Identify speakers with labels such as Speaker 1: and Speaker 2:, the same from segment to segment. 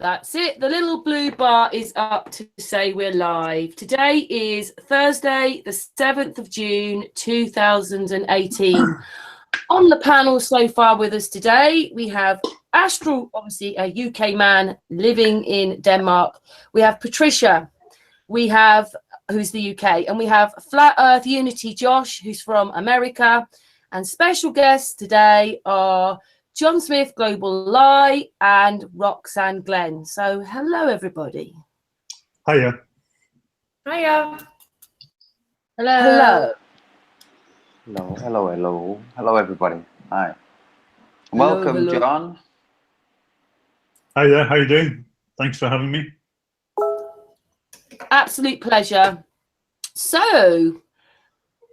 Speaker 1: That's it. The little blue bar is up to say we're live. Today is Thursday, the 7th of June, 2018. On the panel so far with us today, we have Astral, obviously a UK man living in Denmark. We have Patricia, who's the UK, and we have Flat Earth Unity Josh, who's from America. And special guests today are John Smith, Global Lie, and Roxanne Glen. So, hello, everybody.
Speaker 2: Hiya.
Speaker 3: Hiya.
Speaker 1: Hello.
Speaker 4: Hello, everybody. Hi. Welcome,
Speaker 1: hello.
Speaker 4: John.
Speaker 2: Hi there. How you doing? Thanks for having me.
Speaker 1: Absolute pleasure. So,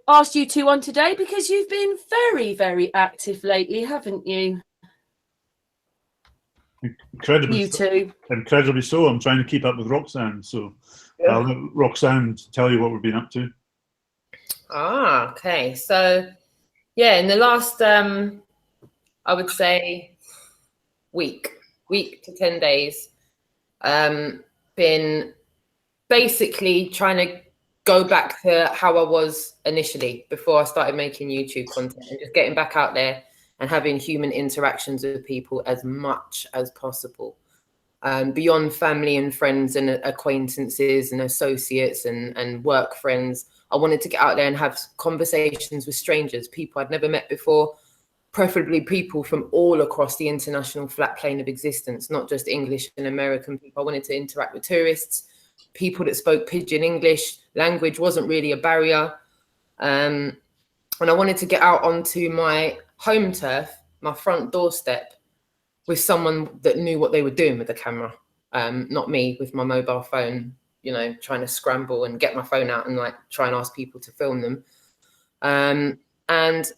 Speaker 1: asked you two on today because you've been very, very active lately, haven't you?
Speaker 2: Incredibly so. I'm trying to keep up with Roxanne, so I'll let Roxanne tell you what we've been up to.
Speaker 3: Okay. So, yeah, in the last, I would say, week to 10 days, been basically trying to go back to how I was initially before I started making YouTube content and just getting back out there and having human interactions with people as much as possible. Beyond family and friends and acquaintances and associates and work friends, I wanted to get out there and have conversations with strangers, people I'd never met before, preferably people from all across the international flat plane of existence, not just English and American people. I wanted to interact with tourists, people that spoke pidgin English. Language wasn't really a barrier. And I wanted to get out onto my home turf, my front doorstep, with someone that knew what they were doing with the camera. Not me with my mobile phone, trying to scramble and get my phone out and try and ask people to film them. And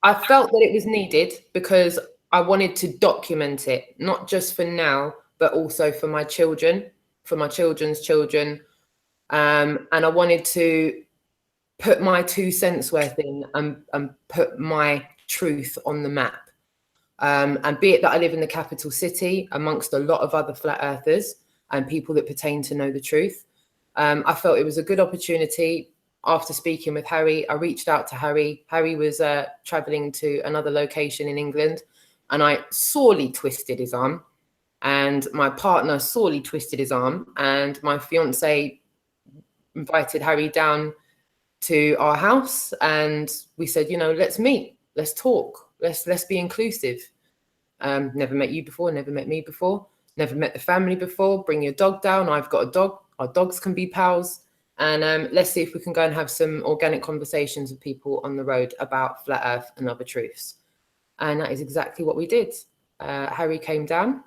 Speaker 3: I felt that it was needed because I wanted to document it, not just for now, but also for my children, for my children's children. And I wanted to put my 2 cents worth in and put my truth on the map. And be it that I live in the capital city amongst a lot of other flat earthers and people that pertain to know the truth, I felt it was a good opportunity. After speaking with Harry, I reached out to Harry. Harry was traveling to another location in England, and I sorely twisted his arm. And my partner sorely twisted his arm. And my fiance invited Harry down to our house, and we said, let's meet, let's talk, let's be inclusive. Never met you before, never met me before, never met the family before. Bring your dog down. I've got a dog. Our dogs can be pals. And let's see if we can go and have some organic conversations with people on the road about flat earth and other truths. And that is exactly what we did. Harry came down.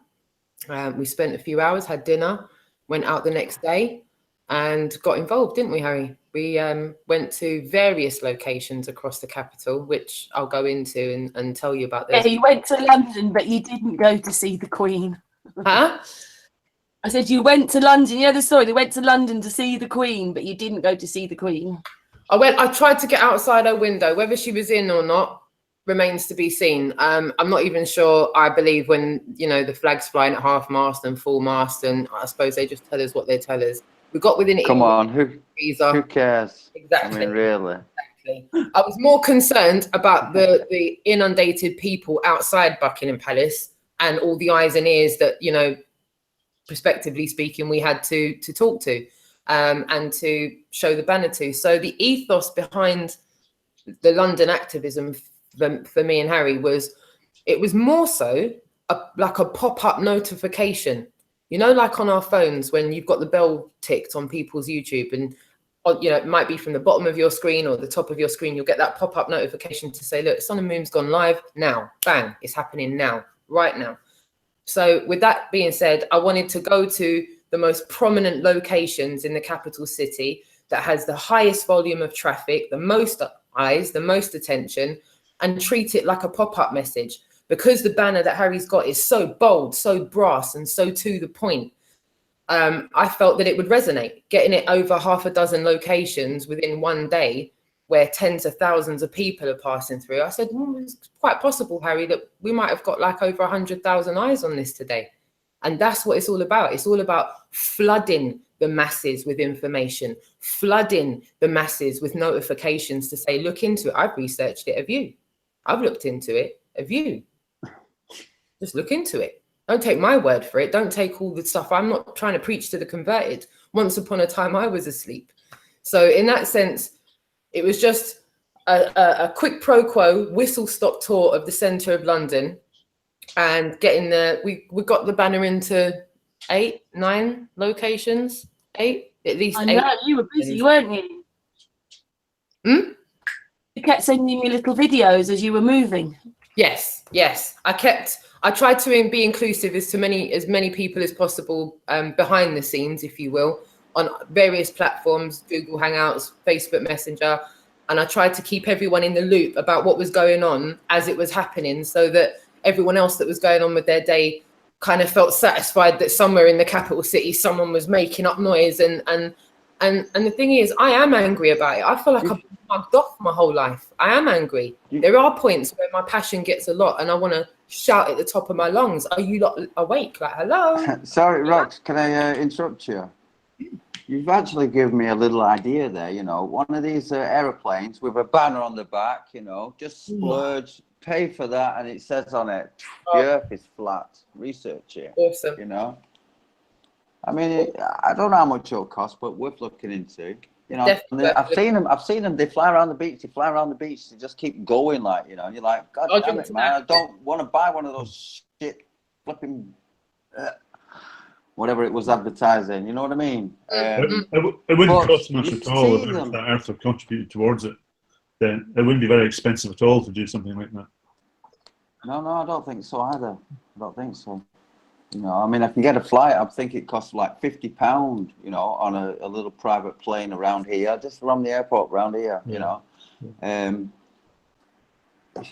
Speaker 3: We spent a few hours, had dinner, went out the next day and got involved, didn't we, Harry? We went to various locations across the capital, which I'll go into and tell you about this.
Speaker 1: Yeah, you went to London, but you didn't go to see the Queen.
Speaker 3: Huh?
Speaker 1: I said you went to London. You know the story? They went to London to see the Queen, but you didn't go to see the Queen.
Speaker 3: I tried to get outside her window. Whether she was in or not remains to be seen. I'm not even sure I believe when, the flag's flying at half mast and full mast, and I suppose they just tell us what they tell us. We got within it.
Speaker 4: Come on, who cares?
Speaker 3: Exactly.
Speaker 4: I mean, really.
Speaker 3: Exactly. I was more concerned about the inundated people outside Buckingham Palace and all the eyes and ears that, prospectively speaking, we had to talk to and to show the banner to. So the ethos behind the London activism for me and Harry was more so like a pop-up notification. Like on our phones when you've got the bell ticked on people's YouTube and, it might be from the bottom of your screen or the top of your screen, you'll get that pop-up notification to say, look, Sun and Moon's gone live now. Bang, it's happening now, right now. So with that being said, I wanted to go to the most prominent locations in the capital city that has the highest volume of traffic, the most eyes, the most attention, and treat it like a pop-up message. Because the banner that Harry's got is so bold, so brass, and so to the point, I felt that it would resonate. Getting it over half a dozen locations within one day where tens of thousands of people are passing through. I said, it's quite possible, Harry, that we might have got over 100,000 eyes on this today. And that's what it's all about. It's all about flooding the masses with information, flooding the masses with notifications to say, look into it. I've researched it. Have you? I've looked into it. Have you? Just look into it. Don't take my word for it. Don't take all the stuff. I'm not trying to preach to the converted. Once upon a time, I was asleep. So in that sense, it was just a quick pro quo whistle stop tour of the centre of London, and getting the we got the banner into 8, 9 locations, 8 at least.
Speaker 1: I know
Speaker 3: 8.
Speaker 1: you were busy, weren't you?
Speaker 3: Hmm?
Speaker 1: You kept sending me little videos as you were moving.
Speaker 3: Yes. I tried to be inclusive as many people as possible behind the scenes, if you will, on various platforms, Google Hangouts, Facebook Messenger, and I tried to keep everyone in the loop about what was going on as it was happening, so that everyone else that was going on with their day kind of felt satisfied that somewhere in the capital city someone was making up noise. And the thing is, I am angry about it. I feel like I've been mugged off my whole life. I am angry. There are points where my passion gets a lot and I want to shout at the top of my lungs, are you lot awake? Like, hello?
Speaker 4: Sorry, Rox, can I interrupt you? You've actually given me a little idea there, you know, one of these aeroplanes with a banner on the back, you know, just splurge, pay for that, and it says on it, the earth is flat, research it.
Speaker 3: Awesome.
Speaker 4: You know? I mean, I don't know how much it'll cost, but worth looking into. You know, I've seen them, they fly around the beach, they just keep going, like, you know, and you're like, God damn it, man, I don't want to buy one of those shit flipping... whatever it was advertising, you know what I mean?
Speaker 2: It wouldn't cost much at all if that Earth had contributed towards it. Then it wouldn't be very expensive at all to do something like that.
Speaker 4: No, I don't think so either. I don't think so. You know, I mean, I can get a flight. I think it costs like £50, you know, on a little private plane around here, just around the airport around here, you know.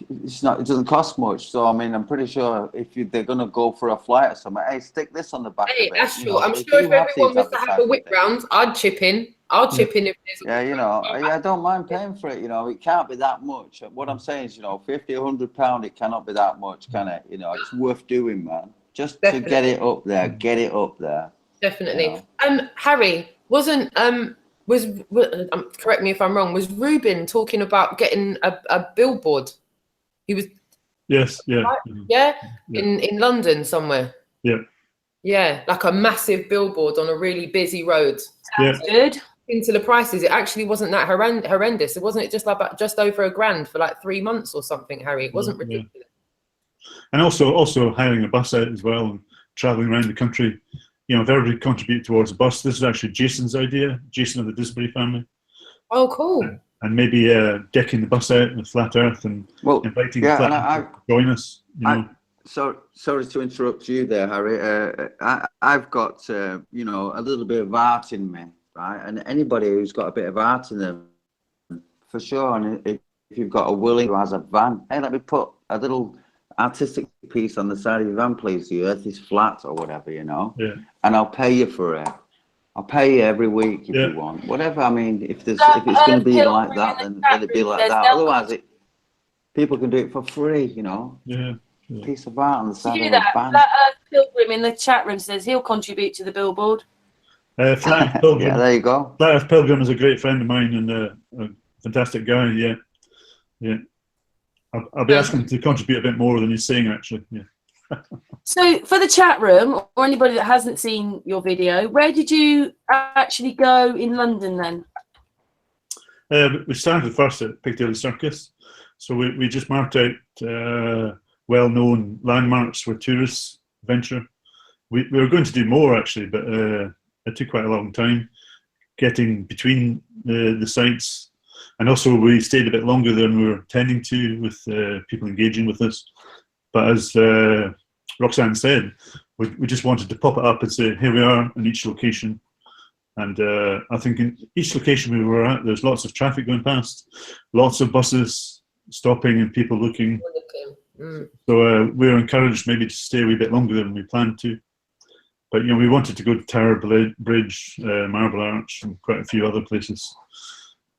Speaker 4: It's not. It doesn't cost much. So I mean, I'm pretty sure if they're gonna go for a flight or something, hey, stick this on the back of it.
Speaker 3: That's
Speaker 4: you
Speaker 3: true.
Speaker 4: know,
Speaker 3: I'm sure if everyone was to have a whip round, I'd chip in. I'll chip in if there's.
Speaker 4: Yeah, you know, I don't mind paying for it. You know, it can't be that much. What I'm saying is, you know, £50, £100, it cannot be that much, can it? You know, it's worth doing, man. Just to get it up there, get it up there.
Speaker 3: Definitely. You know? Harry wasn't correct me if I'm wrong. Was Ruben talking about getting a billboard? He was.
Speaker 2: Yes. Yeah.
Speaker 3: Yeah. In London somewhere.
Speaker 2: Yeah.
Speaker 3: Yeah, like a massive billboard on a really busy road.
Speaker 1: Sounds good.
Speaker 3: Into the prices, it actually wasn't that horrendous. It wasn't just like just over £1,000 for like 3 months or something, Harry. It wasn't ridiculous.
Speaker 2: Yeah. And also hiring a bus out as well and traveling around the country. You know, if everybody contribute towards a bus, this is actually Jason's idea, Jason of the Disbury family.
Speaker 3: Oh, cool.
Speaker 2: And maybe decking the bus out with flat earth and inviting the flat earth to join us. You know.
Speaker 4: Sorry to interrupt you there, Harry. I've got, you know, a little bit of art in me, right? And anybody who's got a bit of art in them, for sure. And if you've got a willing who has a van, hey, let me put a little artistic piece on the side of your van, please. The earth is flat or whatever, you know.
Speaker 2: Yeah.
Speaker 4: And I'll pay you for it. I'll pay you every week if you want. Whatever. I mean, if it's going to be like that, then let it be like that. Otherwise, people can do it for free, you know.
Speaker 2: Yeah.
Speaker 4: Piece of art on the side of a van.
Speaker 1: That Pilgrim in the chat room says he'll contribute to the billboard.
Speaker 2: Flat Earth Pilgrim.
Speaker 4: Yeah, there you go.
Speaker 2: Flat Earth Pilgrim is a great friend of mine and a fantastic guy. Yeah. I'll be asking him to contribute a bit more than he's saying, actually. Yeah.
Speaker 1: So for the chat room, or anybody that hasn't seen your video, where did you actually go in London then?
Speaker 2: We started first at Piccadilly Circus. So we just marked out well-known landmarks where tourists venture. We were going to do more, actually, but it took quite a long time getting between the sites. And also we stayed a bit longer than we were intending to with people engaging with us. But as Roxanne said, we just wanted to pop it up and say, here we are in each location. And I think in each location we were at, there's lots of traffic going past, lots of buses stopping and people looking. So we were encouraged maybe to stay a wee bit longer than we planned to. But, you know, we wanted to go to Tower Bridge, Marble Arch, and quite a few other places.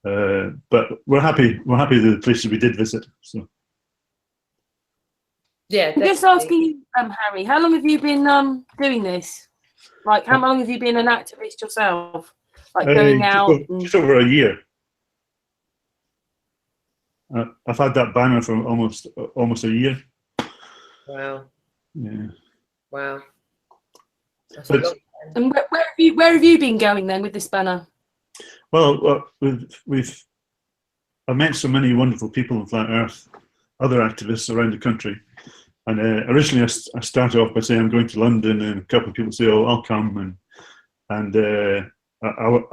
Speaker 2: But we're happy with the places we did visit. So.
Speaker 3: Yeah,
Speaker 1: I'm just
Speaker 3: definitely.
Speaker 1: asking you, Harry, how long have you been doing this? Like, how long have you been an activist yourself? Like going out?
Speaker 2: Just over a year. I've had that banner for almost a year.
Speaker 3: Wow.
Speaker 2: Yeah.
Speaker 3: Wow. That's a
Speaker 2: But
Speaker 3: long time.
Speaker 1: And where have you been going then with this banner?
Speaker 2: well, I've met so many wonderful people in Flat Earth, other activists around the country. And originally, I started off by saying I'm going to London, and a couple of people say, "Oh, I'll come." And I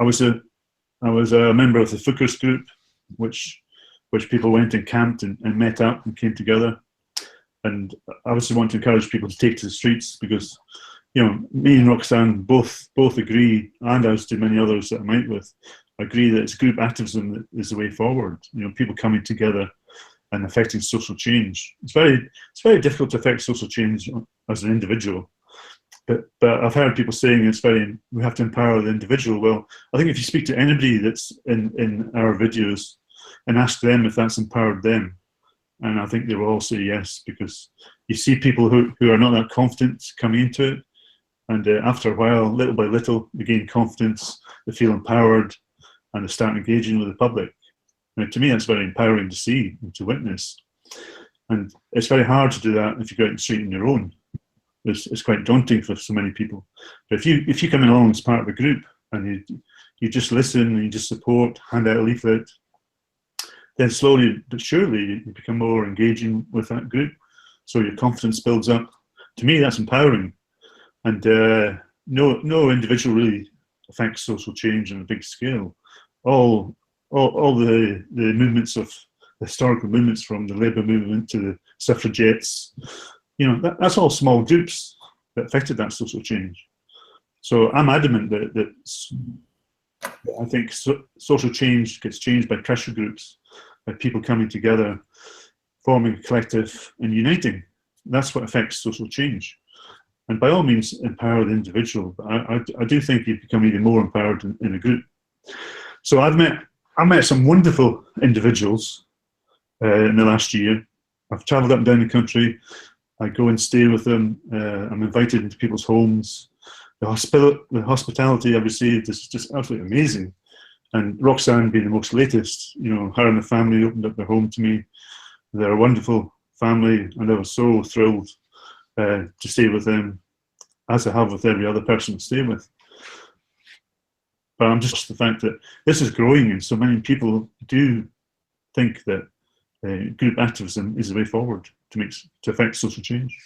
Speaker 2: was a member of the Focus group, which people went and camped and met up and came together. And I obviously want to encourage people to take to the streets because, me and Roxanne both agree, and as do many others that I met with, agree that it's group activism that is the way forward. People coming together and affecting social change. It's very difficult to affect social change as an individual. But I've heard people saying we have to empower the individual. Well, I think if you speak to anybody that's in our videos and ask them if that's empowered them, and I think they will all say yes, because you see people who are not that confident coming into it, and after a while, little by little, they gain confidence, they feel empowered, and they start engaging with the public. Now, to me, that's very empowering to see and to witness. And it's very hard to do that if you go out in the street on your own. It's quite daunting for so many people. But if you come along as part of a group and you just listen and you just support, hand out a leaflet, then slowly but surely you become more engaging with that group. So your confidence builds up. To me, that's empowering. And no individual really affects social change on a big scale. All the movements the historical movements, from the Labour movement to the suffragettes, that's all small groups that affected that social change. So I'm adamant that I think social change gets changed by pressure groups, by people coming together, forming a collective and uniting. That's what affects social change. And by all means, empower the individual. But I do think you become even more empowered in a group. So I met some wonderful individuals in the last year. I've travelled up and down the country. I go and stay with them. I'm invited into people's homes. The hospitality I've received is just absolutely amazing. And Roxanne being the most latest, her and the family opened up their home to me. They're a wonderful family, and I was so thrilled to stay with them, as I have with every other person I stay with. But I'm just the fact that this is growing, and so many people do think that group activism is the way forward to affect social change.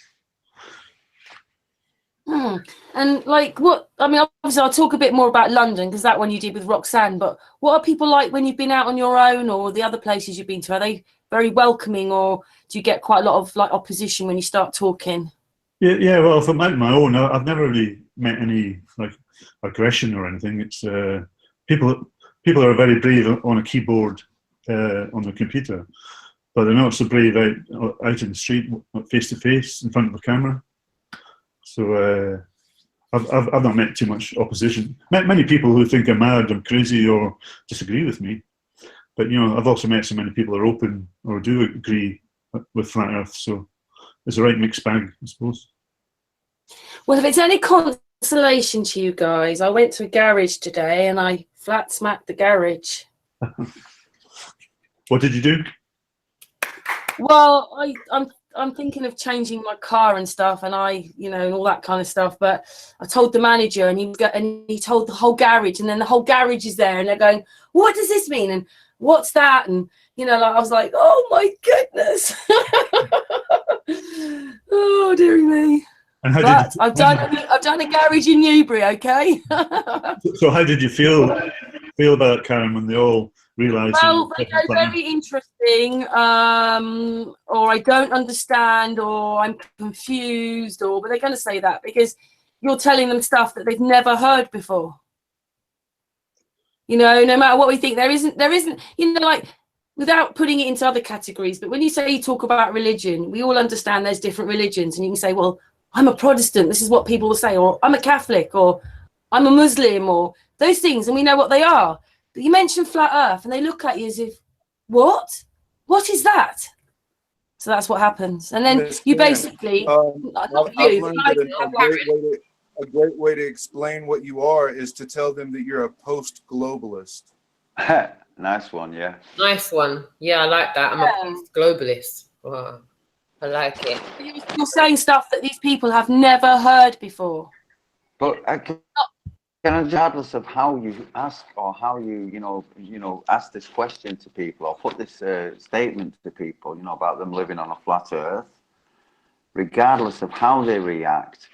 Speaker 1: And obviously I'll talk a bit more about London, because that one you did with Roxanne, but what are people like when you've been out on your own, or the other places you've been to? Are they very welcoming, or do you get quite a lot of opposition when you start talking?
Speaker 2: Yeah. Well, from my own, I've never really met any aggression or anything. It's people are very brave on a keyboard on the computer, but they're not so brave out in the street, face to face, in front of the camera. So I've not met too much opposition. Met many people who think I'm mad, I'm crazy, or disagree with me. But I've also met so many people who are open or do agree with Flat Earth. So it's a right mixed bag, I suppose.
Speaker 1: Well, if it's any consolation to you guys, I went to a garage today and I flat smacked the garage.
Speaker 2: What did you do?
Speaker 1: Well, I'm thinking of changing my car and stuff, and all that kind of stuff. But I told the manager, and he told the whole garage, and then the whole garage is there, and they're going, "What does this mean? And what's that?" And I was like, "Oh my goodness!" Oh dearie me.
Speaker 2: And
Speaker 1: I've done a garage in Newbury, okay?
Speaker 2: So how did you feel about it, Karen, when they all realised?
Speaker 1: Well, they go very interesting, or I don't understand, or I'm confused, but they're going to say that because you're telling them stuff that they've never heard before. No matter what we think, there isn't, without putting it into other categories, but when you talk about religion, we all understand there's different religions, and you can say, well, I'm a Protestant, this is what people will say, or I'm a Catholic, or I'm a Muslim, or those things, and we know what they are. But you mention Flat Earth, and they look at you as if, what? What is that? So that's what happens. And then
Speaker 5: Miss
Speaker 1: you
Speaker 5: Glen,
Speaker 1: basically,
Speaker 5: I've
Speaker 1: not
Speaker 5: I've
Speaker 1: you,
Speaker 5: learned
Speaker 1: but
Speaker 5: that a great way to explain what you are is to tell them that you're a post-globalist.
Speaker 4: Nice one, yeah.
Speaker 3: Nice one. Yeah, I like that. I'm a post-globalist. Wow. I like it.
Speaker 1: You're saying stuff that these people have never heard before.
Speaker 4: But regardless of how you ask or how you ask this question to people or put this statement to people, about them living on a flat earth, regardless of how they react,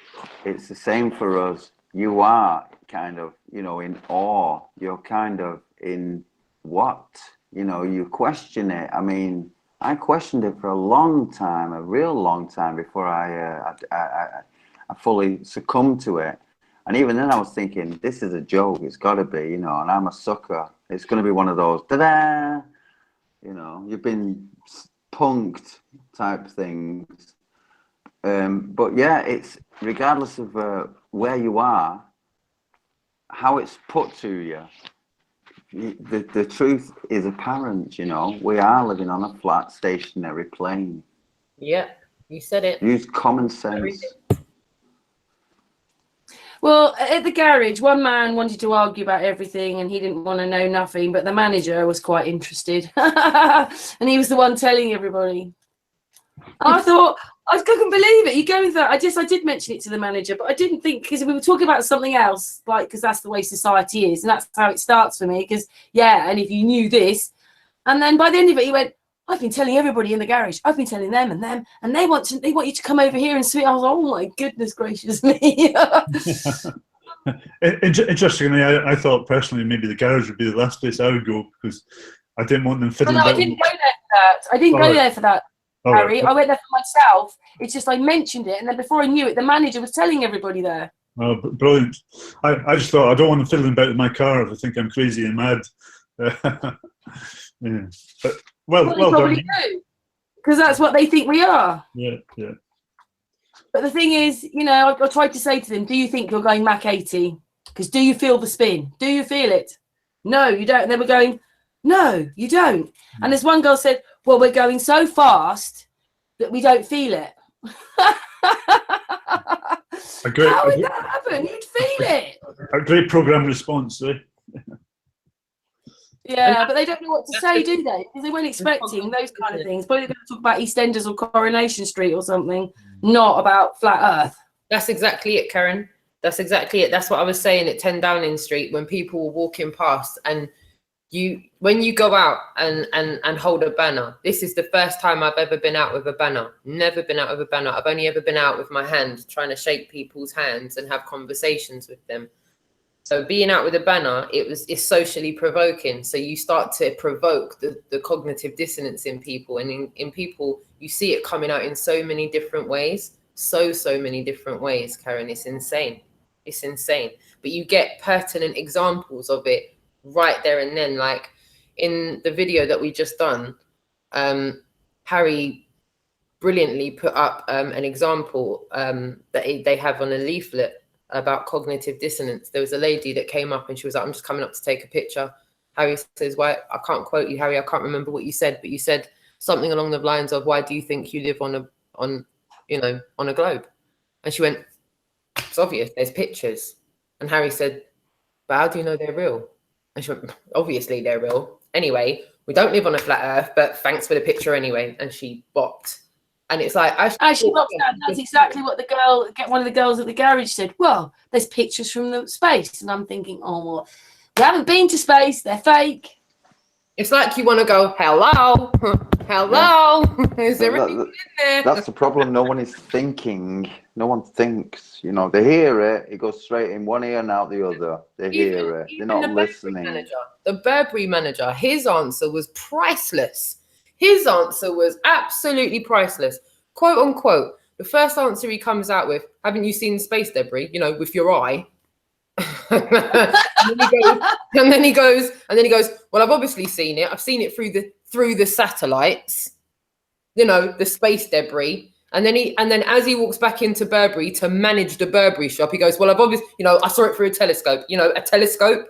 Speaker 4: it's the same for us. You are kind of, in awe. You're kind of in what? You question it. I mean, I questioned it for a long time, a real long time before I fully succumbed to it. And even then I was thinking, this is a joke. It's got to be, and I'm a sucker. It's going to be one of those, ta-da, you've been punked type things. But yeah, it's regardless of where you are, how it's put to you, the truth is apparent. We are living on a flat stationary plane.
Speaker 3: Yeah, you said it.
Speaker 4: Use common sense.
Speaker 1: Well, at the garage, one man wanted to argue about everything and he didn't want to know nothing, but the manager was quite interested. And he was the one telling everybody. I thought, I couldn't believe it. You go with that. I did mention it to the manager, but I didn't think, because we were talking about something else, because that's the way society is. And that's how it starts for me. Because, and if you knew this. And then by the end of it, he went, I've been telling everybody in the garage. I've been telling them, and they want you to come over here and sweet. I was like, oh my goodness gracious me.
Speaker 2: Interestingly, I thought personally maybe the garage would be the last place I would go because I didn't want them fiddling.
Speaker 1: No, I didn't go there for that. I didn't go there for that, Harry. I went there for myself. It's just I mentioned it, and then before I knew it, the manager was telling everybody there.
Speaker 2: Oh, brilliant! I just thought I don't want them fiddling about with my car if they think I'm crazy and mad. Yeah, but well
Speaker 1: probably
Speaker 2: done.
Speaker 1: do, because that's what they think we are.
Speaker 2: Yeah.
Speaker 1: But the thing is, I tried to say to them, do you think you're going Mach 80? Because do you feel the spin? Do you feel it? No, you don't. And they were going, no, you don't. And this one girl said, well, we're going so fast that we don't feel it. How would that happen? You'd feel it.
Speaker 2: A great program response, eh?
Speaker 1: Yeah, but they don't know what to say, do they? Because they weren't expecting those kind of things. Probably going to talk about EastEnders or Coronation Street or something, not about flat Earth.
Speaker 3: That's exactly it, Karen. That's exactly it. That's what I was saying at 10 Downing Street when people were walking past, and when you go out and hold a banner. This is the first time I've ever been out with a banner. Never been out with a banner. I've only ever been out with my hand, trying to shake people's hands and have conversations with them. So being out with a banner, it's socially provoking. So you start to provoke the cognitive dissonance in people. And in people, you see it coming out in so many different ways. So many different ways, Karen. It's insane. It's insane. But you get pertinent examples of it right there and then. Like in the video that we just done, Harry brilliantly put up an example that they have on a leaflet about cognitive dissonance. There was a lady that came up and she was like, I'm just coming up to take a picture. Harry says, why? I can't quote you, Harry. I can't remember what you said, but you said something along the lines of, why do you think you live on a globe? And she went, it's obvious, there's pictures. And Harry said, but how do you know they're real? And she went, obviously they're real. Anyway, we don't live on a flat earth, but thanks for the picture anyway. And she bopped. And it's like, that's
Speaker 1: exactly what one of the girls at the garage said. Well, there's pictures from the space. And I'm thinking, oh, well, we haven't been to space. They're fake.
Speaker 3: It's like you want to go, hello, hello. Yeah. Is there anything in there?
Speaker 4: That's the problem. No one is thinking. No one thinks. They hear it. It goes straight in one ear and out the other. They hear it. They're not listening.
Speaker 3: The Burberry manager, his answer was priceless. His answer was absolutely priceless. Quote unquote. The first answer he comes out with, haven't you seen space debris? With your eye. and then he goes, well, I've obviously seen it. I've seen it through the satellites, the space debris. And then as he walks back into Burberry to manage the Burberry shop, he goes, well, I've obviously, I saw it through a telescope, a telescope.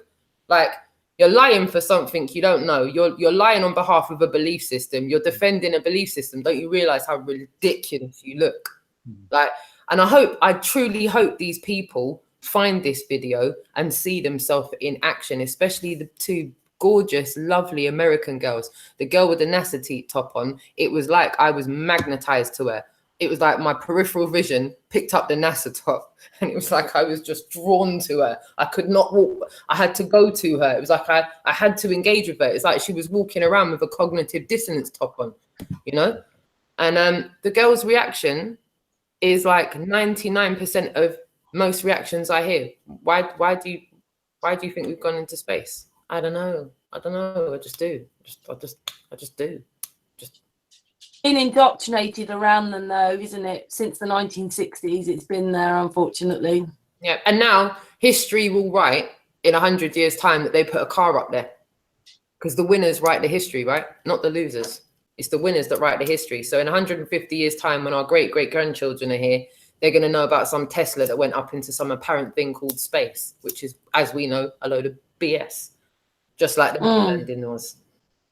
Speaker 3: Like, You're lying for something you don't know. You're lying on behalf of a belief system. You're defending a belief system. Don't you realize how ridiculous you look? Like, and I truly hope these people find this video and see themselves in action, especially the two gorgeous, lovely American girls. The girl with the NASA top on, it was like I was magnetized to her. It was like my peripheral vision picked up the NASA top, and it was like I was just drawn to her. I could not walk. I had to go to her. It was like I had to engage with her. It's like she was walking around with a cognitive dissonance top on, you know? And the girl's reaction is like 99% of most reactions I hear. Why do you think we've gone into space? I don't know. I just do. I just do.
Speaker 1: Been indoctrinated around them though, isn't it? Since the 1960s, it's been there, unfortunately.
Speaker 3: Yeah, and now history will write in 100 years' time that they put a car up there, because the winners write the history, right? Not the losers. It's the winners that write the history. So in 150 years' time, when our great-great-grandchildren are here, they're going to know about some Tesla that went up into some apparent thing called space, which is, as we know, a load of BS, just like the moon landing was,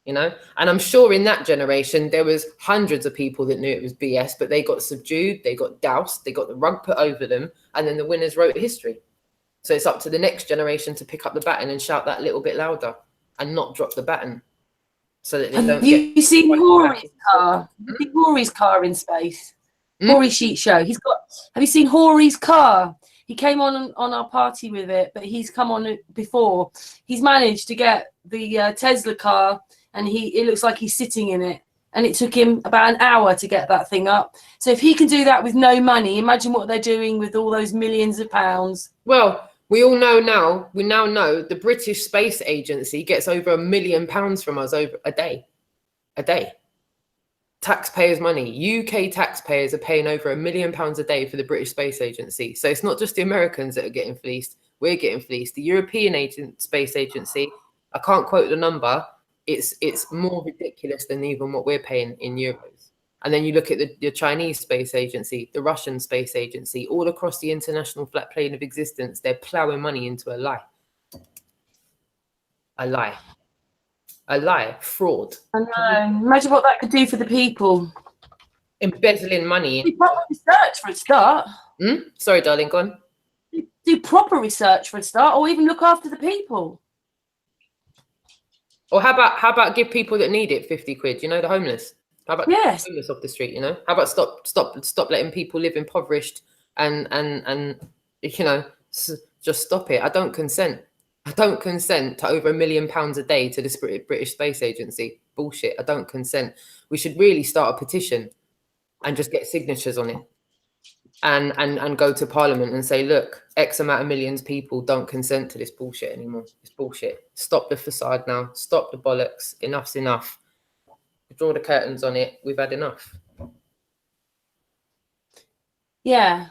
Speaker 3: you know? And I'm sure in that generation, there was hundreds of people that knew it was BS, but they got subdued, they got doused, they got the rug put over them, and then the winners wrote history. So it's up to the next generation to pick up the baton and shout that little bit louder and not drop the baton. So that they don't.
Speaker 1: Have you seen Rory's car? Have you seen Rory's car in space? Rory Sheet Show. Have you seen Rory's car? He came on our party with it, but he's come on it before. He's managed to get the Tesla car, and it looks like he's sitting in it. And it took him about an hour to get that thing up. So if he can do that with no money, imagine what they're doing with all those millions of pounds.
Speaker 3: Well, we all know now. We now know the British Space Agency gets over £1 million from us over a day. A day. Taxpayers' money. UK taxpayers are paying over £1 million a day for the British Space Agency. So it's not just the Americans that are getting fleeced. We're getting fleeced. The European Space Agency, I can't quote the number. It's more ridiculous than even what we're paying in euros. And then you look at the Chinese Space Agency, the Russian Space Agency, all across the international flat plane of existence, they're plowing money into a lie. A lie. A lie. Fraud.
Speaker 1: I know. Imagine what that could do for the people.
Speaker 3: Embezzling money.
Speaker 1: Do proper research for a start.
Speaker 3: Sorry, darling, go on.
Speaker 1: Do proper research for a start, or even look after the people.
Speaker 3: Or how about give people that need it 50 quid? You know, the homeless. How about the homeless off the street? You know, how about stop letting people live impoverished and you know, just stop it. I don't consent. I don't consent to over £1 million a day to the British Space Agency. Bullshit. I don't consent. We should really start a petition and just get signatures on it, and go to Parliament and say, look, X amount of millions of people don't consent to this bullshit anymore. It's bullshit. Stop the facade now. Stop the bollocks. Enough's enough. Draw the curtains on it. We've had enough.
Speaker 1: Yeah.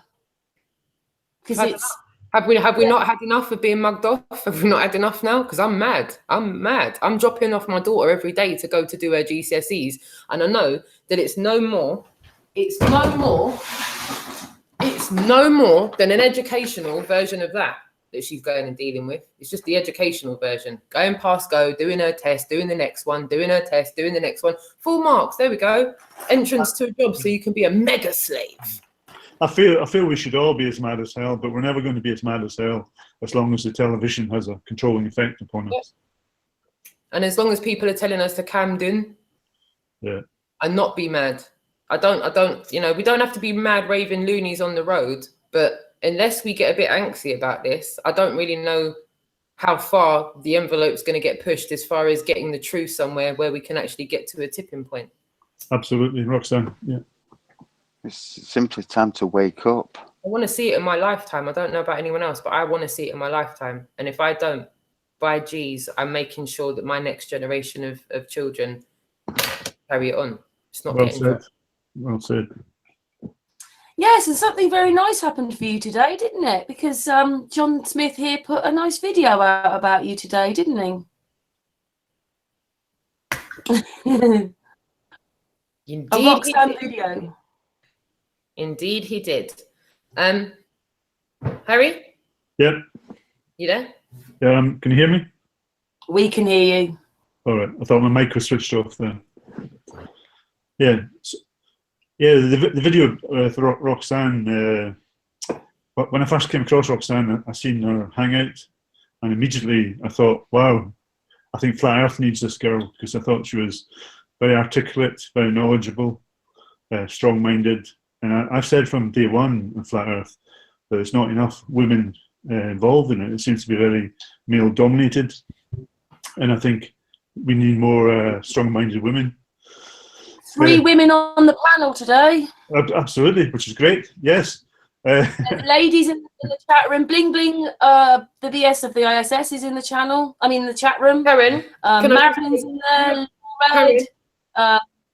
Speaker 1: Because it's...
Speaker 3: Have we not had enough of being mugged off? Have we not had enough now? Because I'm mad. I'm dropping off my daughter every day to go to do her GCSEs. And I know that it's no more than an educational version of that she's going and dealing with. It's just the educational version. Going past go, doing her test, doing the next one, doing her test, doing the next one. Full marks. There we go. Entrance to a job so you can be a mega slave.
Speaker 2: I feel we should all be as mad as hell, but we're never going to be as mad as hell as long as the television has a controlling effect upon us.
Speaker 3: Yes. And as long as people are telling us to calm down, and not be mad. I don't, you know, we don't have to be mad raving loonies on the road, but unless we get a bit antsy about this, I don't really know how far the envelope's going to get pushed as far as getting the truth somewhere where we can actually get to a tipping point.
Speaker 2: Absolutely, Roxanne. Yeah.
Speaker 4: It's simply time to wake up.
Speaker 3: I want to see it in my lifetime. I don't know about anyone else, but I want to see it in my lifetime. And if I don't, by G's, I'm making sure that my next generation of children carry it on. It's not
Speaker 2: Well
Speaker 3: getting
Speaker 2: said. Well said.
Speaker 1: Yes, and something very nice happened for you today, didn't it? Because John Smith here put a nice video out about you today, didn't he?
Speaker 3: Indeed,
Speaker 1: A Roxanne video.
Speaker 3: Indeed, he did. Harry?
Speaker 2: Yep.
Speaker 3: You there?
Speaker 2: Can you hear me?
Speaker 1: We can hear you.
Speaker 2: All right. I thought my mic was switched off there. Yeah. Yeah, the video with Roxanne, when I first came across Roxanne, I seen her hangout, and immediately I thought, wow, I think Flat Earth needs this girl, because I thought she was very articulate, very knowledgeable, strong-minded. And I've said from day one in Flat Earth that there's not enough women involved in it. It seems to be very male-dominated. And I think we need more strong-minded women.
Speaker 1: 3 women on the panel today.
Speaker 2: Absolutely, which is great. Yes.
Speaker 1: Ladies in the chat room. Bling Bling, the BS of the ISS is in the channel. I mean, the chat room.
Speaker 3: Karen,
Speaker 1: Marilyn's in there. Red,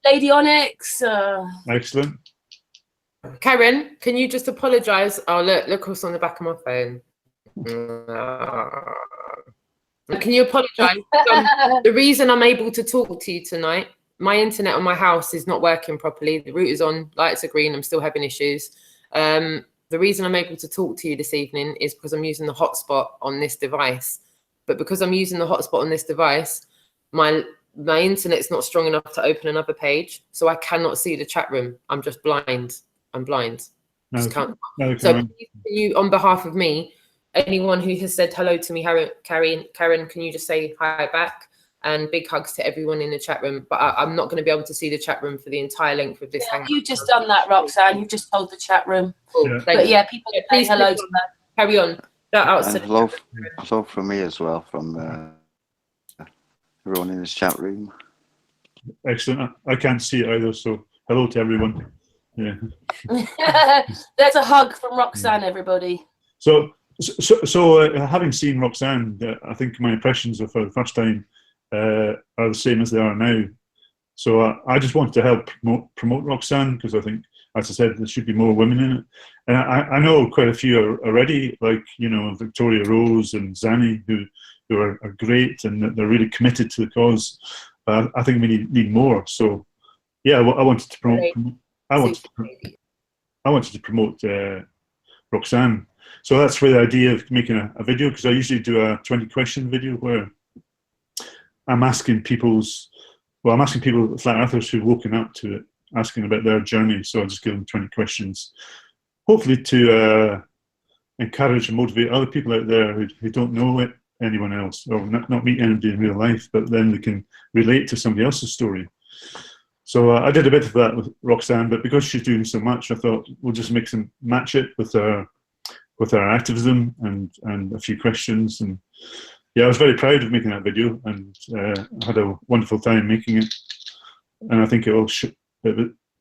Speaker 1: Lady Onyx.
Speaker 2: Excellent.
Speaker 3: Karen, can you just apologise? Oh, look what's on the back of my phone. Can you apologise? The reason I'm able to talk to you tonight, my internet on my house is not working properly. The router's on, lights are green. I'm still having issues. The reason I'm able to talk to you this evening is because I'm using the hotspot on this device. But because I'm using the hotspot on this device, my internet's not strong enough to open another page, so I cannot see the chat room. I'm just blind. I'm blind.
Speaker 2: No,
Speaker 3: So
Speaker 2: Karen.
Speaker 3: please, can you, on behalf of me, anyone who has said hello to me, Karen, can you just say hi back? And big hugs to everyone in the chat room. But I'm not going to be able to see the chat room for the entire length of this hangout.
Speaker 1: You've just done that, Roxanne. You've just told the chat room.
Speaker 3: Cool.
Speaker 2: Yeah.
Speaker 3: Thank
Speaker 1: But
Speaker 3: you.
Speaker 1: yeah, people say
Speaker 3: Please
Speaker 1: hello to them.
Speaker 3: carry on. Shout out to
Speaker 4: And hello from me as well, from everyone in this chat room.
Speaker 2: Excellent. I can't see it either, so hello to everyone. Yeah.
Speaker 1: There's a hug from Roxanne, everybody.
Speaker 2: So having seen Roxanne, I think my impressions of her the first time are the same as they are now. So I just wanted to help promote Roxanne, because I think, as I said, there should be more women in it. And I know quite a few already, like, Victoria Rose and Zanny, who are great, and they're really committed to the cause. I think we need more. So yeah, I wanted to promote. I wanted to promote Roxanne. So that's where the idea of making a video, because I usually do a 20-question video where I'm asking people, flat earthers who've woken up to it, asking about their journey. So I just give them 20 questions, hopefully to encourage and motivate other people out there who don't know anyone else, or not meet anybody in real life, but then they can relate to somebody else's story. So I did a bit of that with Roxanne, but because she's doing so much, I thought we'll just match it with her activism and a few questions. And yeah, I was very proud of making that video, and I had a wonderful time making it. And I think I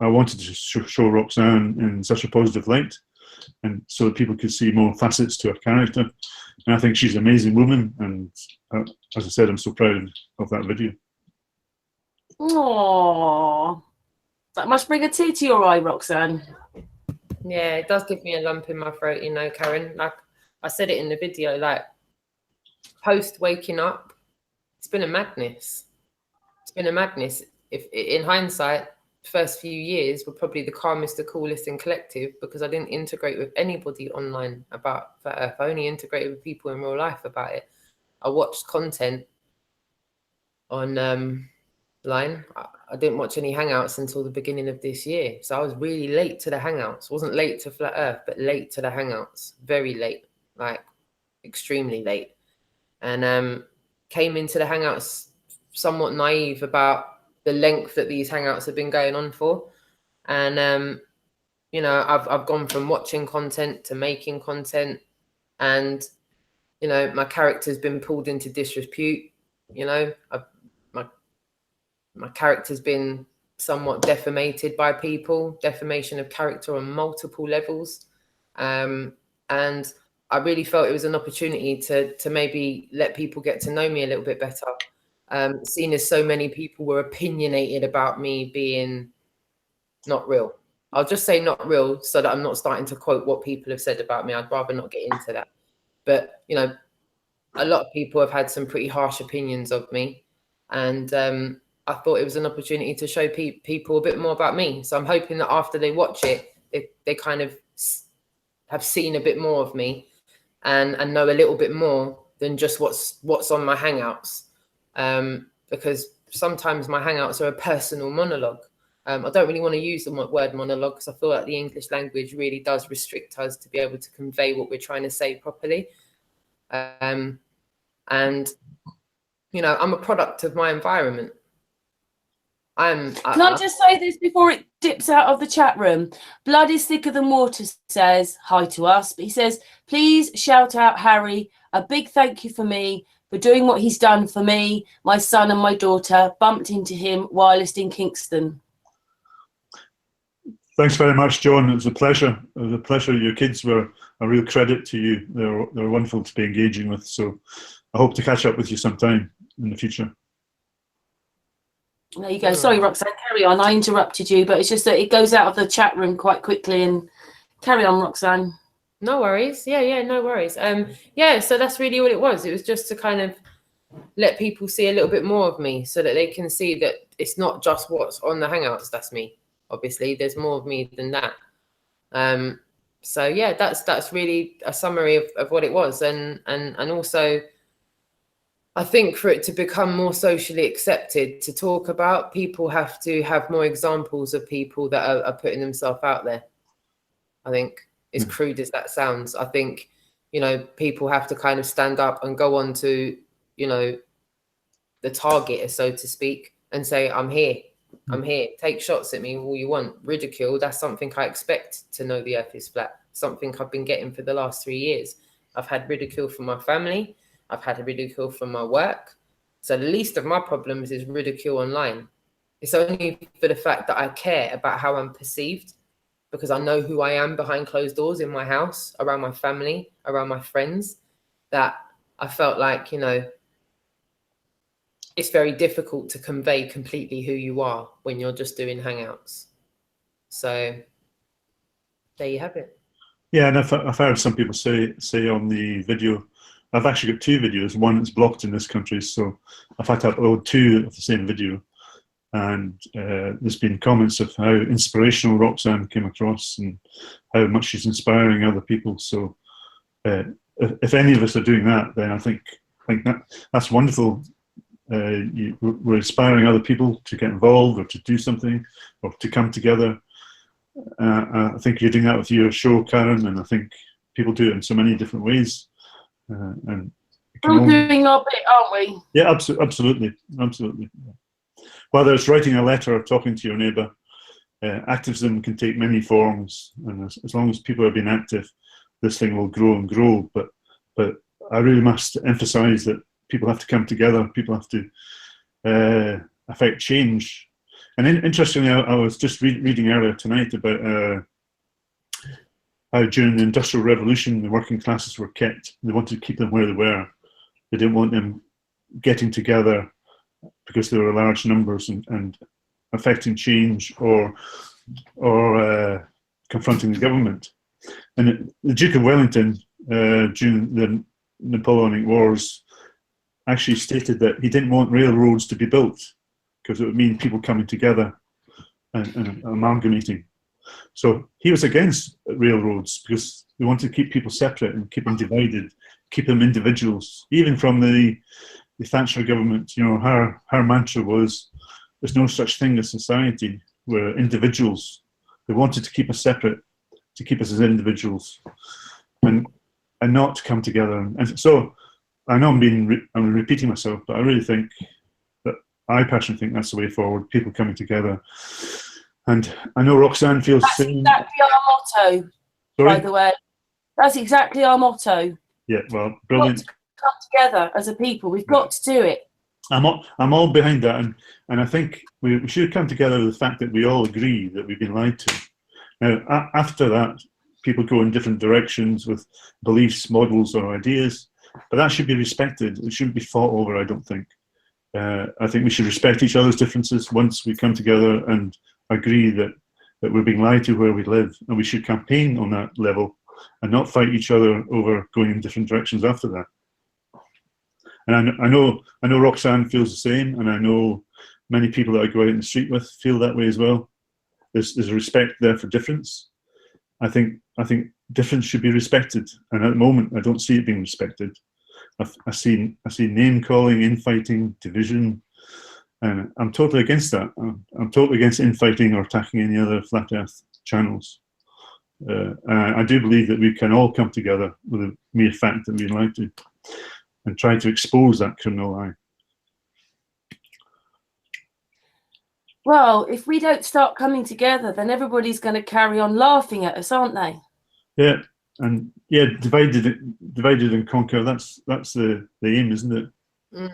Speaker 2: wanted to show Roxanne in such a positive light, and so that people could see more facets to her character. And I think she's an amazing woman, and as I said, I'm so proud of that video.
Speaker 1: Aww. That must bring a tear to your eye, Roxanne.
Speaker 3: Yeah, it does give me a lump in my throat, Karen. Like I said it in the video, like post waking up, it's been a madness. It's been a madness. If in hindsight, the first few years were probably the calmest, the coolest, and collective, because I didn't integrate with anybody online about Flat Earth. I only integrated with people in real life about it. I watched content on line. I didn't watch any hangouts until the beginning of this year, so I was really late to the hangouts. Wasn't late to Flat Earth, but late to the hangouts. Very late, like extremely late. And came into the hangouts somewhat naive about the length that these hangouts have been going on for. And I've gone from watching content to making content, and my character's been pulled into disrepute. My character's been somewhat defamated by people, defamation of character on multiple levels. And I really felt it was an opportunity to maybe let people get to know me a little bit better. Seeing as so many people were opinionated about me being not real. I'll just say not real so that I'm not starting to quote what people have said about me. I'd rather not get into that. But, a lot of people have had some pretty harsh opinions of me. And I thought it was an opportunity to show people a bit more about me. So I'm hoping that after they watch it, they kind of have seen a bit more of me and know a little bit more than just what's on my hangouts. because sometimes my hangouts are a personal monologue. I don't really want to use the word monologue because I feel like the English language really does restrict us to be able to convey what we're trying to say properly. And, you know, I'm a product of my environment. Can
Speaker 1: I just say this before it dips out of the chat room? Blood is thicker than water says hi to us, but he says, please shout out Harry. A big thank you for me for doing what he's done for me, my son and my daughter. Bumped into him whilst in Kingston.
Speaker 2: Thanks very much, John. It was a pleasure. It was a pleasure. Your kids were a real credit to you. They're wonderful to be engaging with. So I hope to catch up with you sometime in the future.
Speaker 1: There you go. Sorry, Roxanne, carry on. I interrupted you, but it's just that it goes out of the chat room quite quickly. And carry on, Roxanne.
Speaker 3: No worries. Yeah, no worries. Yeah, so that's really what it was. It was just to kind of let people see a little bit more of me so that they can see that it's not just what's on the Hangouts. That's me. Obviously, there's more of me than that. So yeah, that's really a summary of what it was. And also, I think for it to become more socially accepted to talk about, people have to have more examples of people that are putting themselves out there. I think, as crude as that sounds, I think, you know, people have to kind of stand up and go on to, you know, the target, so to speak, and say, I'm here. I'm here. Take shots at me all you want. Ridicule, that's something I expect to know the earth is flat. Something I've been getting for the last 3 years. I've had ridicule from my family. I've had ridicule from my work. So the least of my problems is ridicule online. It's only for the fact that I care about how I'm perceived, because I know who I am behind closed doors in my house, around my family, around my friends, that I felt like, you know, it's very difficult to convey completely who you are when you're just doing Hangouts. So there you have it.
Speaker 2: Yeah, and I've heard some people say on the video, I've actually got 2 videos. One is blocked in this country, so I've had to upload 2 of the same video. And there's been comments of how inspirational Roxanne came across and how much she's inspiring other people. So if any of us are doing that, then I think that's wonderful. We're inspiring other people to get involved or to do something or to come together. I think you're doing that with your show, Karen, and I think people do it in so many different ways. And
Speaker 1: we're doing our bit, aren't we?
Speaker 2: Yeah, absolutely. Whether it's writing a letter or talking to your neighbour, activism can take many forms, and as long as people are being active, this thing will grow and grow. But I really must emphasise that people have to come together. People have to affect change. And interestingly, I was just reading earlier tonight about how during the Industrial Revolution, the working classes were kept. They wanted to keep them where they were. They didn't want them getting together because there were large numbers and affecting change or confronting the government. And the Duke of Wellington, during the Napoleonic Wars, actually stated that he didn't want railroads to be built because it would mean people coming together and amalgamating. So he was against railroads because they wanted to keep people separate and keep them divided, keep them individuals. Even from the Thatcher government, you know, her mantra was, there's no such thing as society. We're individuals. They wanted to keep us separate, to keep us as individuals, and not to come together. And so I know I'm repeating myself, but I really think that I personally think that's the way forward. People coming together. And I know Roxanne feels the same.
Speaker 1: That's exactly our motto, by the way. That's exactly our motto.
Speaker 2: Yeah, well, brilliant.
Speaker 1: We've got to come together as a people. We've got to do it.
Speaker 2: I'm all behind that, and I think we should come together with the fact that we all agree that we've been lied to. Now, after that, people go in different directions with beliefs, models, or ideas, but that should be respected. It shouldn't be fought over, I don't think. I think we should respect each other's differences once we come together and agree that we're being lied to where we live, and we should campaign on that level and not fight each other over going in different directions after that. And I know Roxanne feels the same, and I know many people that I go out in the street with feel that way as well. There's a respect there for difference. I think difference should be respected, and at the moment I don't see it being respected. I see name calling, infighting, division, and I'm totally against that. I'm totally against infighting or attacking any other flat Earth channels. I do believe that we can all come together with the mere fact that we'd like to, and try to expose that criminal eye.
Speaker 1: Well, if we don't start coming together, then everybody's going to carry on laughing at us, aren't they?
Speaker 2: Yeah, and yeah, divided and conquer. That's the aim, isn't it?
Speaker 3: Mm.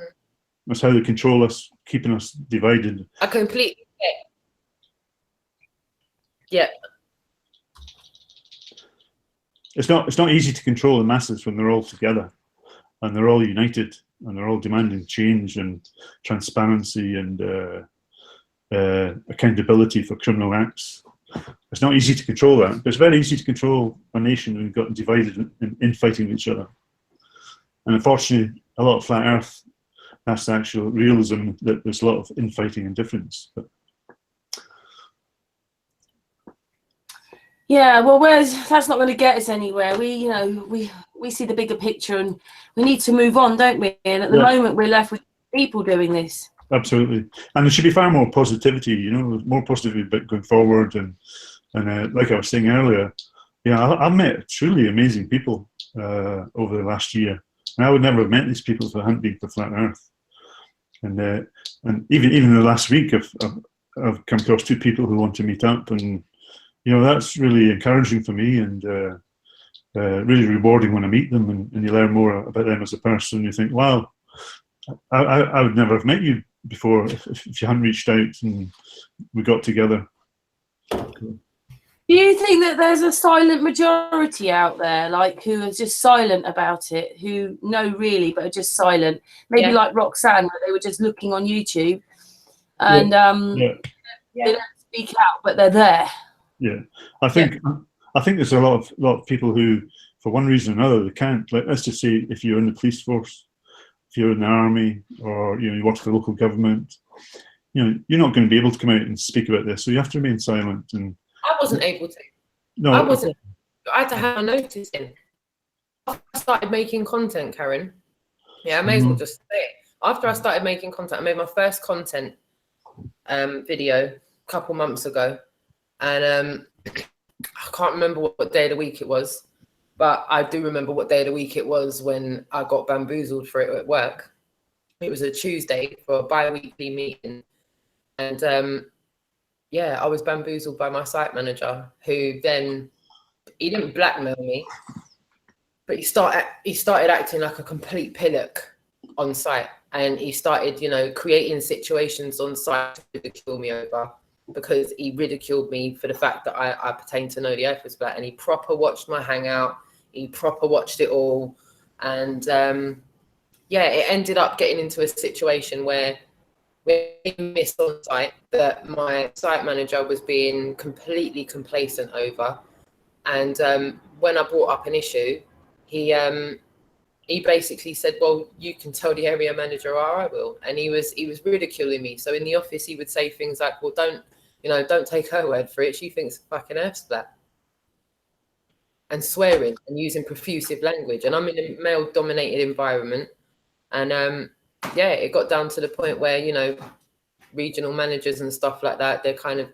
Speaker 2: That's how they control us, keeping us divided.
Speaker 3: I completely yeah.
Speaker 2: It's not easy to control the masses when they're all together and they're all united and they're all demanding change and transparency and accountability for criminal acts. It's not easy to control that, but it's very easy to control a nation who've got divided and infighting each other. And unfortunately, a lot of flat Earth, that's the actual realism, that there's a lot of infighting and difference. But
Speaker 1: yeah, well, that's not going to get us anywhere. We see the bigger picture, and we need to move on, don't we? And at the moment, we're left with people doing this.
Speaker 2: Absolutely, and there should be far more positivity. More positivity going forward, and like I was saying earlier, I've met truly amazing people over the last year, and I would never have met these people if it hadn't been for Flat Earth. And even in the last week, I've come across 2 people who want to meet up, and that's really encouraging for me, and really rewarding when I meet them, and you learn more about them as a person. You think, wow, I would never have met you before if you hadn't reached out and we got together.
Speaker 1: Do you think that there's a silent majority out there, like, who are just silent about it, who know really but are just silent? Maybe like Roxanne, where they were just looking on YouTube and they don't speak out, but they're there.
Speaker 2: Yeah, I think there's a lot of people who, for one reason or another, they can't. Like, let's just say, if you're in the police force, if you're in the army, or you work for the local government, you're not going to be able to come out and speak about this. So you have to remain silent. And
Speaker 3: I wasn't able to.
Speaker 2: No,
Speaker 3: I wasn't. I had to have a notice in. After I started making content, Karen. Yeah, I may as well just say it. After I started making content, I made my first content video a couple months ago. And I can't remember what day of the week it was, but I do remember what day of the week it was when I got bamboozled for it at work. It was a Tuesday for a bi-weekly meeting. And I was bamboozled by my site manager, who then, he didn't blackmail me, but he started acting like a complete pillock on site. And he started, creating situations on site to ridicule me over, because he ridiculed me for the fact that I pertain to know the earth was flat, and he proper watched my hangout. He proper watched it all. And it ended up getting into a situation where we missed on site that my site manager was being completely complacent over. And when I brought up an issue, he basically said, well, you can tell the area manager, or I will. And he was ridiculing me. So in the office, he would say things like, well, don't take her word for it. She thinks fucking earth's flat. And swearing and using profusive language. And I'm in a male-dominated environment. And it got down to the point where, regional managers and stuff like that, they're kind of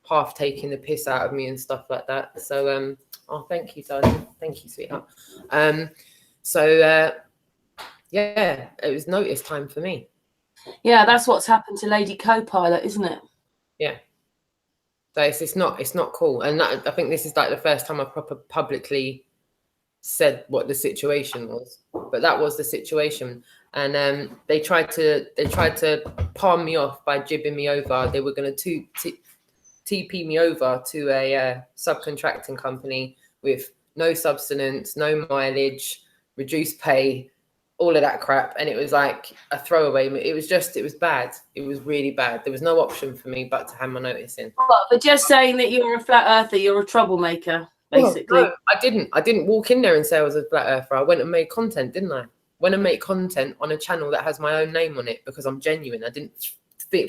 Speaker 3: half taking the piss out of me and stuff like that. So, thank you, darling. Thank you, sweetheart. It was notice time for me.
Speaker 1: Yeah, that's what's happened to Lady Co-Pilot, isn't it?
Speaker 3: Yeah. So it's not cool. And I think this is like the first time I publicly said what the situation was. But that was the situation. And they tried to palm me off by jibbing me over. They were going to TP me over to a subcontracting company with no substance, no mileage, reduced pay, all of that crap. And it was like a throwaway. It was bad. It was really bad. There was no option for me but to hand my notice in.
Speaker 1: What, for just saying that you're a flat earther, you're a troublemaker, basically?
Speaker 3: No, I didn't walk in there and say I was a flat earther. I went and made content, didn't I? Went and make content on a channel that has my own name on it because I'm genuine. I didn't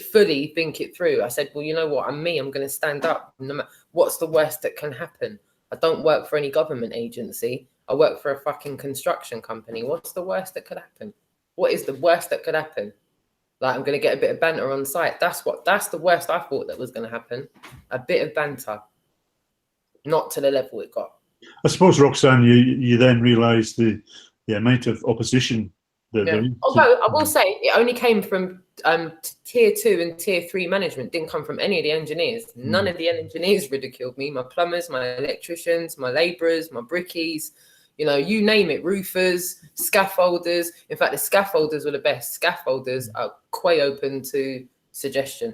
Speaker 3: fully think it through. I said, well, you know what? I'm me. I'm going to stand up. No matter what's the worst that can happen. I don't work for any government agency. I work for a fucking construction company. What's the worst that could happen? What is the worst that could happen? Like, I'm going to get a bit of banter on site. That's the worst I thought that was going to happen. A bit of banter. Not to the level it got.
Speaker 2: I suppose, Roxanne, you then realised the amount of opposition that there is.
Speaker 3: Although I will say it only came from tier 2 and tier 3 management. Didn't come from any of the engineers. None of the engineers ridiculed me. My plumbers, my electricians, my labourers, my brickies, you know, you name it, roofers, scaffolders. In fact, the scaffolders were the best. Scaffolders are quite open to suggestion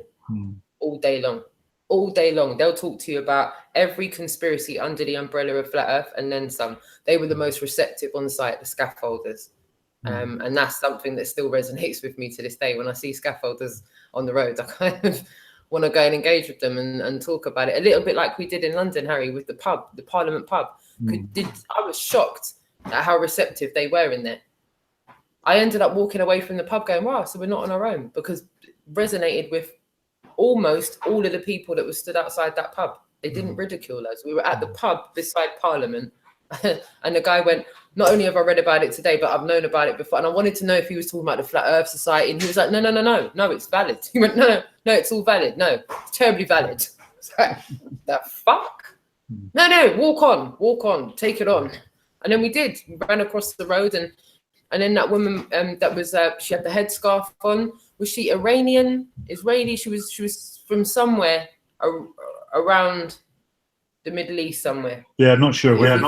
Speaker 3: all day long. All day long. They'll talk to you about every conspiracy under the umbrella of Flat Earth and then some. They were the most receptive on site, the scaffolders. And that's something that still resonates with me to this day. When I see scaffolders on the road, I kind of want to go and engage with them and talk about it. A little bit like we did in London, Harry, with the pub, the Parliament pub. I was shocked at how receptive they were in there. I ended up walking away from the pub going, wow, so we're not on our own, because it resonated with almost all of the people that were stood outside that pub. They didn't ridicule us. We were at the pub beside Parliament. And the guy went, not only have I read about it today, but I've known about it before. And I wanted to know if he was talking about the Flat Earth Society. And he was like, no, it's valid. He went, no, it's all valid. No, it's terribly valid. Like, the fuck? No, walk on, take it on. And then we did. We ran across the road, and then that woman that was she had the headscarf on. Was she Iranian, Israeli? She was from somewhere around the Middle East somewhere.
Speaker 2: Yeah, I'm not sure where.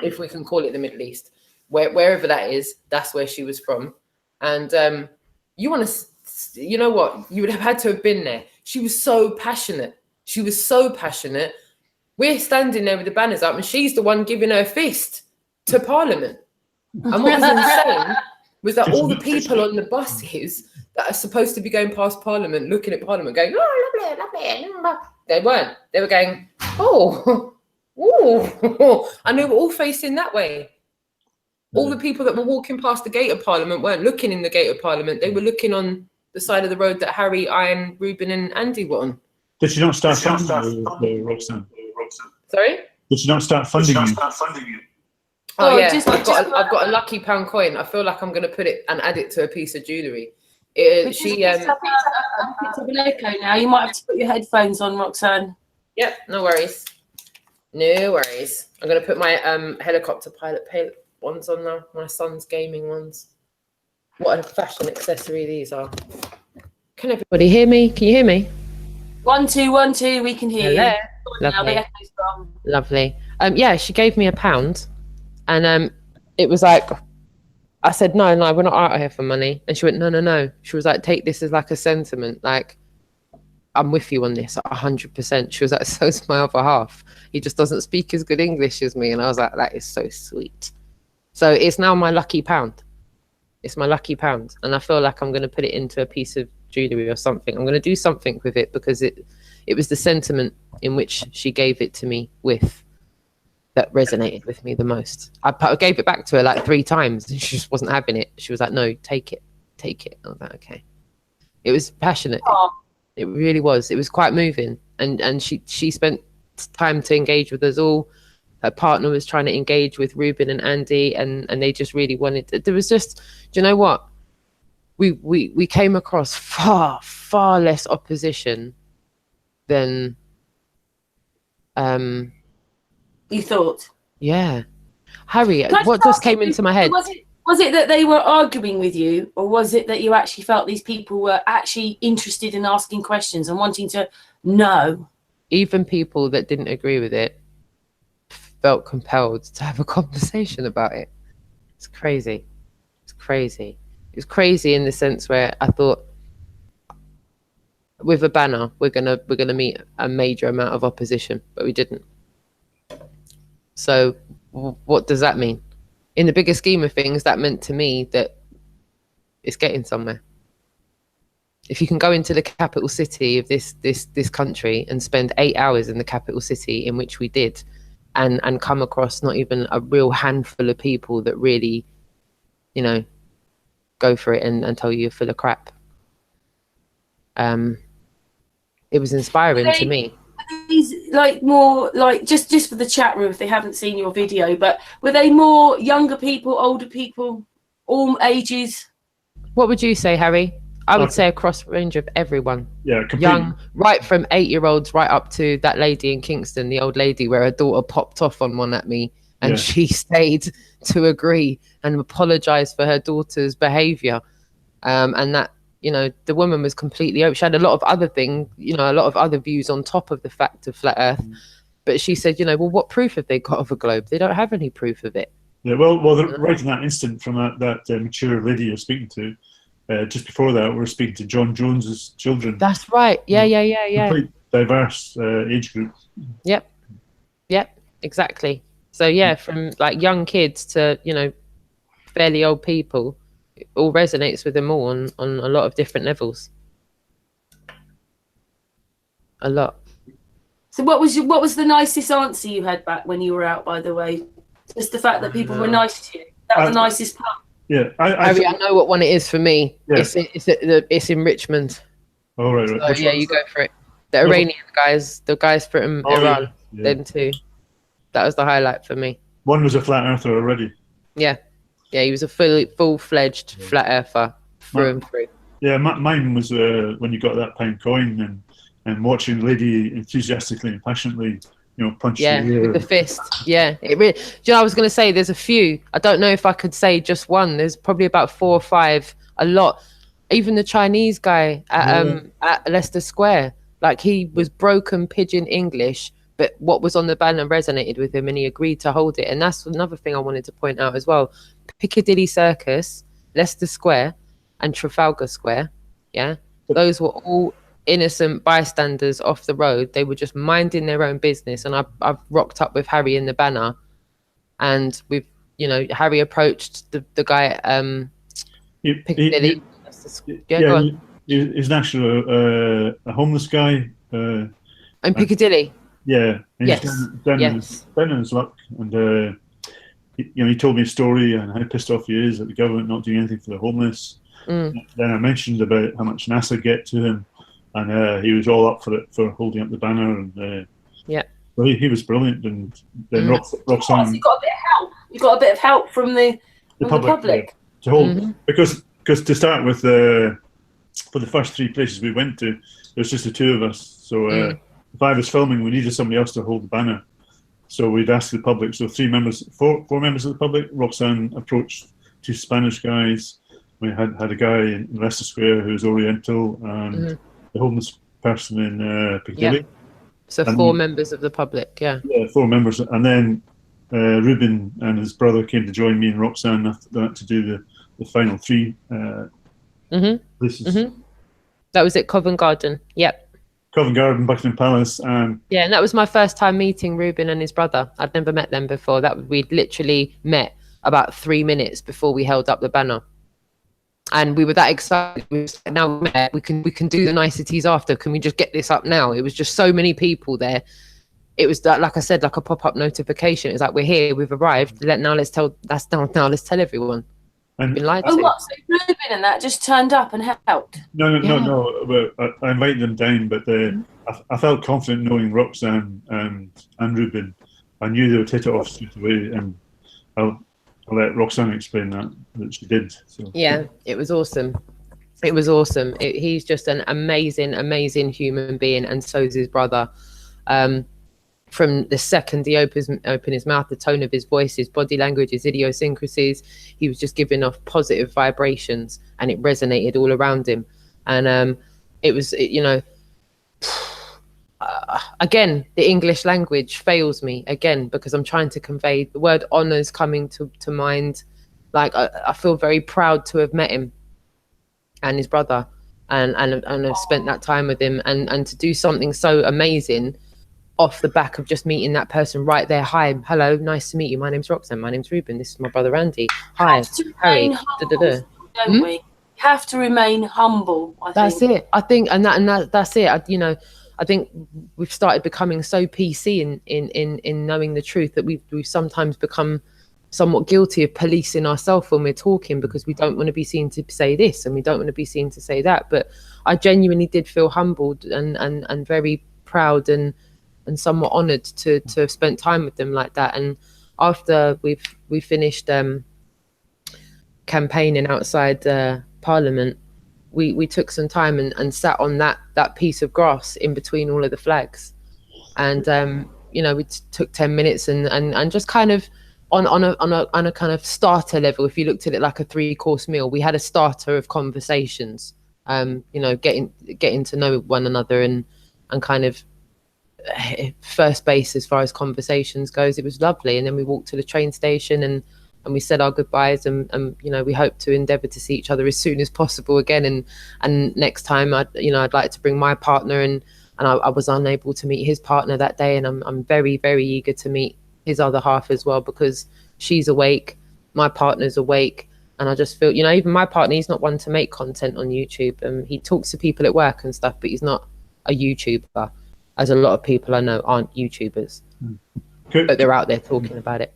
Speaker 3: If we can call it the Middle East, wherever that is, that's where she was from. And you want to, you know what? You would have had to have been there. She was so passionate. We're standing there with the banners up, and she's the one giving her fist to Parliament. And what was insane was that all the people on the buses that are supposed to be going past Parliament, looking at Parliament, going, oh, lovely. They weren't. They were going, oh, and they were all facing that way. All the people that were walking past the gate of Parliament weren't looking in the gate of Parliament. They were looking on the side of the road that Harry, Ian, Ruben, and Andy were on.
Speaker 2: Did she not start funding you, Roxanne?
Speaker 3: Sorry?
Speaker 2: Did she not start funding you?
Speaker 3: Oh yeah, I've got a lucky pound coin. I feel like I'm going to put it and add it to a piece of jewellery. She
Speaker 1: an echo now. You might have to put your headphones on, Roxanne.
Speaker 3: Yep, no worries. I'm going to put my helicopter pilot ones on now. My son's gaming ones. What a fashion accessory these are. Can everybody hear me? Can you hear me?
Speaker 1: 1 2 1 2. We can hear
Speaker 3: Hello.
Speaker 1: you. Now the echo's gone.
Speaker 3: Lovely. Yeah, she gave me £1, and it was like, I said, no, we're not out here for money. And she went, no. She was like, take this as like a sentiment. Like, I'm with you on this 100%. She was like, so's my other half. He just doesn't speak as good English as me. And I was like, that is so sweet. So it's now my lucky pound. It's my lucky pound. And I feel like I'm going to put it into a piece of jewellery or something. I'm going to do something with it, because it was the sentiment in which she gave it to me with that resonated with me the most. I gave it back to her like 3 times, and she just wasn't having it. She was like, no, take it. I was like, okay. It was passionate.
Speaker 1: Oh.
Speaker 3: It really was. It was quite moving. And she spent time to engage with us all. Her partner was trying to engage with Ruben and Andy, and they just really wanted to. There was just, do you know what? We came across far less opposition than
Speaker 1: You thought?
Speaker 3: Yeah. Harry, what just came into my head?
Speaker 1: Was it that they were arguing with you, or was it that you actually felt these people were actually interested in asking questions and wanting to know? Even
Speaker 3: people that didn't agree with it felt compelled to have a conversation about it. It's crazy. It's crazy in the sense where I thought, with a banner, we're gonna meet a major amount of opposition, but we didn't. So what does that mean? In the bigger scheme of things, that meant to me that it's getting somewhere. If you can go into the capital city of this country and spend 8 hours in the capital city, in which we did, and come across not even a real handful of people that really, you know, go for it and tell you you're full of crap. It was inspiring to me.
Speaker 1: like more like just for the chat room if they haven't seen your video, but were they more younger people, older people, all ages?
Speaker 3: What would you say, Harry? I would say a cross range of everyone.
Speaker 2: Yeah, completely.
Speaker 3: Young, right from 8-year-olds right up to that lady in Kingston, the old lady where her daughter popped off on one at me, and
Speaker 2: Yeah.
Speaker 3: she stayed to agree and apologise for her daughter's behaviour. And that, you know, the woman was completely open. She had a lot of other things, you know, a lot of other views on top of the fact of flat Earth. But she said, you know, well, what proof have they got of a globe? They don't have any proof of it.
Speaker 2: Yeah, well, right in that instant from that mature lady you're speaking to, just before that, we were speaking to John Jones's children.
Speaker 3: That's right. Yeah.
Speaker 2: Complete diverse age groups.
Speaker 3: Yep, exactly. So yeah, from like young kids to, you know, fairly old people, it all resonates with them all on a lot of different levels. A lot.
Speaker 1: So what was the nicest answer you had back when you were out, by the way? Just the fact that people were nice to you. That was the nicest part.
Speaker 2: Yeah,
Speaker 3: I know what one it is for me.
Speaker 2: Yeah.
Speaker 3: It's in Richmond.
Speaker 2: Oh, right.
Speaker 3: So, yeah, you go for it. The Iranian guys, the guys from Iran,
Speaker 2: yeah.
Speaker 3: them too. That was the highlight for me.
Speaker 2: One was a flat earther already.
Speaker 3: Yeah, he was a full-fledged flat earther through and through.
Speaker 2: Yeah, mine was when you got that £1 coin and watching the lady enthusiastically and passionately, you know, punch the air.
Speaker 3: With the fist. Yeah, it really. Do you know, I was going to say there's a few. I don't know if I could say just one. There's probably about 4 or 5. A lot. Even the Chinese guy at Leicester Square, like he was broken pidgin English, but what was on the banner resonated with him, and he agreed to hold it. And that's another thing I wanted to point out as well. Piccadilly Circus, Leicester Square, and Trafalgar Square. Yeah, those were all innocent bystanders off the road. They were just minding their own business, and I've rocked up with Harry in the banner, and we've, you know, Harry approached the guy at Piccadilly. Go on.
Speaker 2: He's actually a homeless guy.
Speaker 3: And Piccadilly.
Speaker 2: Yeah. And
Speaker 3: Yes.
Speaker 2: He's down in his luck, and he told me a story and how pissed off he is at the government not doing anything for the homeless. Then I mentioned about how much NASA get to him, and he was all up for it, for holding up the banner. And well, he was brilliant. And then Roxanne,
Speaker 1: you got a bit of help. You got a bit of help from the public.
Speaker 2: Yeah, to hold because to start with, for the first 3 places we went to, there was just the 2 of us. So if I was filming, we needed somebody else to hold the banner. So we'd ask the public. So 4 members of the public. Roxanne approached 2 Spanish guys. We had a guy in Leicester Square who was Oriental, and the homeless person in Piccadilly.
Speaker 3: Yeah. So 4 members of the public, yeah. Yeah,
Speaker 2: 4 members. And then Ruben and his brother came to join me and Roxanne after that to do the final 3 places.
Speaker 3: That was at Covent Garden, yep.
Speaker 2: Covent Garden, Buckingham Palace. And
Speaker 3: that was my first time meeting Ruben and his brother. I'd never met them before. We'd literally met about 3 minutes before we held up the banner. And we were that excited. We was like, now we can do the niceties after. Can we just get this up now? It was just so many people there. It was that, like I said, like a pop-up notification. It's like, we're here, we've arrived. Let's tell everyone.
Speaker 2: And
Speaker 3: been lied
Speaker 1: Oh,
Speaker 3: to.
Speaker 1: what? So Ruben and that just turned up and helped?
Speaker 2: No. But I invited them down, but I felt confident knowing Roxanne and Ruben. I knew they would hit it off straight away, and I'll let Roxanne explain that she did. So.
Speaker 3: Yeah, it was awesome. It was awesome. He's just an amazing human being, and so's his brother. From the second he opened his mouth, the tone of his voice, his body language, his idiosyncrasies, he was just giving off positive vibrations, and it resonated all around him. And it was, again, the English language fails me again, because I'm trying to convey the word honours coming to mind. Like I feel very proud to have met him and his brother, and I've spent that time with him, and to do something so amazing off the back of just meeting that person right there. Hi, hello, nice to meet you. My name's Roxanne. My name's Ruben. This is my brother Andy. Hi, Harry.
Speaker 1: Don't we? You have to remain humble.
Speaker 3: That's it. I think, and that's it. I think we've started becoming so PC in knowing the truth that we've sometimes become somewhat guilty of policing ourselves when we're talking, because we don't want to be seen to say this and we don't want to be seen to say that. But I genuinely did feel humbled and very proud and somewhat honoured to have spent time with them like that. And after we finished campaigning outside Parliament, we took some time and sat on that piece of grass in between all of the flags, and we took 10 minutes and just kind of on a kind of starter level. If you looked at it like a 3-course meal, we had a starter of conversations, getting to know one another and kind of first base as far as conversations goes. It was lovely. And then we walked to the train station and we said our goodbyes, and we hope to endeavour to see each other as soon as possible again. And next time I'd like to bring my partner, and I was unable to meet his partner that day, and I'm very, very eager to meet his other half as well, because she's awake, my partner's awake, and I just feel, even my partner, he's not one to make content on YouTube. He talks to people at work and stuff, but he's not a YouTuber, as a lot of people I know aren't YouTubers. But they're out there talking about it.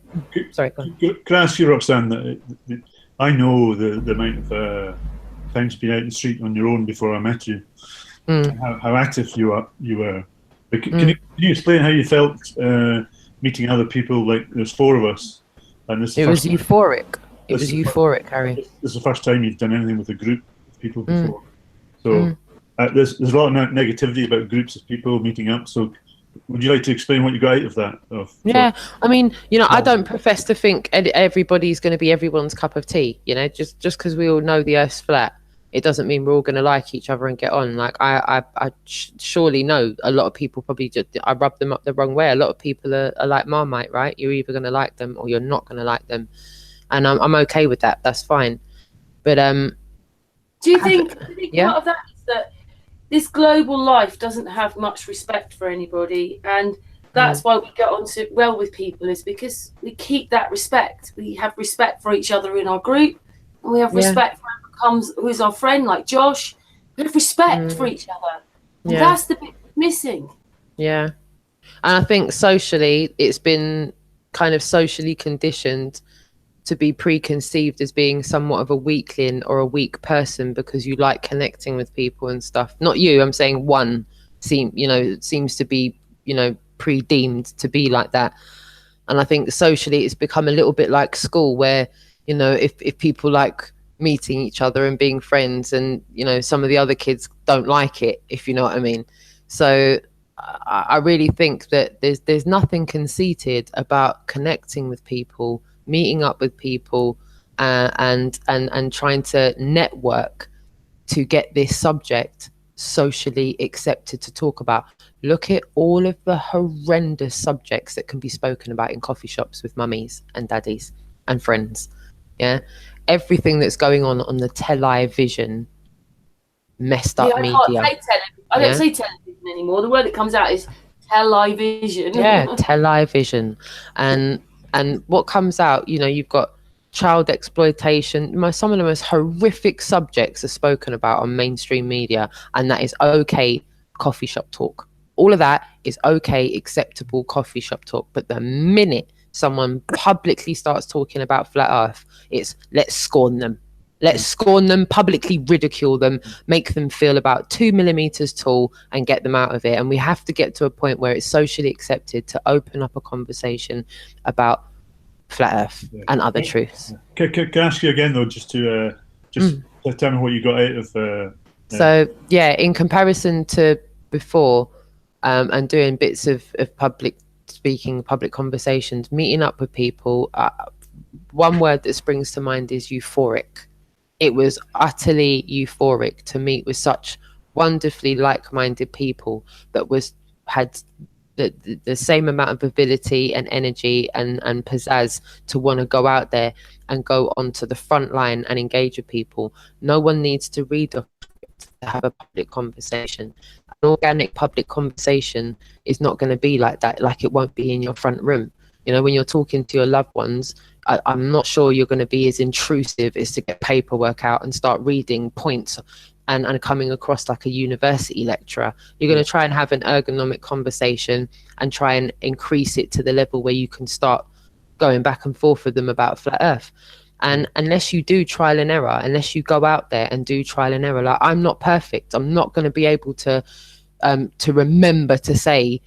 Speaker 3: Sorry, go on.
Speaker 2: Can I ask you, Roxanne, that I know the amount of times being out in the street on your own before I met you, how active you were. But can you explain how you felt meeting other people? Like, there's 4 of us, and it was
Speaker 3: euphoric. It was euphoric, Harry.
Speaker 2: This is the first time you've done anything with a group of people before. So there's a lot of negativity about groups of people meeting up. So would you like to explain what you got out of that?
Speaker 3: Yeah, I mean, I don't profess to think everybody's going to be everyone's cup of tea. Just because we all know the Earth's flat, it doesn't mean we're all going to like each other and get on. Like I surely know a lot of people probably I rub them up the wrong way. A lot of people are like Marmite, right? You're either going to like them or you're not going to like them, and I'm okay with that. That's fine. But
Speaker 1: do you think part of that is that this global life doesn't have much respect for anybody, and that's why we get on so well with people, is because we keep that respect. We have respect for each other in our group, and we have respect for who's our friend, like Josh. We have respect for each other, and that's the bit missing. And
Speaker 3: I think socially it's been kind of socially conditioned to be preconceived as being somewhat of a weakling or a weak person because you like connecting with people and stuff. Not you, I'm saying one seems to be pre-deemed to be like that. And I think socially it's become a little bit like school, where if people like meeting each other and being friends, and some of the other kids don't like it, if you know what I mean. So I really think that there's nothing conceited about connecting with people, meeting up with people, and trying to network to get this subject socially accepted to talk about. Look at all of the horrendous subjects that can be spoken about in coffee shops with mummies and daddies and friends. Everything that's going on the television, messed up media.
Speaker 1: I don't say television anymore. The word that comes out is television.
Speaker 3: Television. And what comes out, you've got child exploitation. Some of the most horrific subjects are spoken about on mainstream media, and that is okay coffee shop talk. All of that is okay, acceptable coffee shop talk. But the minute someone publicly starts talking about flat earth, it's let's scorn them, publicly ridicule them, make them feel about 2 millimeters tall and get them out of it. And we have to get to a point where it's socially accepted to open up a conversation about flat earth and other truths.
Speaker 2: Can I ask you again though, just to tell me what you got out of
Speaker 3: so in comparison to before, and doing bits of public speaking, public conversations, meeting up with people, one word that springs to mind is euphoric. It was utterly euphoric to meet with such wonderfully like-minded people that had the same amount of ability and energy and pizzazz to want to go out there and go onto the front line and engage with people. No one needs to read a script to have a public conversation. An organic public conversation is not going to be like that, like it won't be in your front room. When you're talking to your loved ones, I'm not sure you're going to be as intrusive as to get paperwork out and start reading points and coming across like a university lecturer. You're going to try and have an ergonomic conversation and try and increase it to the level where you can start going back and forth with them about flat earth. And unless you do trial and error, unless you go out there and do trial and error, like I'm not perfect. I'm not going to be able to remember to say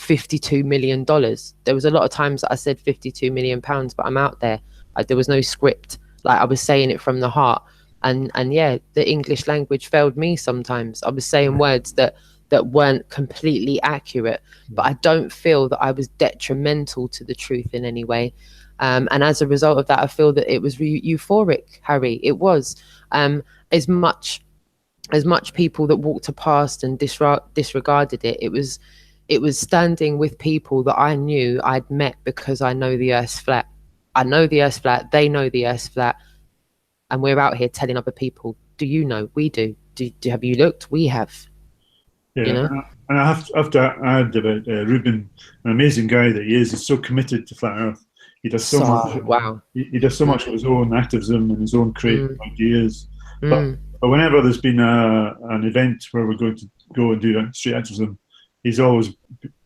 Speaker 3: $52 million. There was a lot of times that I said 52 million pounds, but I'm out there. There was no script. Like, I was saying it from the heart. And yeah, the English language failed me sometimes. I was saying words that weren't completely accurate, but I don't feel that I was detrimental to the truth in any way. And as a result of that, I feel that it was euphoric, Harry. It was as much people that walked past and disregarded it. It was standing with people that I knew I'd met because I know the Earth's flat. I know the Earth's flat. They know the Earth's flat. And we're out here telling other people, do you know? We do. Have you looked? We have.
Speaker 2: Yeah,
Speaker 3: you know?
Speaker 2: And I have to add about Ruben, an amazing guy that he is. He's so committed to flat Earth. He does so much.
Speaker 3: Wow.
Speaker 2: He does so much of his own activism and his own creative ideas. But whenever there's been an event where we're going to go and do street activism, he's always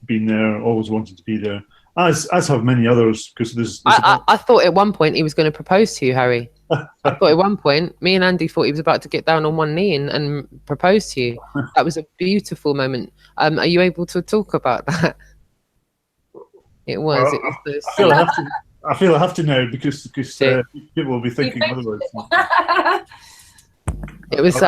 Speaker 2: been there, always wanted to be there, as have many others. Because there's
Speaker 3: I thought at one point he was going to propose to you, Harry. I thought at one point, me and Andy thought he was about to get down on one knee and propose to you. That was a beautiful moment. Are you able to talk about that? It was.
Speaker 2: Well,
Speaker 3: it was
Speaker 2: I feel I have to now because
Speaker 3: Yeah.
Speaker 2: people will be thinking otherwise.
Speaker 3: It was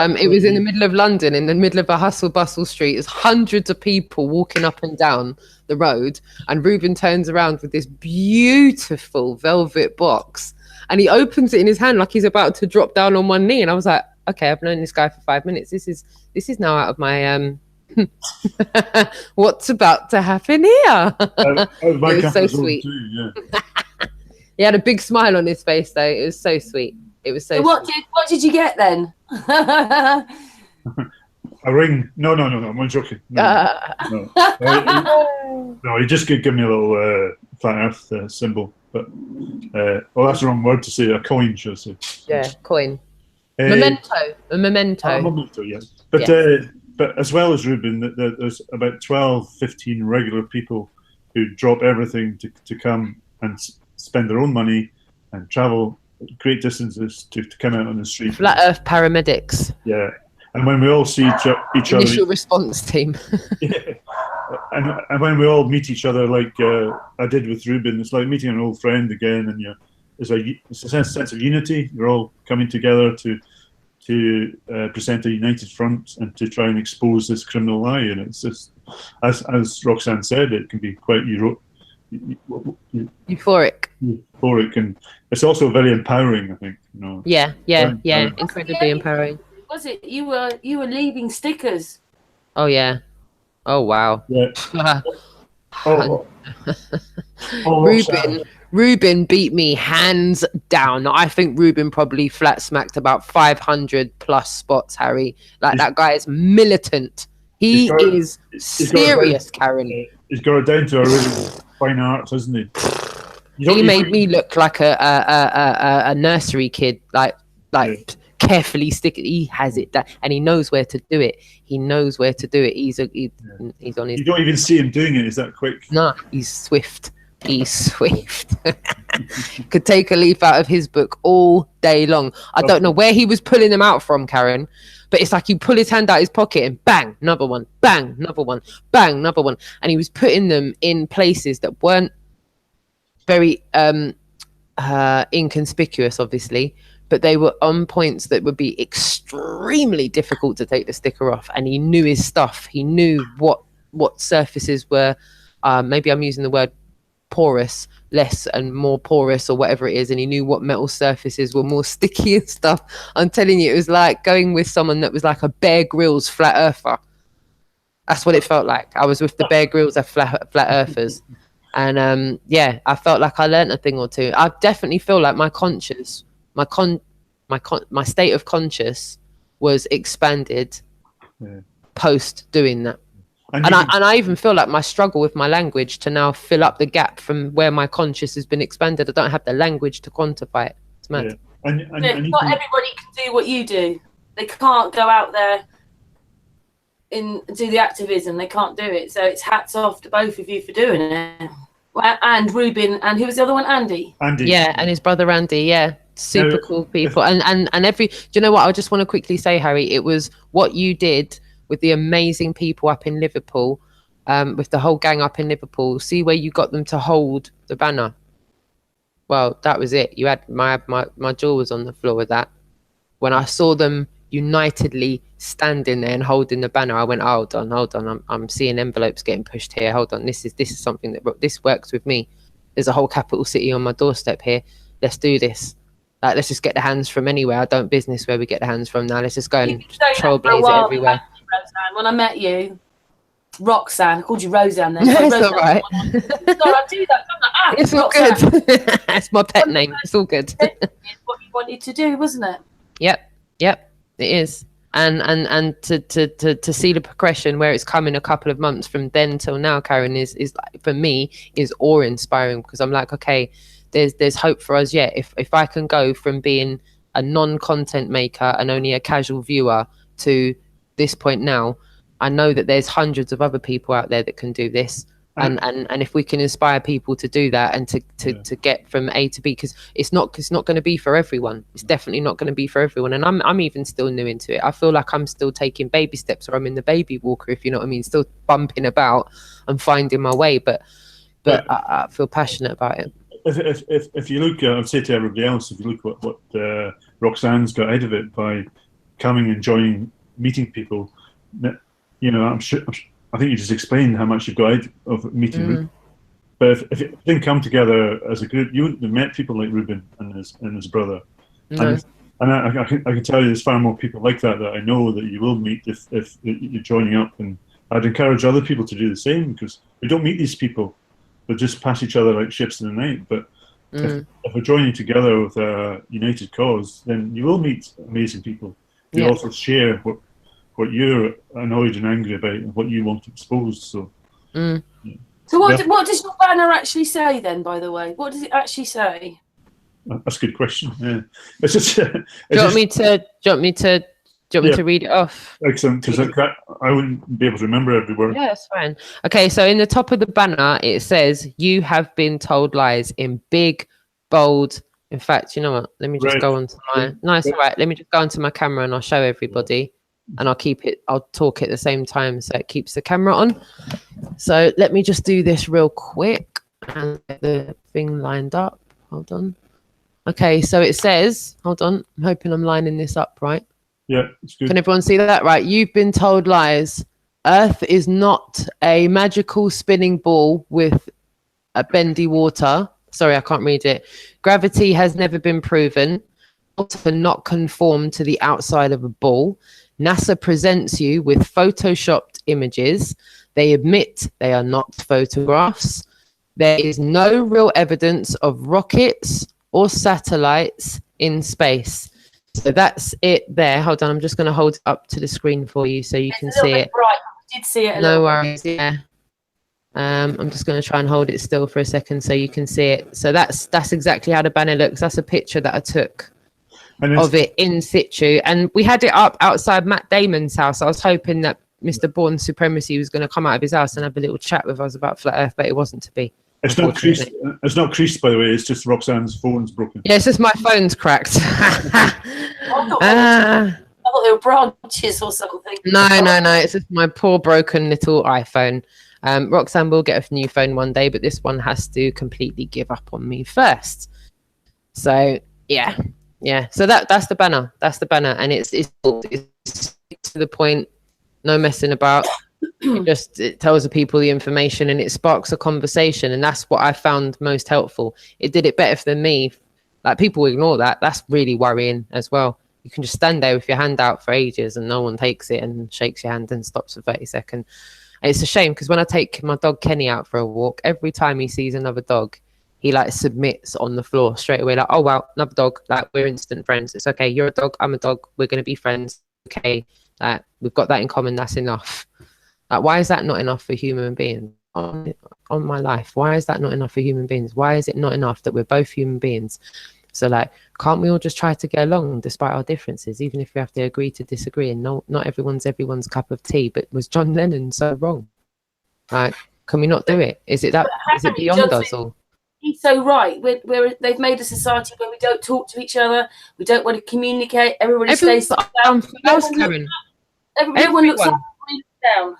Speaker 3: in the middle of London, in the middle of a hustle bustle street. There's hundreds of people walking up and down the road, and Ruben turns around with this beautiful velvet box, and he opens it in his hand like he's about to drop down on one knee. And I was like, okay, I've known this guy for 5 minutes. This is now out of my what's about to happen here? It was so sweet.
Speaker 2: Too, yeah.
Speaker 3: He had a big smile on his face, though. It was so sweet. It was so.
Speaker 1: What did you get then?
Speaker 2: A ring? No. I'm only joking. No. No, he just could give me a little flat Earth symbol, but that's the wrong word to say. A coin, should I say?
Speaker 3: Yeah, coin. Memento. A memento.
Speaker 2: A memento, yeah. But but as well as Ruben, there's about 12, 15 regular people who drop everything to come and spend their own money and travel great distances to come out on the street.
Speaker 3: Flat Earth paramedics.
Speaker 2: Yeah, and when we all see each other,
Speaker 3: initial response team.
Speaker 2: Yeah, and when we all meet each other, like I did with Ruben, it's like meeting an old friend again, and it's a sense of unity. You're all coming together to present a united front and to try and expose this criminal lie. And it's just, as Roxanne said, it can be quite
Speaker 3: euphoric,
Speaker 2: and it's also very empowering, I think.
Speaker 3: Yeah, incredibly empowering.
Speaker 1: Was it you were leaving stickers?
Speaker 3: Oh yeah. Oh wow.
Speaker 2: Yeah.
Speaker 3: Ruben beat me hands down. I think Ruben probably flat smacked about 500 plus spots, Harry. Like, that guy is militant. He is serious, Karen.
Speaker 2: He's got it down to a really fine art, hasn't he?
Speaker 3: He made me look like a nursery kid, like carefully stick it. He has it, and he knows where to do it. He's on his.
Speaker 2: You don't even see him doing it. Is that quick?
Speaker 3: No, he's swift. He's swift. Could take a leaf out of his book all day long. I don't know where he was pulling them out from, Karen, but it's like you pull his hand out of his pocket and bang, another one, bang, another one, bang, another one. And he was putting them in places that weren't very inconspicuous, obviously, but they were on points that would be extremely difficult to take the sticker off. And he knew his stuff. He knew what surfaces were, maybe I'm using the word porous, less and more porous, or whatever it is, and he knew what metal surfaces were more sticky and stuff. I'm telling you, it was like going with someone that was like a Bear Grylls flat earther. That's what it felt like. I was with the Bear Grylls of flat earthers, and I felt like I learned a thing or two. I definitely feel like my conscious, my state of conscious was expanded post doing that. And I even feel like my struggle with my language to now fill up the gap from where my conscious has been expanded. I don't have the language to quantify it. It's mad.
Speaker 2: Yeah. And
Speaker 1: not everybody can do what you do. They can't go out there and do the activism. They can't do it. So it's hats off to both of you for doing it. And Ruben, and who was the other one? Andy.
Speaker 3: Yeah, and his brother Andy. Yeah, super cool people. And do you know what? I just want to quickly say, Harry, it was what you did with the amazing people up in Liverpool. with the whole gang up in Liverpool. See where you got them to hold the banner? Well, that was it. You had my jaw was on the floor with that. When I saw them unitedly standing there and holding the banner, I went, hold on. I'm seeing envelopes getting pushed here. Hold on. This is something this works with me. There's a whole capital city on my doorstep here. Let's do this. Like, let's just get the hands from anywhere. I don't business where we get the hands from now. Let's just go and trailblaze it everywhere.
Speaker 1: When I met you, Roxanne, I called you Roseanne then.
Speaker 3: It's all right.
Speaker 1: Sorry, I do that.
Speaker 3: It's all
Speaker 1: Roxanne.
Speaker 3: good. It's my pet name. It's all good.
Speaker 1: It's what you wanted to do, wasn't it?
Speaker 3: Yep, it is. And to see the progression where it's come in a couple of months from then till now, Karen, is like, for me, is awe-inspiring, because I'm like, okay, there's hope for us yet. If I can go from being a non-content maker and only a casual viewer to this point now, I know that there's hundreds of other people out there that can do this. And if we can inspire people to do that and to get from A to B, because it's not going to be for everyone. It's definitely not going to be for everyone. And I'm even still new into it. I feel like I'm still taking baby steps, or I'm in the baby walker, if you know what I mean, still bumping about and finding my way. But I feel passionate about it.
Speaker 2: If you look, I'd say to everybody else, if you look what Roxanne's got out of it by coming and joining, meeting people, you know, I'm sure. I think you just explained how much you've got out of meeting Ruben. But if it didn't come together as a group, you wouldn't have met people like Ruben and his brother.
Speaker 3: No.
Speaker 2: And I can tell you there's far more people like that I know that you will meet if you're joining up. And I'd encourage other people to do the same, because we don't meet these people. They just pass each other like ships in the night. But if we're joining together with a united cause, then you will meet amazing people. You also share what you're annoyed and angry about and what you want exposed. So,
Speaker 1: So what does your banner actually say then, by the way? What does it actually say?
Speaker 2: That's a good question. Yeah. It's just,
Speaker 3: do you want me to read it off?
Speaker 2: Excellent, because I wouldn't be able to remember every word.
Speaker 3: Yeah, that's fine. Okay, so in the top of the banner, it says, "You have been told lies," in big, bold. In fact, you know what? Let me just go on to my... Nice, all right. Let me just go onto my camera and I'll show everybody. And I'll talk at the same time so it keeps the camera on. So let me just do this real quick and get the thing lined up. Hold on. Okay, so it says, hold on, I'm hoping I'm lining this up right.
Speaker 2: Yeah, it's good.
Speaker 3: Can everyone see that? Right, you've been told lies. Earth is not a magical spinning ball with a bendy water. Sorry, I can't read it. Gravity has never been proven. To not conform to the outside of a ball. NASA presents you with photoshopped images. They admit they are not photographs. There is no real evidence of rockets or satellites in space. So that's it there. Hold on, I'm just going to hold it up to the screen for you so you can see it.
Speaker 1: Bright. I did see it.
Speaker 3: No worries. Yeah. I'm just going to try and hold it still for a second so you can see it. So that's exactly how the banner looks. That's a picture that I took of it in situ, and we had it up outside Matt Damon's house. I was hoping that Mr. Bourne Supremacy was going to come out of his house and have a little chat with us about flat Earth, but it wasn't to be.
Speaker 2: It's not creased. It's not creased, by the way. It's just Roxanne's phone's broken.
Speaker 3: Yeah, it's just my phone's cracked.
Speaker 1: I thought they were branches or something.
Speaker 3: No. It's just my poor broken little iPhone. Roxanne will get a new phone one day, but this one has to completely give up on me first. So yeah. So that's the banner. That's the banner, and it's to the point. No messing about. It tells the people the information, and it sparks a conversation, and that's what I found most helpful. It did it better than me. Like, people ignore that. That's really worrying as well. You can just stand there with your hand out for ages, and no one takes it and shakes your hand and stops for 30 seconds. And it's a shame, because when I take my dog Kenny out for a walk, every time he sees another dog, he like submits on the floor straight away, like, oh wow, another dog, like, we're instant friends. It's okay, you're a dog, I'm a dog, we're going to be friends. Okay, like, we've got that in common, that's enough. Like, why is that not enough for human beings? On my life, why is that not enough for human beings? Why is it not enough that we're both human beings? So, like, can't we all just try to get along despite our differences, even if we have to agree to disagree? And no, not everyone's cup of tea. But was John Lennon so wrong? Like, can we not do it? Is it beyond us all?
Speaker 1: He's so right. They've made a society where we don't talk to each other. We don't want to communicate. Everybody stays down. Everyone looks down.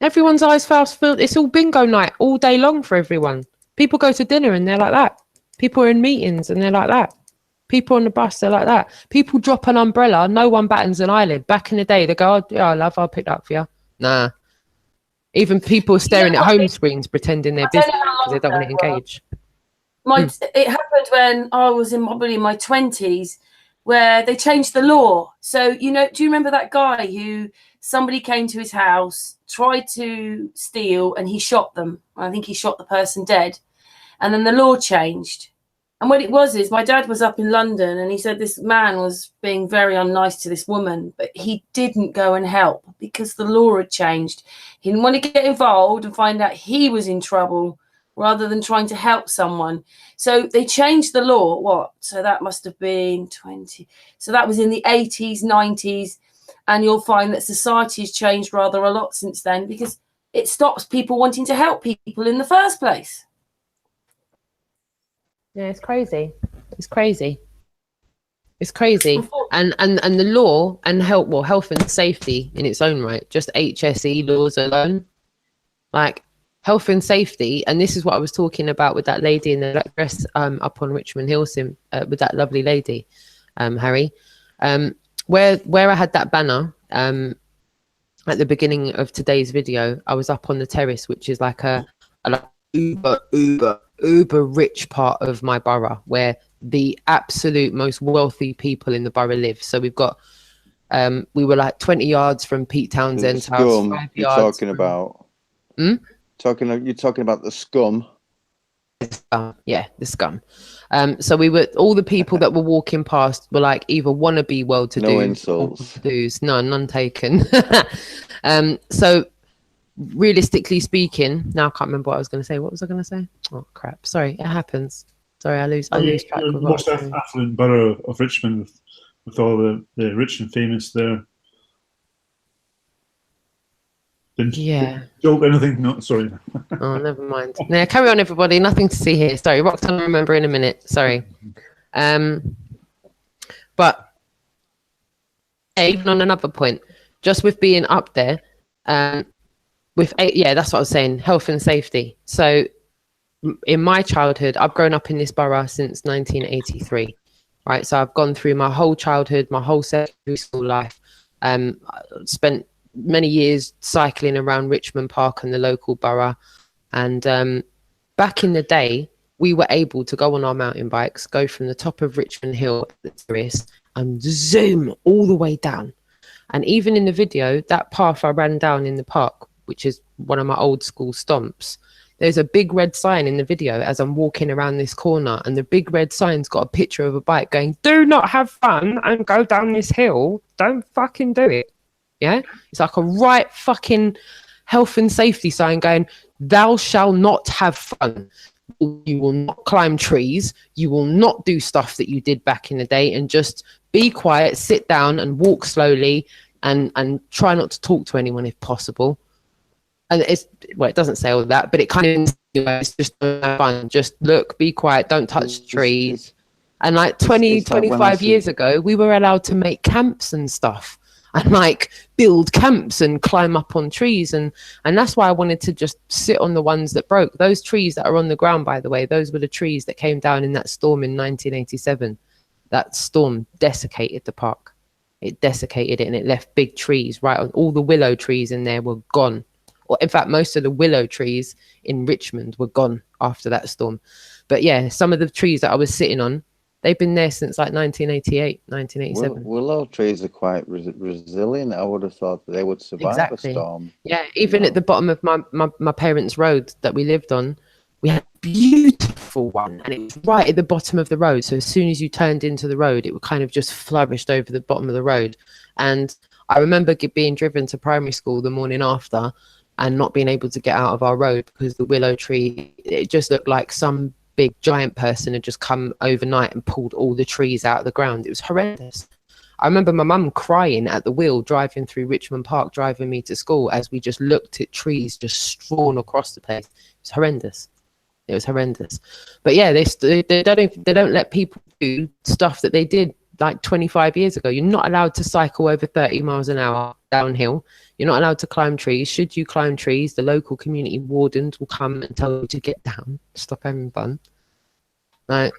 Speaker 3: Everyone's eyes fast filled. It's all bingo night all day long for everyone. People go to dinner and they're like that. People are in meetings and they're like that. People on the bus, they're like that. People drop an umbrella, no one battens an eyelid. Back in the day, they go, oh, yeah, love, I'll pick that up for you. Nah. Even people staring at home screens pretending they're busy because they don't want to engage.
Speaker 1: It happened when I was probably in my 20s, where they changed the law. So, do you remember that guy who somebody came to his house, tried to steal, and he shot them? I think he shot the person dead. And then the law changed. And what it was is my dad was up in London and he said this man was being very unnice to this woman, but he didn't go and help because the law had changed. He didn't want to get involved and find out he was in trouble rather than trying to help someone. So they changed the law. So that must have been 20. So that was in the 80s, 90s. And you'll find that society has changed rather a lot since then because it stops people wanting to help people in the first place.
Speaker 3: Yeah, it's crazy. It's crazy. It's crazy. And the law and health and safety in its own right, just HSE laws alone, like health and safety. And this is what I was talking about with that lady in the black dress up on Richmond Hill, with that lovely lady, Harry, where I had that banner at the beginning of today's video. I was up on the terrace, which is like a uber rich part of my borough where the absolute most wealthy people in the borough live. So we've got we were like 20 yards from Pete Townsend's house. 5
Speaker 4: you're
Speaker 3: yards
Speaker 4: talking about
Speaker 3: Hmm?
Speaker 4: you're talking about the scum.
Speaker 3: Yeah, the scum. So we were, all the people that were walking past were like either wannabe well-to-do,
Speaker 4: No insults.
Speaker 3: none taken. So realistically speaking, now I can't remember what I was going to say. What was I going to say? Oh crap! Sorry, it happens. Sorry, I lose track
Speaker 2: The
Speaker 3: of
Speaker 2: most
Speaker 3: what I was saying.
Speaker 2: affluent borough of Richmond, with all the rich and famous there.
Speaker 3: Yeah.
Speaker 2: Joke anything? No, sorry.
Speaker 3: Oh, never mind. Yeah, carry on, everybody. Nothing to see here. Sorry, Roxanne, I'll remember in a minute. Sorry. But even on another point, just with being up there, that's what I was saying. Health and safety. So, in my childhood, I've grown up in this borough since 1983. Right, so I've gone through my whole childhood, my whole secondary school life. Spent many years cycling around Richmond Park and the local borough. And back in the day, we were able to go on our mountain bikes, go from the top of Richmond Hill and zoom all the way down. And even in the video, that path I ran down in the park, which is one of my old school stomps, there's a big red sign in the video as I'm walking around this corner, and the big red sign's got a picture of a bike going, "Do not have fun and go down this hill. Don't fucking do it." Yeah, it's like a right fucking health and safety sign going, "Thou shall not have fun. You will not climb trees. You will not do stuff that you did back in the day, and just be quiet, sit down and walk slowly, and try not to talk to anyone if possible." And it doesn't say all that, but it kind of, it's just fun. Just look, be quiet, don't touch the trees. And like 25 years ago, we were allowed to make camps and stuff, and like build camps and climb up on trees. And that's why I wanted to just sit on the ones that broke. Those trees that are on the ground, by the way, those were the trees that came down in that storm in 1987. That storm desiccated the park. It desiccated it, and it left big trees right on. All the willow trees in there were gone. Or in fact, most of the willow trees in Richmond were gone after that storm. But yeah, some of the trees that I was sitting on, they've been there since like 1988, 1987.
Speaker 4: Willow trees are quite resilient. I would have thought that they would survive a storm.
Speaker 3: Yeah, even at the bottom of my parents' road that we lived on, we had a beautiful one, and it was right at the bottom of the road. So as soon as you turned into the road, it would kind of just flourished over the bottom of the road. And I remember being driven to primary school the morning after, and not being able to get out of our road because the willow tree, it just looked like some big giant person had just come overnight and pulled all the trees out of the ground. It was horrendous. I remember my mum crying at the wheel driving through Richmond Park, driving me to school, as we just looked at trees just strewn across the place. It was horrendous. It was horrendous. But yeah, they don't let people do stuff that they did like 25 years ago. You're not allowed to cycle over 30 miles an hour downhill. You're not allowed to climb trees. Should you climb trees, the local community wardens will come and tell you to get down, stop having fun. Right?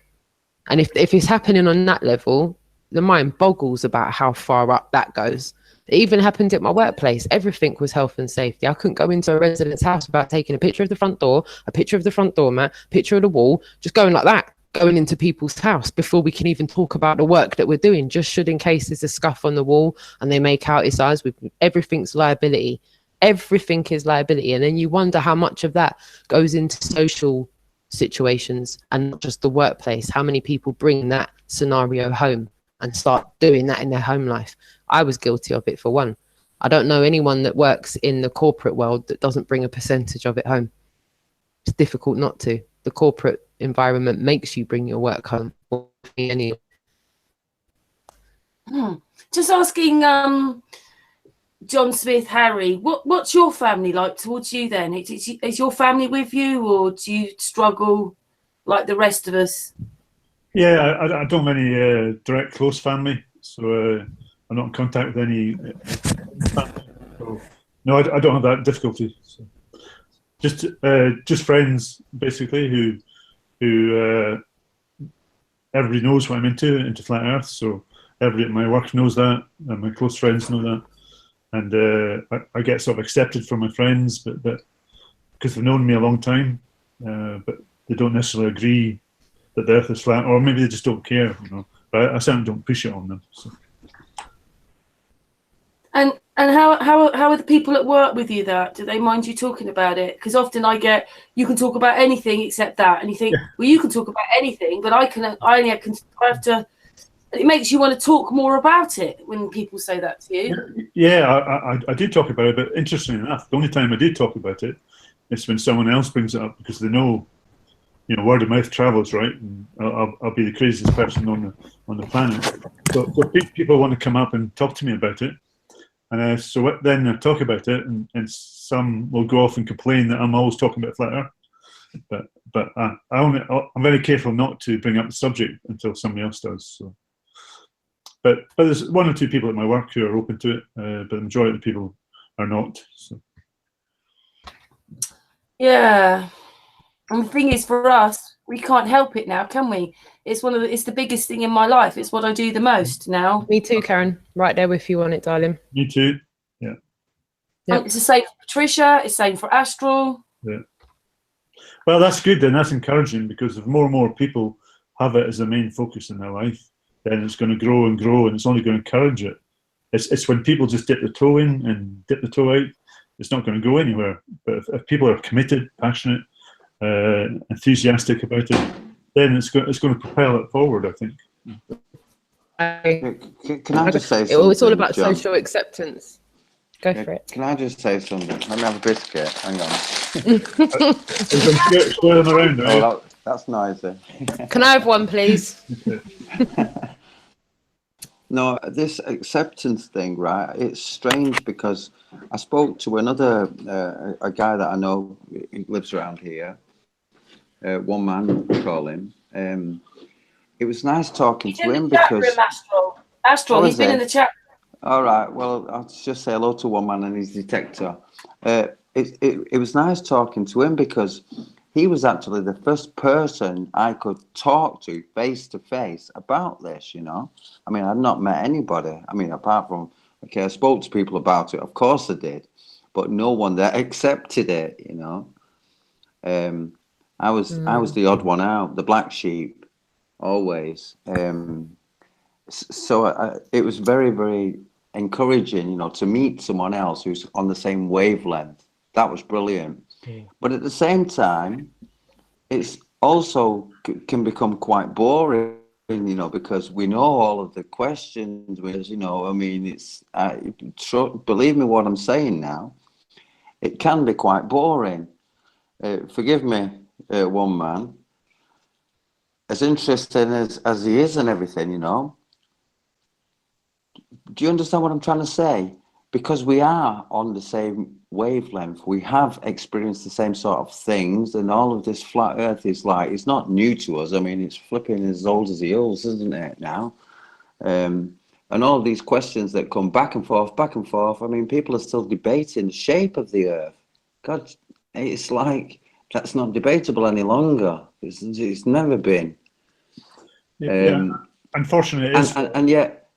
Speaker 3: And if it's happening on that level, the mind boggles about how far up that goes. It even happened at my workplace. Everything was health and safety. I couldn't go into a resident's house without taking a picture of the front door, a picture of the front door mat, picture of the wall, just going like that, going into people's house before we can even talk about the work that we're doing, just should in case there's a scuff on the wall and they make out it's ours. Everything's liability. Everything is liability. And then you wonder how much of that goes into social situations and not just the workplace. How many people bring that scenario home and start doing that in their home life? I was guilty of it, for one. I don't know anyone that works in the corporate world that doesn't bring a percentage of it home. It's difficult not to. The corporate environment makes you bring your work home. Anyway.
Speaker 1: Just asking John Smith, Harry, what's your family like towards you then? Is your family with you, or do you struggle like the rest of us?
Speaker 2: Yeah, I don't have any direct close family, so I'm not in contact with any family. So, no, I don't have that difficulty. So, just friends, basically, who everybody knows what I'm into flat Earth. So everybody at my work knows that, and my close friends know that, and I get sort of accepted from my friends, but because they've known me a long time, but they don't necessarily agree that the Earth is flat, or maybe they just don't care, you know. But I certainly don't push it on them. So.
Speaker 1: And how are the people at work with you? That do they mind you talking about it? Because often I get, you can talk about anything except that, and you think, well, you can talk about anything, but I have to. It makes you want to talk more about it when people say that to you.
Speaker 2: Yeah, I do talk about it, but interestingly enough, the only time I do talk about it is when someone else brings it up, because they know, you know, word of mouth travels, right? And I'll be the craziest person on the planet. So people want to come up and talk to me about it, and so then I talk about it, and some will go off and complain that I'm always talking about flat Earth. But I'm very careful not to bring up the subject until somebody else does. So. But there's one or two people at my work who are open to it, but the majority of the people are not. So.
Speaker 1: Yeah, and the thing is, for us, we can't help it now, can we? It's the biggest thing in my life. It's what I do the most now.
Speaker 3: Me too, Karen. Right there with you on it, darling.
Speaker 2: Me too. Yeah.
Speaker 3: Yep.
Speaker 1: It's the same for Patricia. It's the same for Astral.
Speaker 2: Yeah. Well, that's good, and that's encouraging, because if more and more people have it as a main focus in their life, then it's going to grow and grow, and it's only going to encourage it. It's when people just dip the toe in and dip the toe out, it's not going to go anywhere. But if people are committed, passionate, enthusiastic about it, then it's going to propel it forward, I think.
Speaker 4: Can I just say something?
Speaker 3: It's all about
Speaker 4: John?
Speaker 3: social acceptance. Go for it.
Speaker 4: Can I just say something? Let me have a biscuit. Hang on.
Speaker 2: Swirling around, right?
Speaker 4: Oh, that's noisy.
Speaker 3: Can I have one, please?
Speaker 4: No, this acceptance thing, right? It's strange, because I spoke to another a guy that I know, he lives around here. One man, we call him. It was nice talking to him because
Speaker 1: Astral, he's been in the chat.
Speaker 4: All right. Well, I'll just say hello to one man and his detector. It was nice talking to him, because he was actually the first person I could talk to face to face about this, you know. I mean, I'd not met anybody. I mean, apart from, okay, I spoke to people about it. Of course I did. But no one that accepted it, you know. I was the odd one out, the black sheep, always. So it was very, very encouraging, you know, to meet someone else who's on the same wavelength. That was brilliant. But at the same time, it's also can become quite boring, you know, because we know all of the questions. You know, I mean, it's believe me what I'm saying now. It can be quite boring. Forgive me, one man. As interesting as he is and everything, you know. Do you understand what I'm trying to say? Because we are on the same wavelength, we have experienced the same sort of things, and all of this flat earth is like, it's not new to us. I mean, it's flipping as old as the hills, isn't it now? and all these questions that come back and forth, back and forth. I mean, people are still debating the shape of the Earth. God, it's like that's not debatable any longer. It's never been.
Speaker 2: Yeah, unfortunately, it is.
Speaker 4: And yet,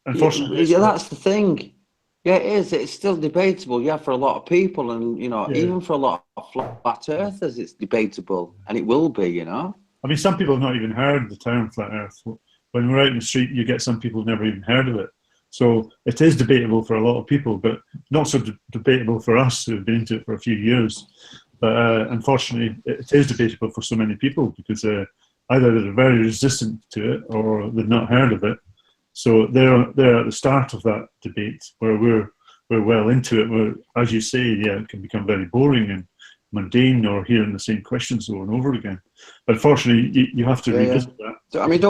Speaker 2: unfortunately,
Speaker 4: yeah, that's the thing. Yeah, it is. It's still debatable. Yeah, for a lot of people, and even for a lot of flat earthers, it's debatable, and it will be.
Speaker 2: I mean, some people have not even heard the term flat Earth. When we're out in the street, you get some people who've never even heard of it. So it is debatable for a lot of people, but not so debatable for us who've been into it for a few years. But unfortunately, it is debatable for so many people because either they're very resistant to it or they've not heard of it. So they're at the start of that debate where we're well into it. Where, as you say, it can become very boring and mundane, or hearing the same questions over and over again. But unfortunately, you have to revisit that.
Speaker 4: So, I mean,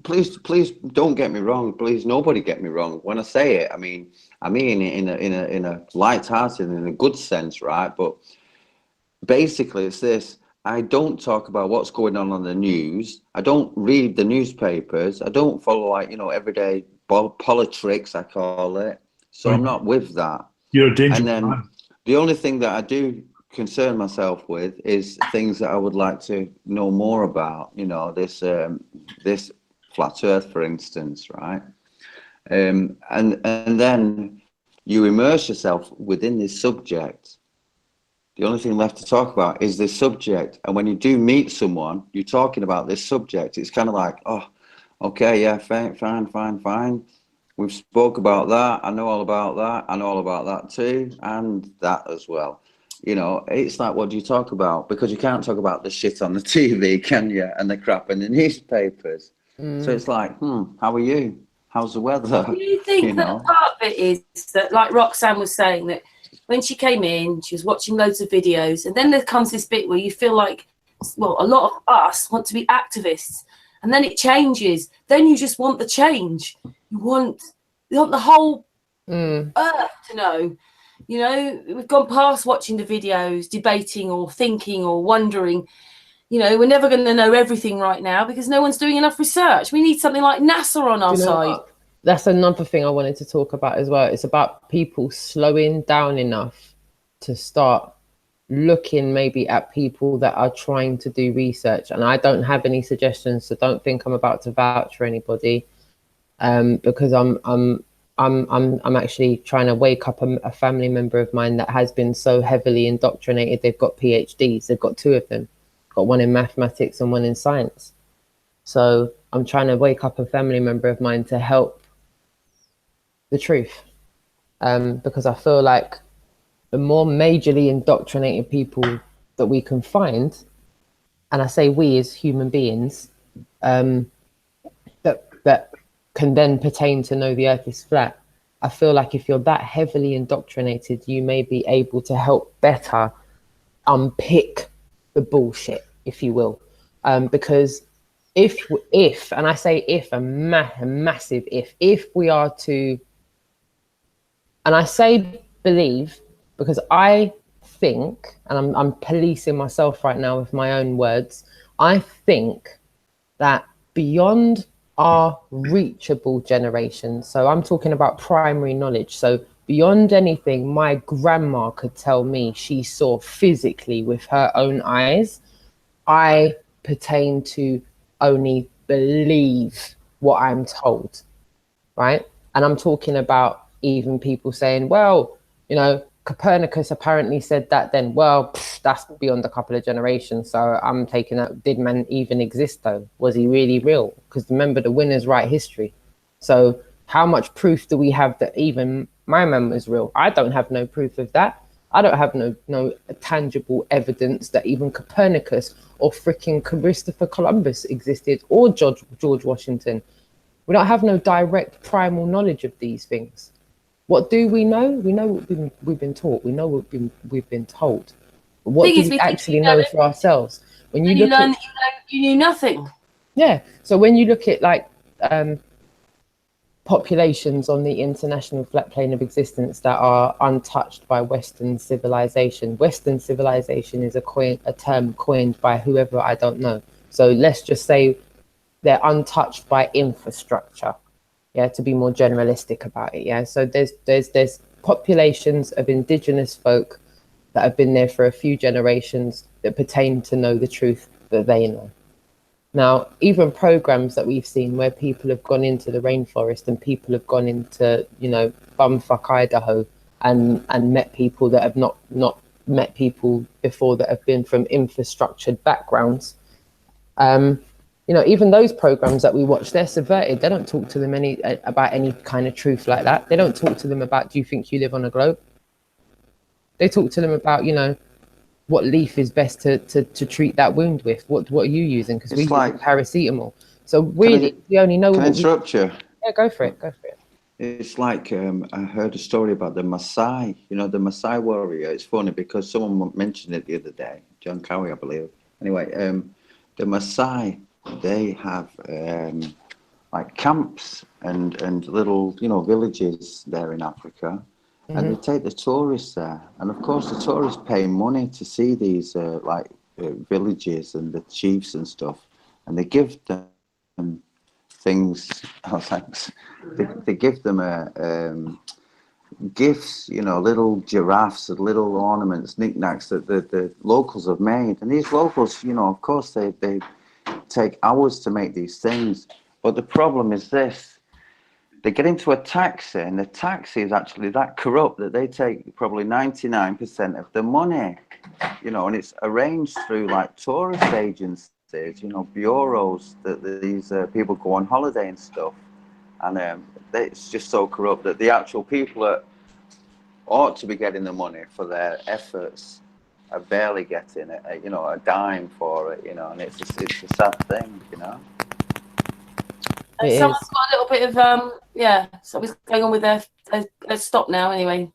Speaker 4: please don't get me wrong. Please, nobody get me wrong. When I say it, I mean in a light-hearted, in a good sense, right? But basically, it's this. I don't talk about what's going on the news. I don't read the newspapers. I don't follow everyday politics, I call it. So I'm not with that.
Speaker 2: You're a dangerous
Speaker 4: And then
Speaker 2: man.
Speaker 4: the only thing that I do concern myself with is things that I would like to know more about. This flat Earth, for instance, right? And then you immerse yourself within this subject. The only thing left to talk about is this subject. And when you do meet someone, you're talking about this subject. It's kind of like, oh, okay, yeah, fine. We've spoke about that. I know all about that. I know all about that too. And that as well. It's like, what do you talk about? Because you can't talk about the shit on the TV, can you? And the crap in the newspapers. So it's like, how are you? How's the weather?
Speaker 1: Do you think that part of it is that, like Roxanne was saying, that when she came in, she was watching loads of videos, and then there comes this bit where you feel like, well, a lot of us want to be activists, and then it changes. Then you just want the change. You want the whole earth to know. We've gone past watching the videos, debating or thinking or wondering. We're never going to know everything right now because no one's doing enough research. We need something like NASA on our side.
Speaker 3: What? That's another thing I wanted to talk about as well. It's about people slowing down enough to start looking maybe at people that are trying to do research. And I don't have any suggestions, so don't think I'm about to vouch for anybody, because I'm actually trying to wake up a family member of mine that has been so heavily indoctrinated. They've got PhDs. They've got 2 of them. Got one in mathematics and one in science. So I'm trying to wake up a family member of mine to help the truth, because I feel like the more majorly indoctrinated people that we can find, and I say we as human beings, that can then pertain to know the earth is flat, I feel like if you're that heavily indoctrinated, you may be able to help better unpick the bullshit, if you will, because if and I say if, a massive if we are to, and I say believe because I think, and I'm policing myself right now with my own words, I think that beyond our reachable generation, so I'm talking about primary knowledge, so beyond anything my grandma could tell me she saw physically with her own eyes, I pertain to only believe what I'm told, right? And I'm talking about even people saying, well, Copernicus apparently said that then. Well, that's beyond a couple of generations. So I'm taking that. Did man even exist though? Was he really real? Because remember, the winners write history. So how much proof do we have that even my man was real? I don't have no proof of that. I don't have no tangible evidence that even Copernicus or freaking Christopher Columbus existed, or George Washington. We don't have no direct primal knowledge of these things. What do we know? We know what we've been taught. We know what we've been told. But what do we actually know for ourselves? When you look at,
Speaker 1: you knew nothing.
Speaker 3: Yeah. So when you look at like populations on the international flat plane of existence that are untouched by Western civilization. Western civilization is a term coined by whoever, I don't know. So let's just say they're untouched by infrastructure. yeah, to be more generalistic about it. Yeah, so there's populations of indigenous folk that have been there for a few generations that pertain to know the truth that they know. Now, even programs that we've seen where people have gone into the rainforest and people have gone into, you know, bumfuck Idaho and met people that have not met people before that have been from infrastructured backgrounds. You know, even those programs that we watch, they're subverted. They don't talk to them about any kind of truth like that. They don't talk to them about, do you think you live on a globe? They talk to them about, you know, what leaf is best to treat that wound with. What are you using? Because we use paracetamol. So really, we only know.
Speaker 4: Can I interrupt you?
Speaker 3: Yeah, go for it. Go for it.
Speaker 4: It's like I heard a story about the Maasai. You know, the Maasai warrior. It's funny because someone mentioned it the other day. John Cowie, I believe. Anyway, the Maasai, they have like camps and little, you know, villages there in Africa. And they take the tourists there, and of course the tourists pay money to see these villages and the chiefs and stuff, and they give them things. Oh, thanks. They give them gifts, you know, little giraffes and little ornaments, knickknacks that the locals have made. And these locals, you know, of course they take hours to make these things, but the problem is this. They get into a taxi, and the taxi is actually that corrupt that they take probably 99% of the money, you know, and it's arranged through like tourist agencies, you know, bureaus that these people go on holiday and stuff. And it's just so corrupt that the actual people that ought to be getting the money for their efforts are barely getting it, you know, a dime for it, you know, and it's a sad thing, you know.
Speaker 1: Someone's got a little bit of something's going on with their stop now anyway.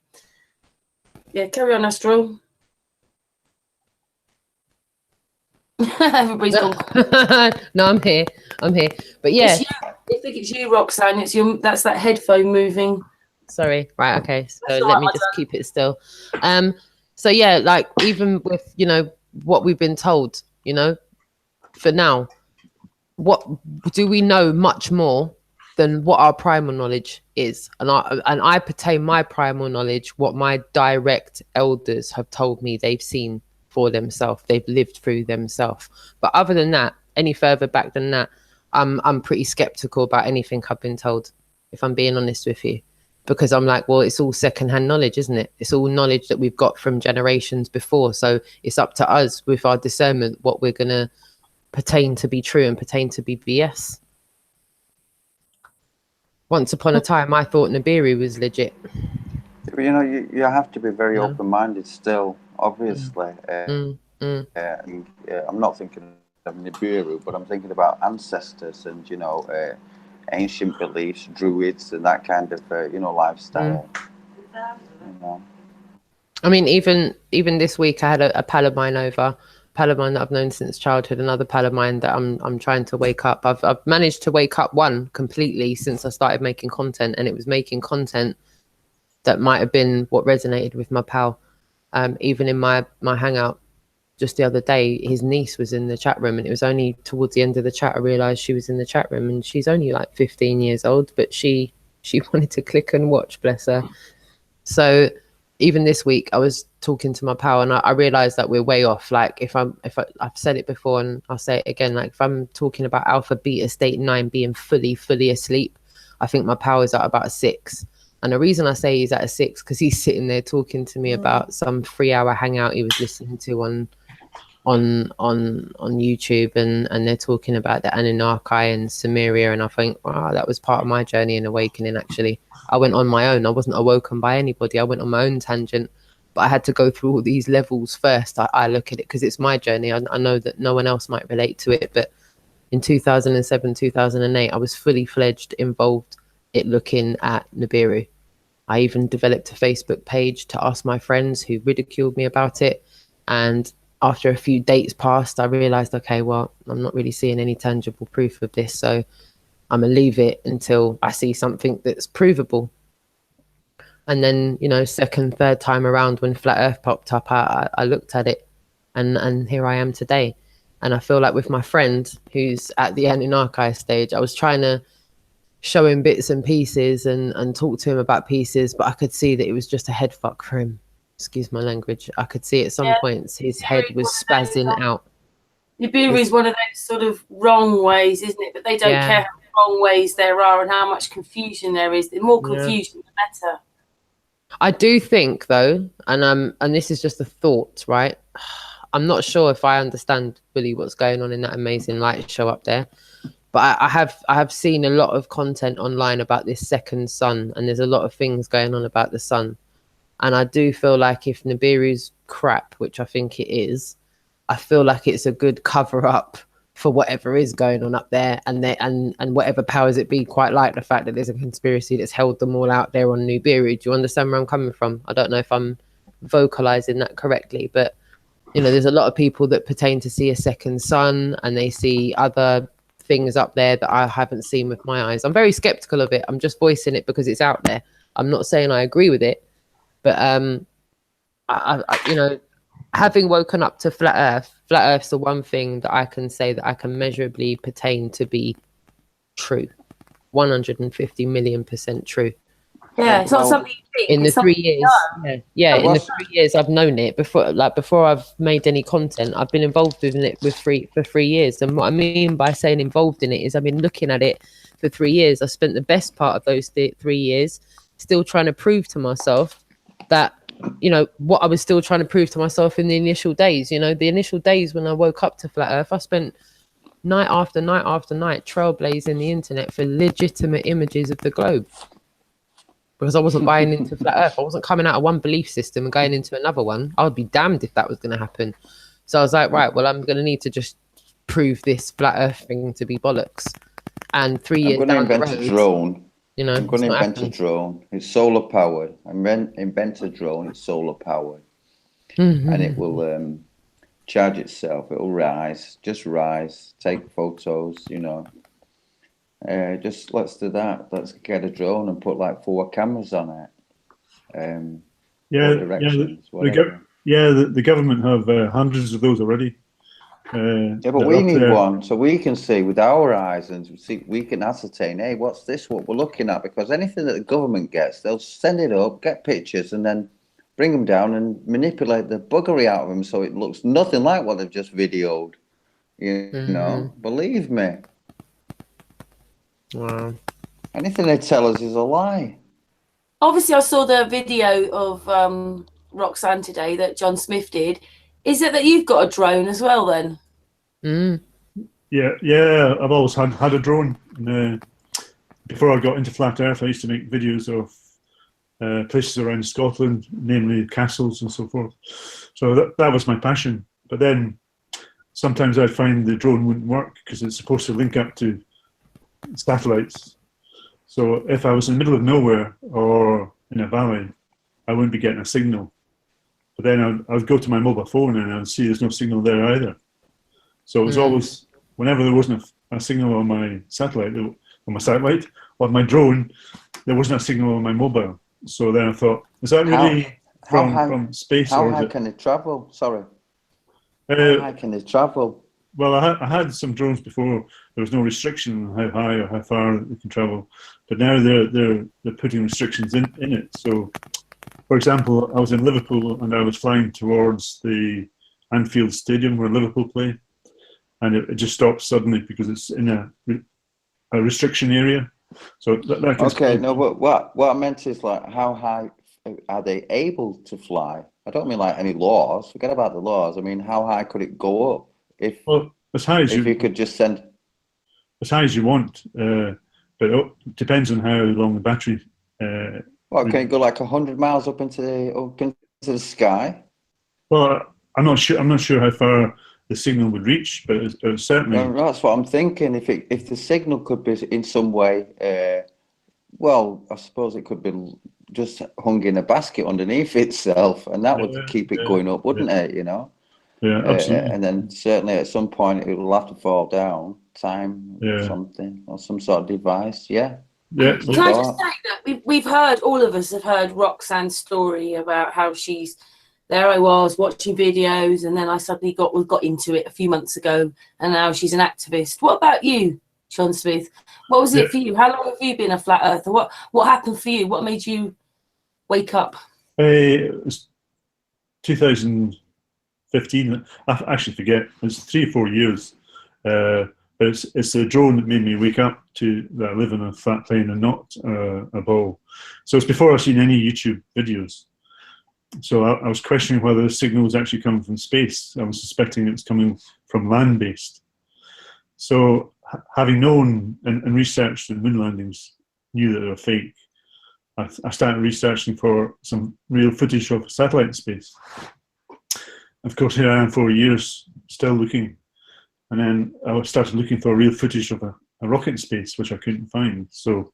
Speaker 1: Yeah, carry on, Astral. Everybody's gone.
Speaker 3: No, I'm here. But yeah,
Speaker 1: I think it's you, Roxanne. It's you. That's that headphone moving.
Speaker 3: Sorry. Right. Okay. So let me just keep it still. So yeah, like even with, you know, what we've been told, you know, for now, what do we know much more than what our primal knowledge is? And I pertain my primal knowledge, what my direct elders have told me they've seen for themselves, they've lived through themselves. But other than that, any further back than that, I'm pretty skeptical about anything I've been told, if I'm being honest with you, because I'm like, well, it's all secondhand knowledge, isn't it? It's all knowledge that we've got from generations before. So it's up to us with our discernment what we're gonna pertain to be true and pertain to be BS. Once upon a time, I thought Nibiru was legit.
Speaker 4: You know, you have to be very open-minded still, obviously. I'm not thinking of Nibiru, but I'm thinking about ancestors and, you know, ancient beliefs, druids and that kind of, you know, lifestyle. You know?
Speaker 3: I mean, even this week, I had a pal of mine over, pal of mine that I've known since childhood, another pal of mine that I'm trying to wake up. I've managed to wake up one completely since I started making content, and it was making content that might have been what resonated with my pal. Even in my hangout just the other day, his niece was in the chat room, and it was only towards the end of the chat I realized she was in the chat room, and she's only like 15 years old, but she wanted to click and watch, bless her. So even this week I was talking to my pal, and I realized that we're way off. Like if I've said it before and I'll say it again, like if I'm talking about alpha beta state 9 being fully asleep, I think my pal is at about a 6. And the reason I say he's at a 6 because he's sitting there talking to me about some 3-hour hangout he was listening to on YouTube, and they're talking about the Anunnaki and Sumeria, and I think, wow, that was part of my journey in awakening. Actually, I went on my own. I wasn't awoken by anybody. I went on my own tangent, but I had to go through all these levels first. I look at it because it's my journey. I know that no one else might relate to it, but in 2007, 2008, I was fully fledged involved in looking at Nibiru. I even developed a Facebook page to ask my friends who ridiculed me about it. And after a few dates passed, I realized, okay, well, I'm not really seeing any tangible proof of this. So I'm going to leave it until I see something that's provable. And then, you know, second, third time around when Flat Earth popped up, I looked at it, and here I am today. And I feel like with my friend who's at the Anunnaki stage, I was trying to showing bits and pieces and talk to him about pieces, but I could see that it was just a head fuck for him. Excuse my language. I could see at some points his head was spazzing out.
Speaker 1: Nibiru is one of those sort of wrong ways, isn't it? But they don't care how wrong ways there are and how much confusion there is. The more confusion, the better.
Speaker 3: I do think though, and this is just a thought, right? I'm not sure if I understand fully what's going on in that amazing light show up there, but I have seen a lot of content online about this second son, and there's a lot of things going on about the son. And I do feel like if Nibiru's crap, which I think it is, I feel like it's a good cover up for whatever is going on up there, and whatever powers it be quite like the fact that there's a conspiracy that's held them all out there on Nibiru. Do you understand where I'm coming from? I don't know if I'm vocalizing that correctly, but you know, there's a lot of people that pertain to see a second son, and they see other things up there that I haven't seen with my eyes. I'm very skeptical of it. I'm just voicing it because it's out there. I'm not saying I agree with it, but I you know, having woken up to flat Earth's the one thing that I can say that I can measurably pertain to be true, 150 million% true.
Speaker 1: Yeah, it's not something you think.
Speaker 3: In the 3 years, in the 3 years I've known it, before I've made any content, I've been involved in it for 3 years. And what I mean by saying involved in it is I've been looking at it for 3 years. I spent the best part of those 3 years still trying to prove to myself that, you know, what I was still trying to prove to myself in the initial days. You know, the initial days when I woke up to flat Earth, I spent night after night after night trailblazing the internet for legitimate images of the globe. Because I wasn't buying into flat Earth. I wasn't coming out of one belief system and going into another one. I would be damned if that was going to happen. So I was like, right, well, I'm going to need to just prove this flat Earth thing to be bollocks. And 3 years down the road,
Speaker 4: a drone.
Speaker 3: You know,
Speaker 4: I'm going to invent a drone. It's solar powered. Invent a drone. It's solar powered, and it will charge itself. It will rise, just rise. Take photos. You know. Just let's do that. Let's get a drone and put like 4 cameras on it.
Speaker 2: The government have hundreds of those already.
Speaker 4: But we need one so we can see with our eyes and see. We can ascertain, hey, what's this? What we're looking at? Because anything that the government gets, they'll send it up, get pictures, and then bring them down and manipulate the buggery out of them so it looks nothing like what they've just videoed. You know, believe me.
Speaker 3: Wow.
Speaker 4: Anything they tell us is a lie.
Speaker 1: Obviously, I saw the video of Roxanne today that John Smith did. Is it that you've got a drone as well then?
Speaker 2: Yeah, I've always had a drone. Before I got into flat Earth, I used to make videos of places around Scotland, namely castles and so forth. So that was my passion. But then sometimes I'd find the drone wouldn't work because it's supposed to link up to satellites. So if I was in the middle of nowhere or in a valley, I wouldn't be getting a signal. But then I'd go to my mobile phone and I'd see there's no signal there either. So it was always, whenever there wasn't a signal on my satellite, or my drone, there wasn't a signal on my mobile. So then I thought, is that really from space?
Speaker 4: How high can it travel? Sorry. How high can it travel?
Speaker 2: Well, I had some drones before. There was no restriction on how high or how far they can travel, but now they're putting restrictions in it. So, for example, I was in Liverpool and I was flying towards the Anfield Stadium where Liverpool play, and it just stopped suddenly because it's in a restriction area. So that
Speaker 4: okay, no, but what I meant is like, how high are they able to fly? I don't mean like any laws. Forget about the laws. I mean, how high could it go up?
Speaker 2: As high as
Speaker 4: you could just send
Speaker 2: as high as you want, but it depends on how long the battery.
Speaker 4: Well, can it go like 100 miles up into the sky?
Speaker 2: Well, I'm not sure how far the signal would reach, but it's certainly.
Speaker 4: No, that's what I'm thinking. If the signal could be in some way, well, I suppose it could be just hung in a basket underneath itself, and that would keep it going up, wouldn't it? You know.
Speaker 2: Yeah, absolutely.
Speaker 4: And then certainly at some point it will have to fall down, something or some sort of device. Yeah.
Speaker 1: Can I just say that we've heard, all of us have heard Roxanne's story about how there I was watching videos, and then I suddenly got into it a few months ago, and now she's an activist. What about you? Sean Smith. What was it for you? How long have you been a flat earther? What happened for you? What made you wake up?
Speaker 2: It was 2015. I actually forget. It's 3 or 4 years. But it's a drone that made me wake up to that I live in a flat plane and not a ball. So it's before I've seen any YouTube videos. So I was questioning whether the signal was actually coming from space. I was suspecting it was coming from land-based. So having known and researched the moon landings, knew that they were fake, I started researching for some real footage of satellite in space. Of course, here I am 4 years, still looking. And then I started looking for real footage of a rocket in space, which I couldn't find. So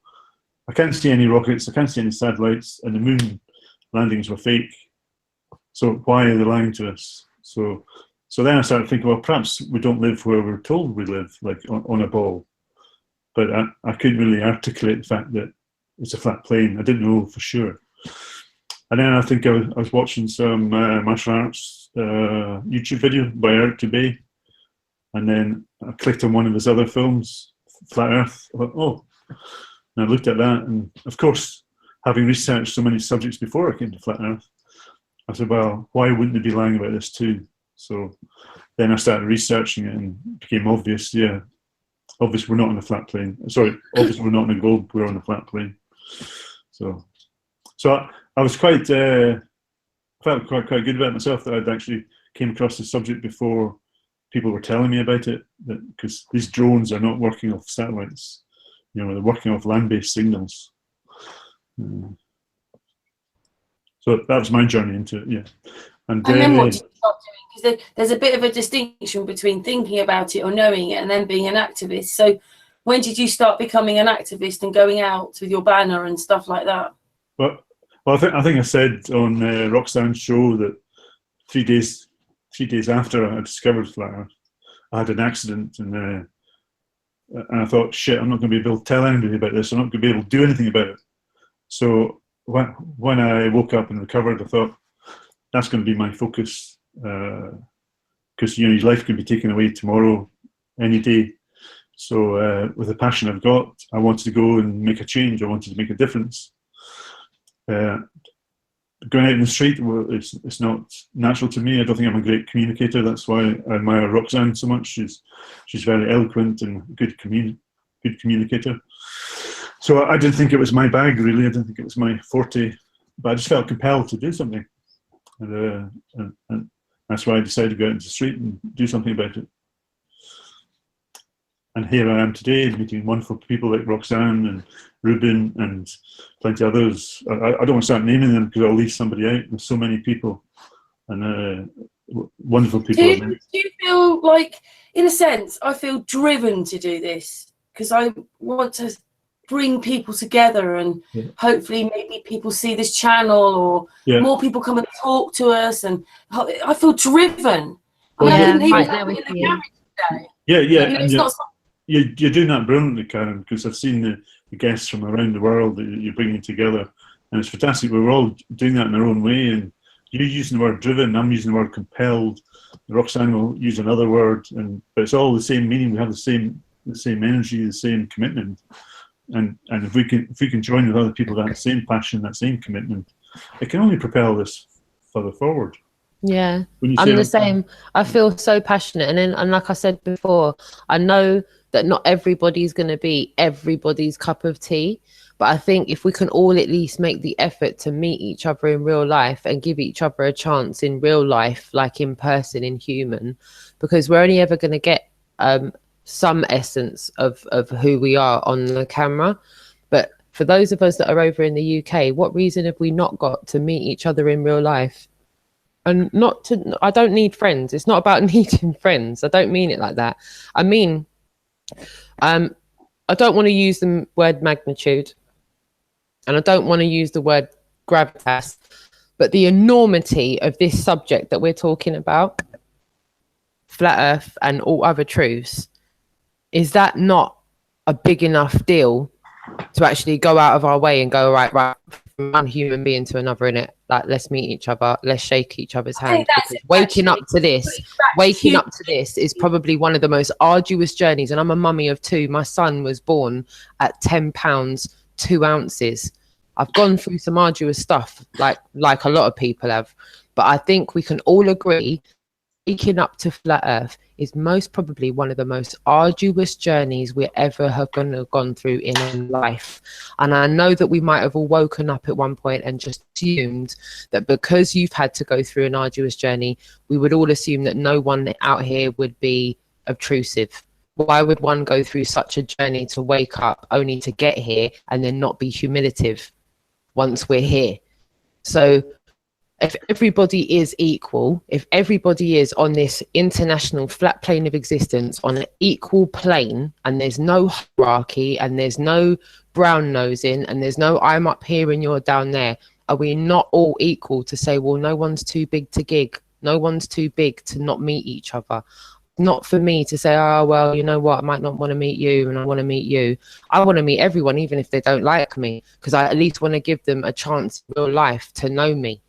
Speaker 2: I can't see any rockets, I can't see any satellites, and the moon landings were fake. So why are they lying to us? So then I started thinking, well, perhaps we don't live where we're told we live, like on a ball. But I couldn't really articulate the fact that it's a flat plane. I didn't know for sure. And then I think I was watching some martial arts YouTube video by Eric Dubay. And then I clicked on one of his other films, Flat Earth. I thought, oh. And I looked at that. And of course, having researched so many subjects before I came to Flat Earth, I said, well, why wouldn't they be lying about this too? So then I started researching it and it became obvious, yeah, obviously we're not on a flat plane. Sorry, obviously we're not on a globe, we're on a flat plane. So I was quite, felt quite good about myself that I'd actually came across the subject before people were telling me about it, because these drones are not working off satellites, you know, they're working off land-based signals. So that was my journey into it, yeah. And
Speaker 1: then what did you start doing? Because there's a bit of a distinction between thinking about it or knowing it and then being an activist. So when did you start becoming an activist and going out with your banner and stuff like that?
Speaker 2: Well, I think I said on Roxanne's show that 3 days after I discovered Flat Earth, I had an accident, and I thought, shit, I'm not going to be able to tell anybody about this. I'm not going to be able to do anything about it. So when I woke up and recovered, I thought that's going to be my focus, because you know, your life can be taken away tomorrow, any day. So with the passion I've got, I wanted to go and make a change. I wanted to make a difference. Going out in the street, well, it's not natural to me. I don't think I'm a great communicator. That's why I admire Roxanne so much. She's very eloquent and good communicator. So I didn't think it was my bag, really. I didn't think it was my forte, but I just felt compelled to do something, and that's why I decided to go out into the street and do something about it. And here I am today, meeting wonderful people like Roxanne and Ruben and plenty others. I don't want to start naming them because I'll leave somebody out. There's so many people, and wonderful people.
Speaker 1: Do you feel like, in a sense, I feel driven to do this because I want to bring people together, and hopefully maybe people see this channel, or more people come and talk to us, and I feel driven. I mean, I couldn't even have it in the garage today.
Speaker 2: Yeah.
Speaker 1: You know, it's not something.
Speaker 2: You're doing that brilliantly, Karen, because I've seen the guests from around the world that you're bringing together, and it's fantastic. We're all doing that in our own way, and you're using the word driven, I'm using the word compelled, Roxanne will use another word, but it's all the same meaning. We have the same energy, the same commitment, and if we can join with other people that same passion, that same commitment, it can only propel this further forward.
Speaker 3: Yeah, I'm the same. I feel so passionate, and like I said before, I know that not everybody's going to be everybody's cup of tea, but I think if we can all at least make the effort to meet each other in real life and give each other a chance in real life, like in person, in human, because we're only ever going to get some essence of who we are on the camera. But for those of us that are over in the UK, what reason have we not got to meet each other in real life? And I don't need friends. It's not about needing friends. I don't mean it like that. I mean, I don't want to use the word magnitude, and I don't want to use the word gravitas, but the enormity of this subject that we're talking about, flat earth and all other truths, is that not a big enough deal to actually go out of our way and go, right, from one human being to another, innit? Like, let's meet each other, let's shake each other's
Speaker 1: I think
Speaker 3: hand.
Speaker 1: that's
Speaker 3: Because
Speaker 1: it,
Speaker 3: waking up
Speaker 1: actually.
Speaker 3: to this,
Speaker 1: Waking
Speaker 3: is probably one of the most arduous journeys. And I'm a mummy of 2. My son was born at 10 pounds 2 ounces. I've gone through some arduous stuff, like a lot of people have. But I think we can all agree waking up to flat earth is most probably one of the most arduous journeys we ever have gone through in our life. And I know that we might have all woken up at one point and just assumed that because you've had to go through an arduous journey, we would all assume that no one out here would be obtrusive. Why would one go through such a journey to wake up only to get here and then not be humiliative once we're here? So if everybody is equal, if everybody is on this international flat plane of existence on an equal plane, and there's no hierarchy and there's no brown nosing and there's no I'm up here and you're down there, are we not all equal to say, well, no one's too big to gig, no one's too big to not meet each other? Not for me to say, oh, well, you know what, I might not want to meet you and I want to meet you. I want to meet everyone, even if they don't like me, because I at least want to give them a chance in real life to know me.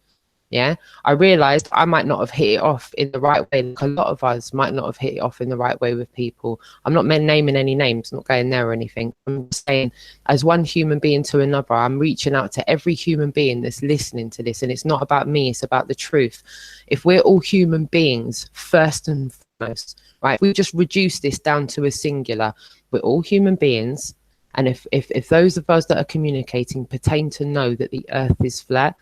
Speaker 3: Yeah, I realized I might not have hit it off in the right way. Like a lot of us might not have hit it off in the right way with people. I'm not naming any names, not going there or anything. I'm just saying, as one human being to another, I'm reaching out to every human being that's listening to this. And it's not about me, it's about the truth. If we're all human beings, first and foremost, right, we just reduce this down to a singular. We're all human beings. And if those of us that are communicating pertain to know that the earth is flat,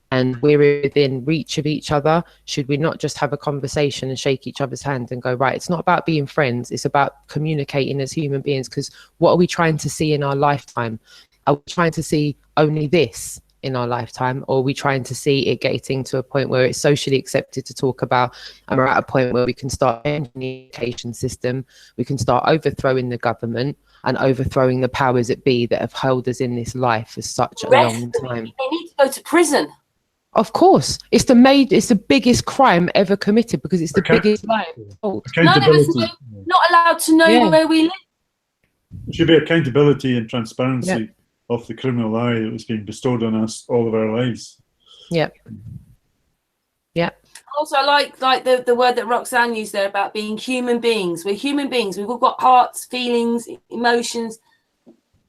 Speaker 3: and we're within reach of each other, should we not just have a conversation and shake each other's hand and go, right, it's not about being friends, it's about communicating as human beings? Because what are we trying to see in our lifetime? Are we trying to see only this in our lifetime, or are we trying to see it getting to a point where it's socially accepted to talk about, and we're at a point where we can start changing the education system, we can start overthrowing the government and overthrowing the powers that be that have held us in this life for such a long time?
Speaker 1: They need to go to prison.
Speaker 3: Of course, it's the biggest crime ever committed, because it's the biggest lie.
Speaker 1: None of us not allowed to know where we live.
Speaker 2: There should be accountability and transparency of the criminal lie that was being bestowed on us all of our lives.
Speaker 3: Yep.
Speaker 1: Also, I like the word that Roxanne used there about being human beings. We're human beings. We've all got hearts, feelings, emotions.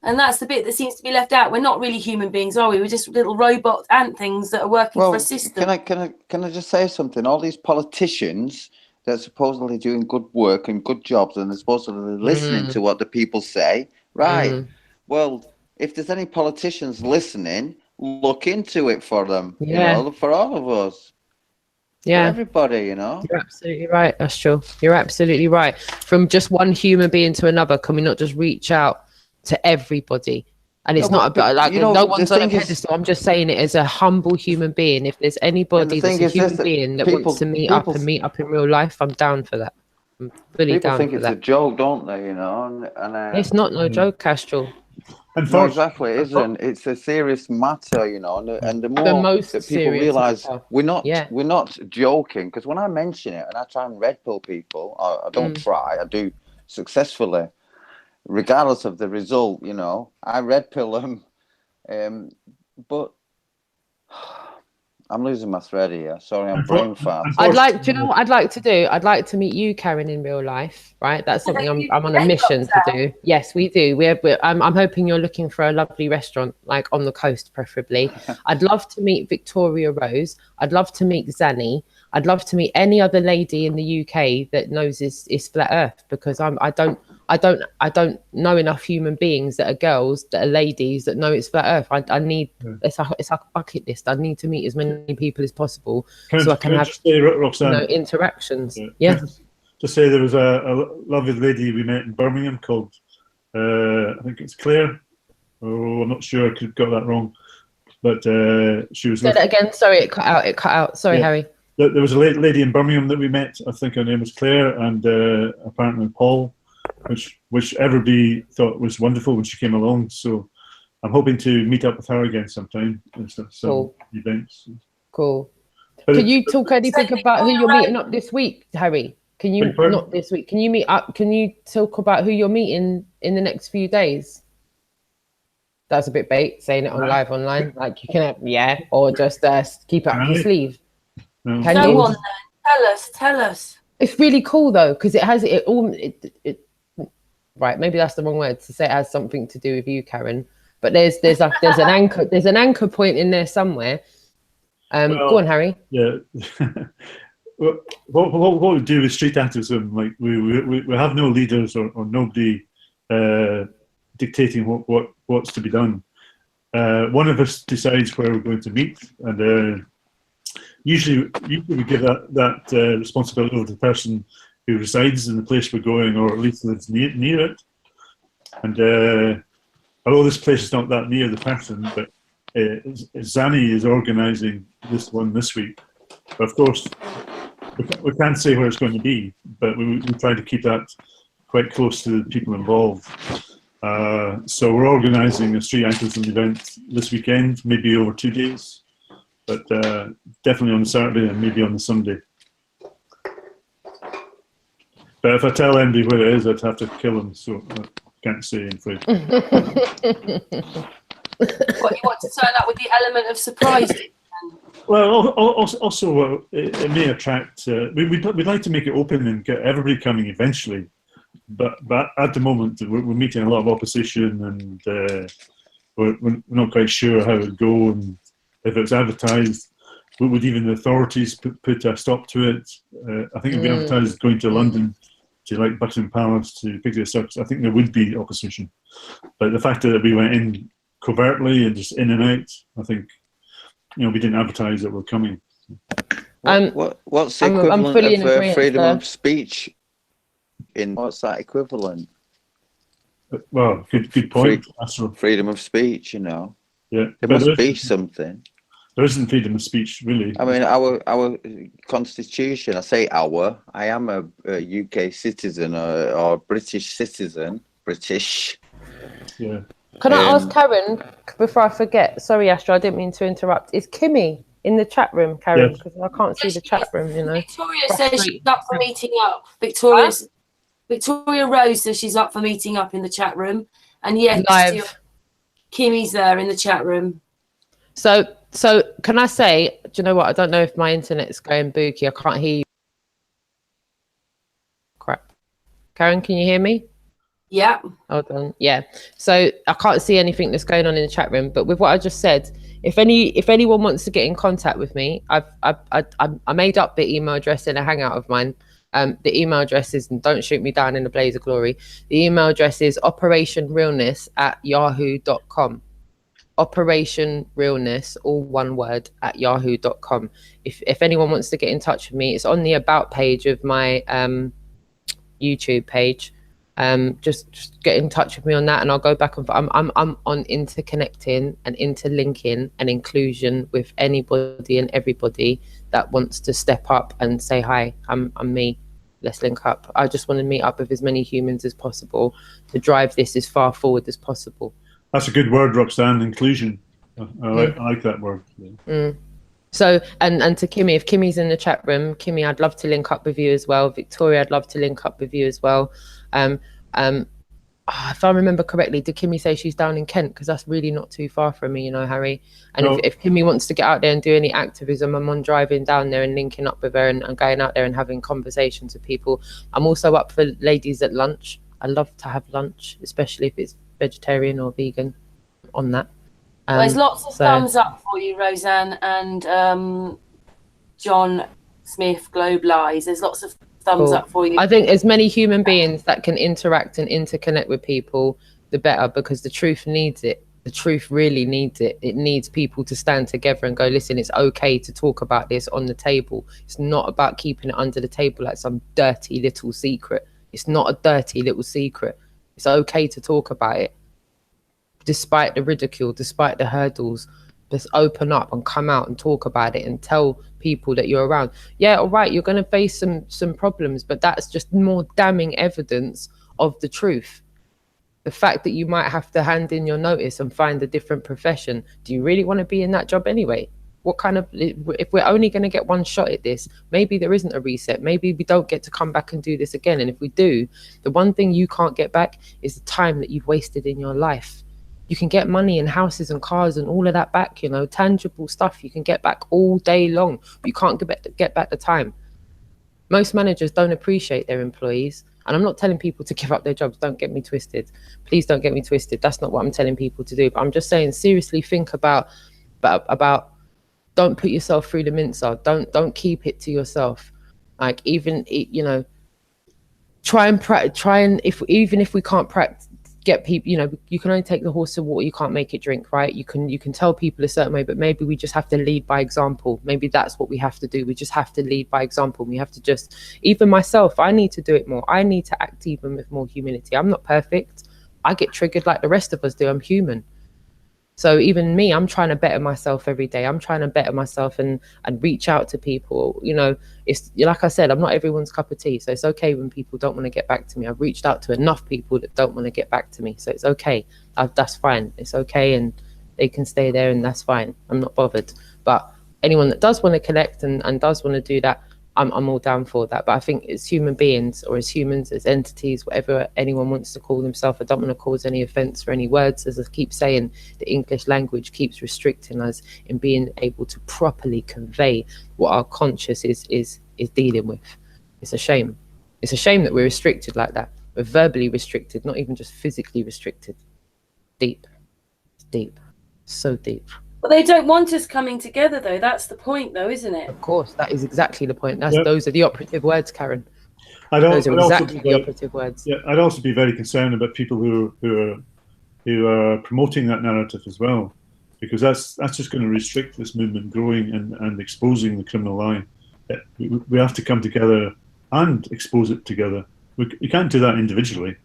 Speaker 1: And that's the bit that seems to be left out. We're not really human beings, are we? We're just little robot ant things that are working for a system.
Speaker 4: Can I just say something? All these politicians that are supposedly doing good work and good jobs, and they're supposedly listening to what the people say, right? Well, if there's any politicians listening, look into it for them. You know, for all of us. Yeah, for everybody, you know.
Speaker 3: You're absolutely right, Astral. You're absolutely right. From just one human being to another, can we not just reach out to everybody? And it's not about, like, you know, no one's on a pedestal. I'm just saying it as a humble human being. If there's anybody that's a human being that wants to meet up in real life, I'm down for that. I'm fully down for that.
Speaker 4: People think it's a joke, don't they? You know, and
Speaker 3: it's not no joke, Astral.
Speaker 4: No, exactly, it isn't. It's a serious matter, you know, and the more that people realise we're not joking, because when I mention it and I try and red pill people, I don't try, I do successfully, regardless of the result, you know, I red pill them, but I'm losing my thread here. Sorry, I'm brain fat.
Speaker 3: I'd like to meet you, Karen, in real life, right? That's something I'm on a mission to do. Yes, we do. I'm hoping you're looking for a lovely restaurant, like on the coast, preferably. I'd love to meet Victoria Rose. I'd love to meet Zanny. I'd love to meet any other lady in the UK that knows it's flat Earth, because I don't know enough human beings that are girls, that are ladies, that know it's flat Earth. I need it's a bucket list. I need to meet as many people as possible so I can have Roxanne, interactions.
Speaker 2: To say there was a lovely lady we met in Birmingham called I think it's Claire. Oh, I'm not sure. I could have got that wrong, but she was.
Speaker 3: Say that again. Sorry, it cut out. Sorry, Harry.
Speaker 2: There was a lady in Birmingham that we met. I think her name was Claire, and apparently Paul, which everybody thought was wonderful when she came along. So I'm hoping to meet up with her again sometime in some events.
Speaker 3: Cool. Can you talk anything about who you're meeting up this week, Harry? Can you not this week? Can you meet up? Can you talk about who you're meeting in the next few days? That's a bit bait, saying it on live online. Like you can, or just keep it up your sleeve.
Speaker 2: No.
Speaker 3: Can
Speaker 1: Go
Speaker 3: you?
Speaker 1: on then. Tell us.
Speaker 3: It's really cool though, because it has it all. Right, maybe that's the wrong word to say. It has something to do with you, Karen. But there's an anchor point in there somewhere. Go on, Harry.
Speaker 2: Yeah. what we do with street activism, like we have no leaders or nobody dictating what's to be done. One of us decides where we're going to meet, and usually we give that responsibility over to the person who resides in the place we're going, or at least lives near it. And although this place is not that near the person, but Zanny is organising this one this week. But of course, we can't say where it's going to be, but we try to keep that quite close to the people involved. So we're organising a street activism event this weekend, maybe over 2 days, but definitely on the Saturday and maybe on the Sunday. But if I tell anybody where it is, I'd have to kill them, so I can't say, I'm afraid.
Speaker 1: What, you want to turn up with the element of surprise?
Speaker 2: Well, also it may attract. We'd like to make it open and get everybody coming eventually, but at the moment we're meeting a lot of opposition, and we're not quite sure how it would go, and if it's advertised, would even the authorities put a stop to it? I think it'd be advertised going to London, to like Buckingham Palace, to Piccadilly Circus. I think there would be opposition, but the fact that we went in covertly and just in and out, I think, we didn't advertise that we're coming.
Speaker 4: What's the equivalent of freedom of speech? What's that equivalent?
Speaker 2: Well, good point.
Speaker 4: Freedom of speech,
Speaker 2: Yeah,
Speaker 4: there must be something.
Speaker 2: There isn't freedom of speech, really.
Speaker 4: I mean, our constitution. I say our. I am a UK citizen or British citizen. British.
Speaker 2: Yeah.
Speaker 3: Can I ask Karen before I forget? Sorry, Astra, I didn't mean to interrupt. Is Kimmy in the chat room, Karen? Because I can't see the chat room.
Speaker 1: Victoria says she's up for meeting up. Victoria Rose says she's up for meeting up in the chat room, and yes, Kimmy's there in the chat room.
Speaker 3: So can I say? Do you know what? I don't know if my internet's going booky. I can't hear you. Crap. Karen, can you hear me?
Speaker 1: Yeah.
Speaker 3: Hold on. Yeah. So I can't see anything that's going on in the chat room. But with what I just said, if anyone wants to get in contact with me, I made up the email address in a hangout of mine. The email address is, and don't shoot me down in a blaze of glory. The email address is operationrealness@yahoo.com. operationrealness, all one word, @yahoo.com. If anyone wants to get in touch with me, it's on the about page of my YouTube page. Just get in touch with me on that, and I'll go back and I'm on interconnecting and interlinking and inclusion with anybody and everybody that wants to step up and say hi. I'm me. Let's link up. I just want to meet up with as many humans as possible to drive this as far forward as possible.
Speaker 2: That's a good word, Roxanne. Inclusion. I like that word. Yeah.
Speaker 3: So, and to Kimmy, if Kimmy's in the chat room, Kimmy, I'd love to link up with you as well. Victoria, I'd love to link up with you as well. If I remember correctly, did Kimmy say she's down in Kent? Because that's really not too far from me, Harry. And no. if Kimmy wants to get out there and do any activism, I'm on driving down there and linking up with her and going out there and having conversations with people. I'm also up for ladies at lunch. I love to have lunch, especially if it's vegetarian or vegan on that.
Speaker 1: Well, there's lots of thumbs up for you, Roseanne and John Smith, Globe Lies. There's lots of thumbs up for you.
Speaker 3: I think as many human beings that can interact and interconnect with people, the better, because the truth needs it. The truth really needs it. It needs people to stand together and go, listen, it's okay to talk about this on the table. It's not about keeping it under the table like some dirty little secret. It's not a dirty little secret. It's okay to talk about it. Despite the ridicule, despite the hurdles, just open up and come out and talk about it and tell people that you're around. Yeah, all right, you're going to face some problems, but that's just more damning evidence of the truth. The fact that you might have to hand in your notice and find a different profession. Do you really want to be in that job anyway? If we're only going to get one shot at this, maybe there isn't a reset. Maybe we don't get to come back and do this again. And if we do, the one thing you can't get back is the time that you've wasted in your life. You can get money and houses and cars and all of that back, you know, tangible stuff you can get back all day long. But you can't get back the time. Most managers don't appreciate their employees. And I'm not telling people to give up their jobs. Don't get me twisted. Please don't get me twisted. That's not what I'm telling people to do. But I'm just saying, seriously think about don't put yourself through the mincer. Don't keep it to yourself. Like, even, you know, try and even if we can't get people, you know, you can only take the horse to water, you can't make it drink, right? You can tell people a certain way, but maybe we just have to lead by example. Maybe that's what we have to do. We just have to lead by example. We have to just, even myself, I need to do it more. I need to act even with more humility. I'm not perfect. I get triggered like the rest of us do. I'm human. So even me, I'm trying to better myself every day. I'm trying to better myself and reach out to people. You know, it's like I said, I'm not everyone's cup of tea. So it's okay when people don't want to get back to me. I've reached out to enough people that don't want to get back to me. So it's okay. That's fine. It's okay. And they can stay there and that's fine. I'm not bothered. But anyone that does want to connect and does want to do that, I'm all down for that. But I think as human beings, or as humans, as entities, whatever anyone wants to call themselves, I don't want to cause any offense for any words. As I keep saying, the English language keeps restricting us in being able to properly convey what our conscious is dealing with. It's a shame. It's a shame that we're restricted like that. We're verbally restricted, not even just physically restricted. Deep. It's deep. So deep.
Speaker 1: But they don't want us coming together, though. That's the point, though, isn't it?
Speaker 3: Of course, that is exactly the point.
Speaker 2: Yep.
Speaker 3: Those are the operative words, Karen.
Speaker 2: Those
Speaker 3: are exactly the operative words.
Speaker 2: Yeah, I'd also be very concerned about people who are promoting that narrative as well, because that's just going to restrict this movement growing and exposing the criminal lie. We have to come together and expose it together. We can't do that individually.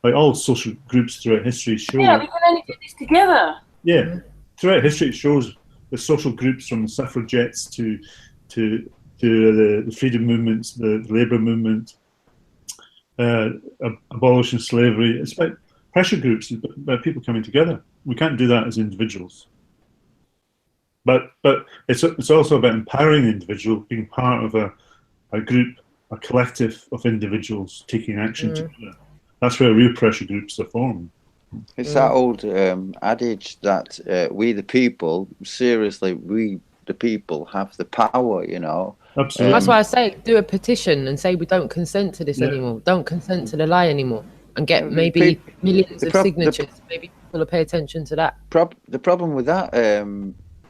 Speaker 2: Like all social groups throughout history show.
Speaker 1: Yeah, we can only do this together.
Speaker 2: Yeah. Mm-hmm. Throughout history, it shows the social groups from the suffragettes to the freedom movements, the labour movement, abolishing slavery. It's about pressure groups, about people coming together. We can't do that as individuals. But it's also about empowering the individual, being part of a group, a collective of individuals taking action together. That's where real pressure groups are formed.
Speaker 4: It's that old adage that we the people, seriously, we the people have the power, you know.
Speaker 2: Absolutely.
Speaker 3: That's why I say do a petition and say we don't consent to this anymore. Don't consent to the lie anymore. And get maybe millions of signatures. Maybe people will pay attention to that.
Speaker 4: The problem with that,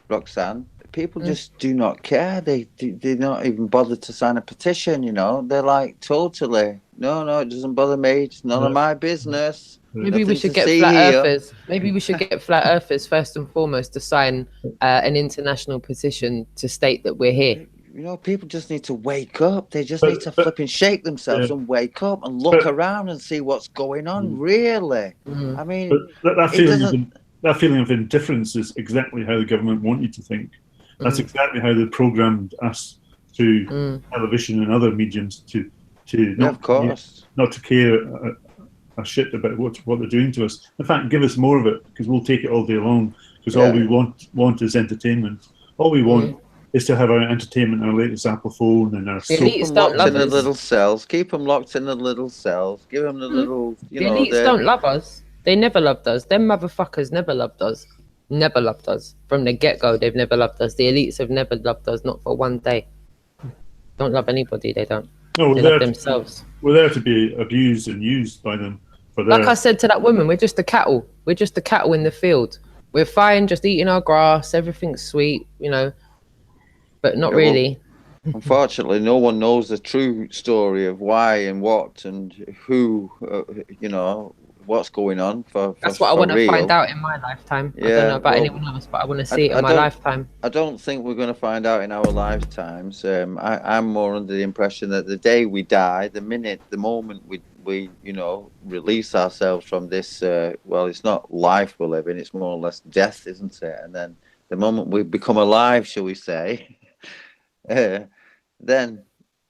Speaker 4: Roxanne, people just do not care. They not even bother to sign a petition, you know. They're like, totally, no, it doesn't bother me. It's none of my business.
Speaker 3: Maybe we should get flat earthers. Maybe we should get flat earthers first and foremost to sign an international petition to state that we're here.
Speaker 4: You know, people just need to wake up. They just need to flipping shake themselves and wake up and look around and see what's going on. Really, I mean,
Speaker 2: that feeling of indifference is exactly how the government want you to think. That's exactly how they programmed us through television and other mediums to not to care a shit about what they're doing to us. In fact, give us more of it, because we'll take it all day long, because all we want is entertainment. All we want is to have our entertainment, our latest Apple phone and our
Speaker 4: keep them locked in the little cells. Keep them locked in the little cells. Give them the little, you know.
Speaker 3: The elites don't love us. They never loved us. Them motherfuckers never loved us. Never loved us. From the get-go, they've never loved us. The elites have never loved us, not for one day. Don't love anybody, they don't.
Speaker 2: No,
Speaker 3: they love themselves.
Speaker 2: We're there to be abused and used by them.
Speaker 3: Like I said to that woman, we're just the cattle. We're just the cattle in the field. We're fine, just eating our grass. Everything's sweet, you know, but not really.
Speaker 4: Well, unfortunately, no one knows the true story of why and what and who, you know, what's going on.
Speaker 3: That's what I want to find out in my lifetime. I don't know about anyone else, but I want to see it in my lifetime.
Speaker 4: I don't think we're going to find out in our lifetimes. I'm more under the impression that the day we die, the moment we you know, release ourselves from this, well, it's not life we're living, it's more or less death, isn't it? And then the moment we become alive, shall we say, then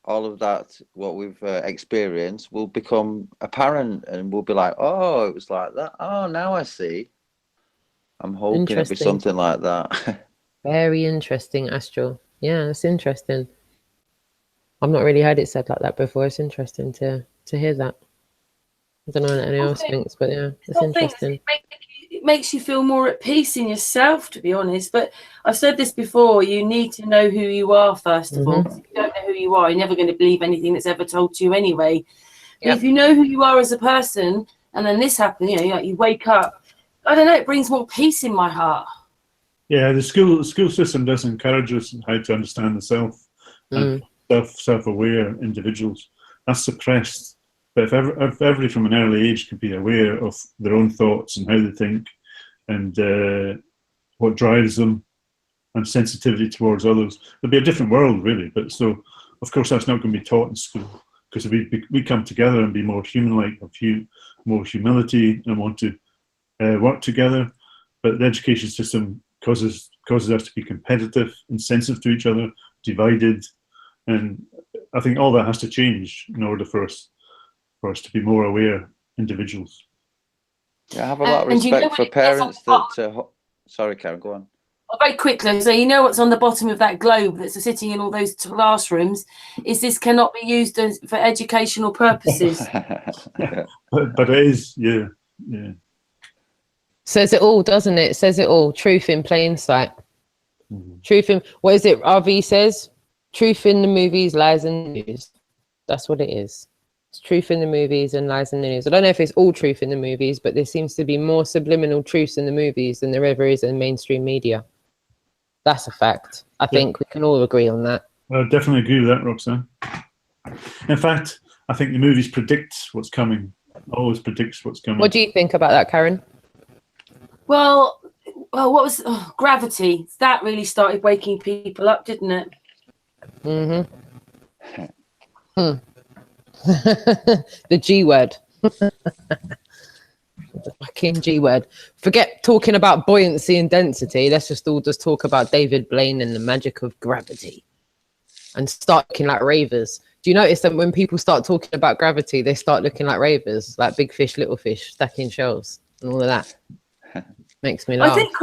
Speaker 4: all of that, what we've experienced, will become apparent, and we'll be like, oh, it was like that. Oh, now I see. I'm hoping it'll be something like that.
Speaker 3: Very interesting, Astral. Yeah, it's interesting. I've not really heard it said like that before. It's interesting to hear that. I don't know what anyone else thinks, but yeah, it's interesting.
Speaker 1: It it makes you feel more at peace in yourself, to be honest. But I've said this before, you need to know who you are, first of all. If you don't know who you are, you're never going to believe anything that's ever told to you anyway. But if you know who you are as a person, and then this happens, like you wake up, I don't know, it brings more peace in my heart.
Speaker 2: Yeah, the school system does encourage us how to understand the self and self-aware individuals. That's suppressed. But if everybody from an early age could be aware of their own thoughts and how they think and what drives them and sensitivity towards others, there'd be a different world, really. But so, of course, that's not going to be taught in school, because we come together and be more human-like, have more humility and want to work together. But the education system causes us to be competitive, insensitive to each other, divided, and I think all that has to change in order for us to be more aware individuals.
Speaker 4: Yeah, I have a lot of respect for parents that. Sorry, Karen, go on.
Speaker 1: Very quickly, so what's on the bottom of that globe that's sitting in all those classrooms is this cannot be used for educational purposes.
Speaker 2: but it is, yeah.
Speaker 3: Says it all, doesn't it? Says it all. Truth in plain sight. Truth in, what is it? RV says, truth in the movies, lies in the news. That's what it is. It's truth in the movies and lies in the news. I don't know if it's all truth in the movies, but there seems to be more subliminal truths in the movies than there ever is in mainstream media. That's a fact. I think we can all agree on that.
Speaker 2: I definitely agree with that, Roxanne. In fact, I think the movies predict what's coming. Always predicts what's coming.
Speaker 3: What do you think about that, Karen?
Speaker 1: Well, what was Gravity? That really started waking people up, didn't it?
Speaker 3: The G word. The fucking G word. Forget talking about buoyancy and density. Let's just talk about David Blaine and the magic of gravity and start looking like ravers. Do you notice that when people start talking about gravity, they start looking like ravers, like big fish, little fish, stacking shells and all of that? Makes me laugh.
Speaker 1: I think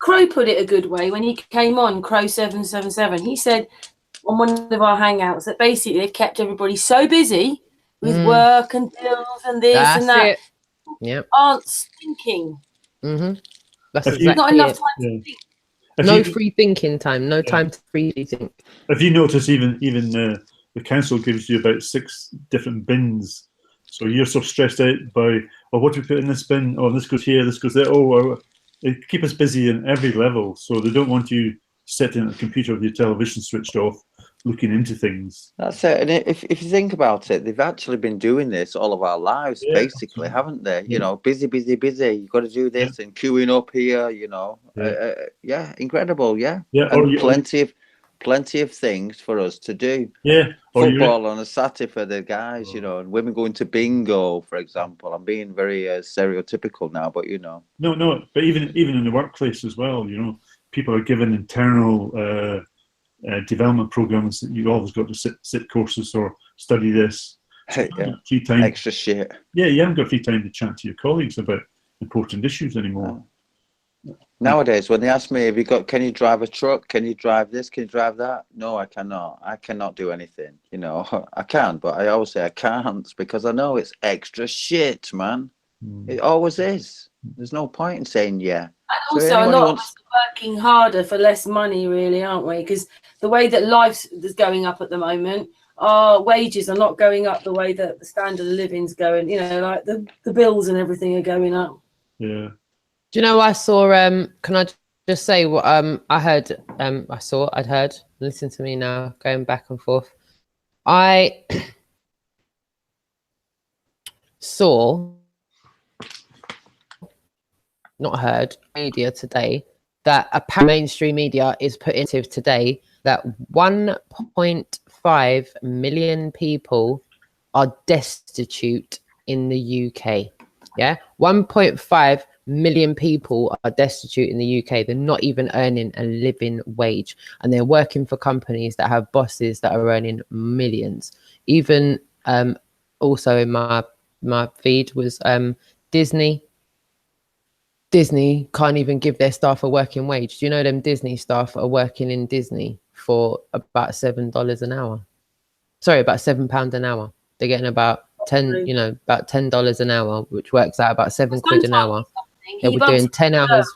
Speaker 1: Crow put it a good way when he came on, Crow 777. He said on one of our hangouts that basically they've kept everybody so busy with work and bills and this and that.
Speaker 3: Yep.
Speaker 1: Aren't thinking.
Speaker 3: That's
Speaker 2: exactly
Speaker 1: not enough time to think.
Speaker 3: No free thinking time. No time to freely think.
Speaker 2: If you notice, even the council gives you about 6 different bins. So you're so stressed out by, what do we put in this bin? Oh, this goes here, this goes there. They keep us busy in every level. So they don't want you sitting at the computer with your television switched off, looking into things.
Speaker 4: That's it. And if you think about it, they've actually been doing this all of our lives, basically, haven't they? You know, busy. You've got to do this and queuing up here, incredible. Yeah. And plenty of things for us to do.
Speaker 2: Yeah.
Speaker 4: Football on a Saturday for the guys, and women going to bingo, for example. I'm being very stereotypical now, but
Speaker 2: No, but even in the workplace as well, people are given internal development programs that you always got to sit courses or study this. Free time.
Speaker 4: Extra shit.
Speaker 2: Yeah, you haven't got free time to chat to your colleagues about important issues anymore.
Speaker 4: Nowadays, when they ask me, can you drive a truck? Can you drive this? Can you drive that? No, I cannot. I cannot do anything. I can, but I always say I can't because I know it's extra shit, man. It always is. There's no point in saying yeah.
Speaker 1: And also, a lot of us are working harder for less money, really, aren't we? Because the way that life is going up at the moment, our wages are not going up the way that the standard of living's going. Like the bills and everything are going up.
Speaker 2: Yeah.
Speaker 3: Do you know, I saw, can I just say what I heard, I'd heard, listen to me now, going back and forth. I saw, not heard, media today, that a mainstream media is putting today that 1.5 million people are destitute in the UK. Yeah, 1.5 million people are destitute in the UK. They're not even earning a living wage, and they're working for companies that have bosses that are earning millions. Even also in my feed was Disney. Disney can't even give their staff a working wage. Do you know them Disney staff are working in Disney for about $7 an hour? Sorry, about £7 an hour. They're getting about about $10 an hour, which works out about £7 an hour. They were doing 10 hours.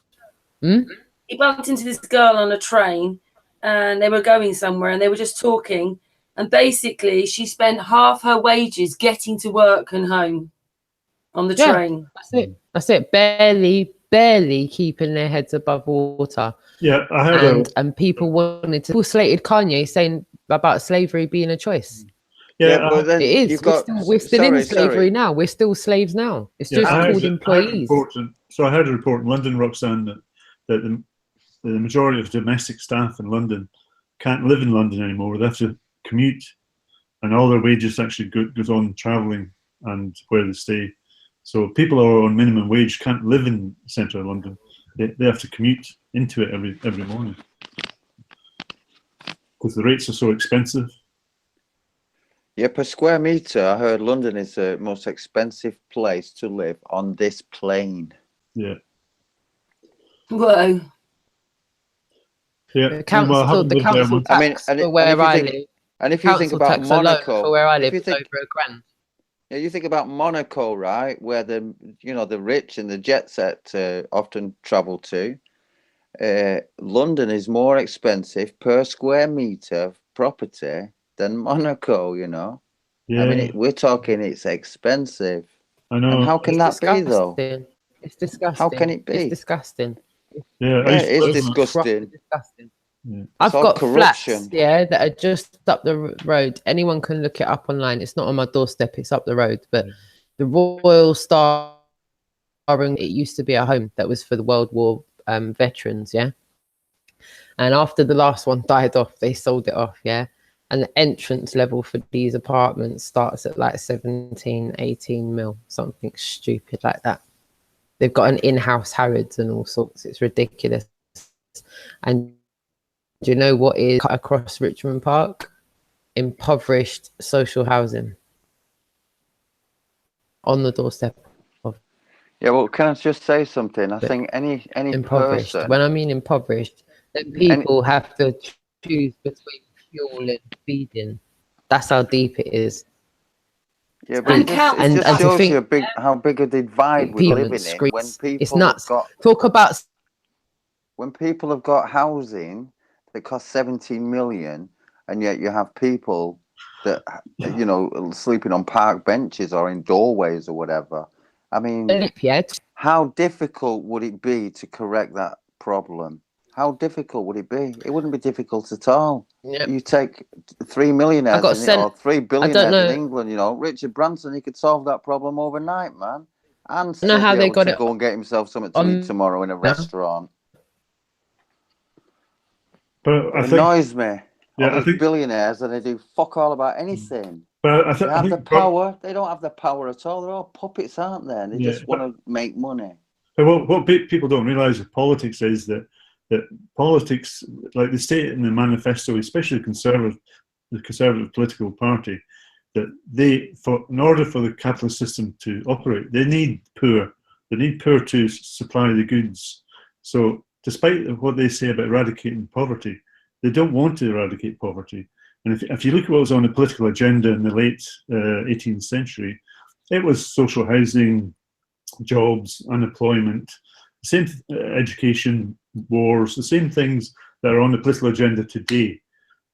Speaker 1: He bumped into this girl on a train, and they were going somewhere, and they were just talking. And basically, she spent half her wages getting to work and home on the train.
Speaker 3: That's it. Barely keeping their heads above water.
Speaker 2: Yeah, I heard.
Speaker 3: And people wanted to. People slated Kanye saying about slavery being a choice.
Speaker 2: Yeah,
Speaker 4: but then
Speaker 3: it is.
Speaker 4: you've got,
Speaker 3: we're still in slavery now. We're still slaves now. It's just called employees.
Speaker 2: I heard a report in London, Roxanne, that the majority of domestic staff in London can't live in London anymore. They have to commute, and all their wages actually goes on travelling and where they stay. So people who are on minimum wage can't live in central London. They have to commute into it every morning because the rates are so expensive.
Speaker 4: Yeah, per square metre, I heard London is the most expensive place to live on this plane.
Speaker 2: Yeah.
Speaker 1: Whoa.
Speaker 2: Yeah.
Speaker 3: The council tax for where I live.
Speaker 4: And if you think about Monaco,
Speaker 3: for where I live, it's over £1,000.
Speaker 4: Yeah, you think about Monaco, right, where the rich and the jet set often travel to. London is more expensive per square metre of property than Monaco, Yeah. I mean, we're talking it's expensive.
Speaker 2: I know.
Speaker 4: And how can that be, though?
Speaker 3: It's disgusting.
Speaker 4: How can it be?
Speaker 3: It's disgusting.
Speaker 2: Yeah,
Speaker 4: it's disgusting.
Speaker 2: Yeah.
Speaker 3: I've got
Speaker 4: corruption.
Speaker 3: flats, that are just up the road. Anyone can look it up online. It's not on my doorstep. It's up the road. But the Royal Star, it used to be a home that was for the World War veterans, And after the last one died off, they sold it off, And the entrance level for these apartments starts at like 17, 18 mil, something stupid like that. They've got an in-house Harrods and all sorts. It's ridiculous. And do you know what is cut across Richmond Park? Impoverished social housing
Speaker 4: on the doorstep of. Yeah, well, can I just say something? I think any
Speaker 3: impoverished.
Speaker 4: person.
Speaker 3: When I mean impoverished, then people have to choose between fuel and feeding. That's how deep it is.
Speaker 4: Yeah, but it just shows you how big a divide we're living in. When people
Speaker 3: it's nuts.
Speaker 4: Talk about when people have got housing that costs 17 million, and yet you have people that sleeping on park benches or in doorways or whatever. I mean, how difficult would it be to correct that problem? How difficult would it be? It wouldn't be difficult at all. Yep. You take 3 millionaires or 3 billionaires in England, Richard Branson, he could solve that problem overnight, man. And still be able to go and get himself something to eat tomorrow in a restaurant.
Speaker 2: But
Speaker 4: it annoys me. I think billionaires, and they do fuck all about anything.
Speaker 2: But
Speaker 4: they have the power. They don't have the power at all. They're all puppets, aren't they? And they just want to make money.
Speaker 2: But what people don't realise with politics is that politics, like they state in the manifesto, especially the conservative political party, that in order for the capitalist system to operate, they need poor. They need poor to supply the goods. So despite what they say about eradicating poverty, they don't want to eradicate poverty. And if you look at what was on the political agenda in the late 18th century, it was social housing, jobs, unemployment, the same education, wars, the same things that are on the political agenda today.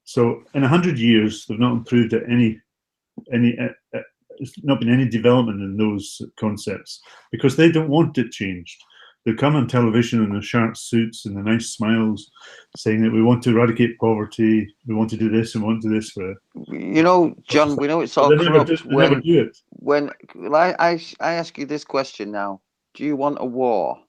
Speaker 2: So in 100 years, they've not improved at there's not been any development in those concepts because they don't want it changed. They come on television in their sharp suits and the nice smiles saying that we want to eradicate poverty, we want to do this and we want to do this for it.
Speaker 4: John, we know it's all corrupt.
Speaker 2: They never do it.
Speaker 4: When I ask you this question now, do you want a war?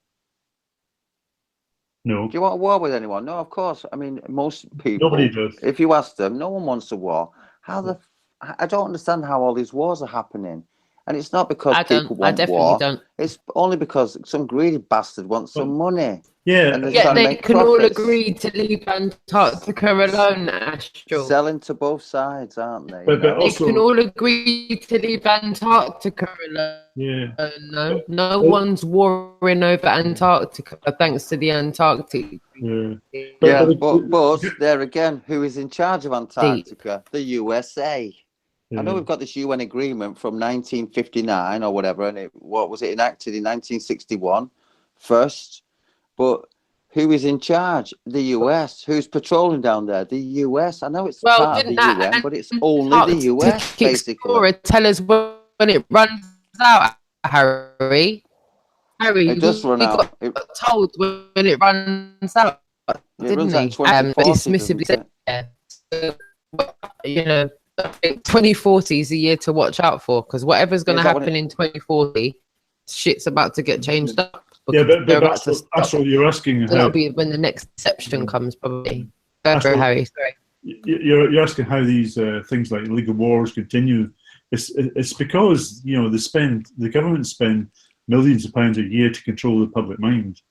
Speaker 2: No.
Speaker 4: Do you want a war with anyone? No, of course. I mean, most people.
Speaker 2: Nobody does.
Speaker 4: If you ask them, no one wants a war. I don't understand how all these wars are happening. And it's not because people want war. Don't. It's only because some greedy bastard wants some money.
Speaker 2: Yeah.
Speaker 4: And
Speaker 3: they can all agree to leave Antarctica alone, Astral.
Speaker 4: Selling to both sides, aren't they?
Speaker 2: But also,
Speaker 3: they can all agree to leave Antarctica alone.
Speaker 2: Yeah.
Speaker 3: No one's warring over Antarctica thanks to the Antarctic.
Speaker 2: Yeah.
Speaker 4: But there again, who is in charge of Antarctica? The USA. I know we've got this UN agreement from 1959 or whatever, and what was it enacted in 1961 first. But who is in charge? The US. Who's patrolling down there? The US. I know it's
Speaker 3: Well,
Speaker 4: part of the
Speaker 3: didn't that
Speaker 4: UN, but it's only the US,
Speaker 3: Arctic
Speaker 4: basically.
Speaker 3: Explorer tell us when it runs out, Harry? Harry,
Speaker 4: It does run out.
Speaker 3: got told when it runs out,
Speaker 4: It
Speaker 3: didn't
Speaker 4: runs out in
Speaker 3: he?
Speaker 4: 2040,
Speaker 3: Dismissively
Speaker 4: doesn't it?
Speaker 3: said, yeah. So, you know, I think 2040 is a year to watch out for, because whatever's going to
Speaker 4: Is that what
Speaker 3: happen in 2040, shit's about to get changed up.
Speaker 2: Yeah,
Speaker 3: because
Speaker 2: but
Speaker 3: they're about to
Speaker 2: that's
Speaker 3: stop.
Speaker 2: what you're asking.
Speaker 3: So
Speaker 2: How,
Speaker 3: that'll be when the next deception comes, probably. Go
Speaker 2: That's
Speaker 3: for it,
Speaker 2: what-
Speaker 3: Harry. Sorry.
Speaker 2: you're asking how these things like illegal wars continue. It's because, you know, the government spend millions of pounds a year to control the public mind,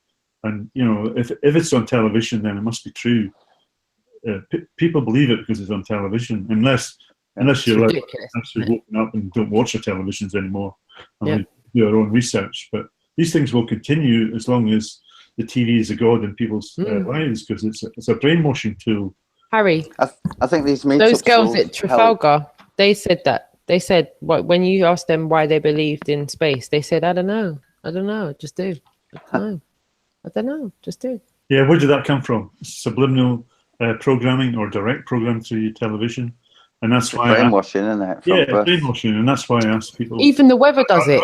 Speaker 2: and you know, if it's on television, then it must be true. People believe it because it's on television, unless you're like,
Speaker 3: ridiculous,
Speaker 2: actually
Speaker 3: isn't it?
Speaker 2: woken up and don't watch the televisions anymore, and
Speaker 3: Yeah.
Speaker 2: we do our own research. But these things will continue as long as the TV is a god in people's lives, because it's a brainwashing tool.
Speaker 3: Harry,
Speaker 4: I think these meetups
Speaker 3: those girls
Speaker 4: will
Speaker 3: at Trafalgar, they said that. They said, when you asked them why they believed in space, they said, I don't know, just do. I don't know, just do.
Speaker 2: Yeah, where did that come from? Subliminal programming or direct program through your television, and that's why
Speaker 4: brainwashing, isn't it? From birth.
Speaker 2: brainwashing, and that's why I ask people.
Speaker 3: Even the weather does it.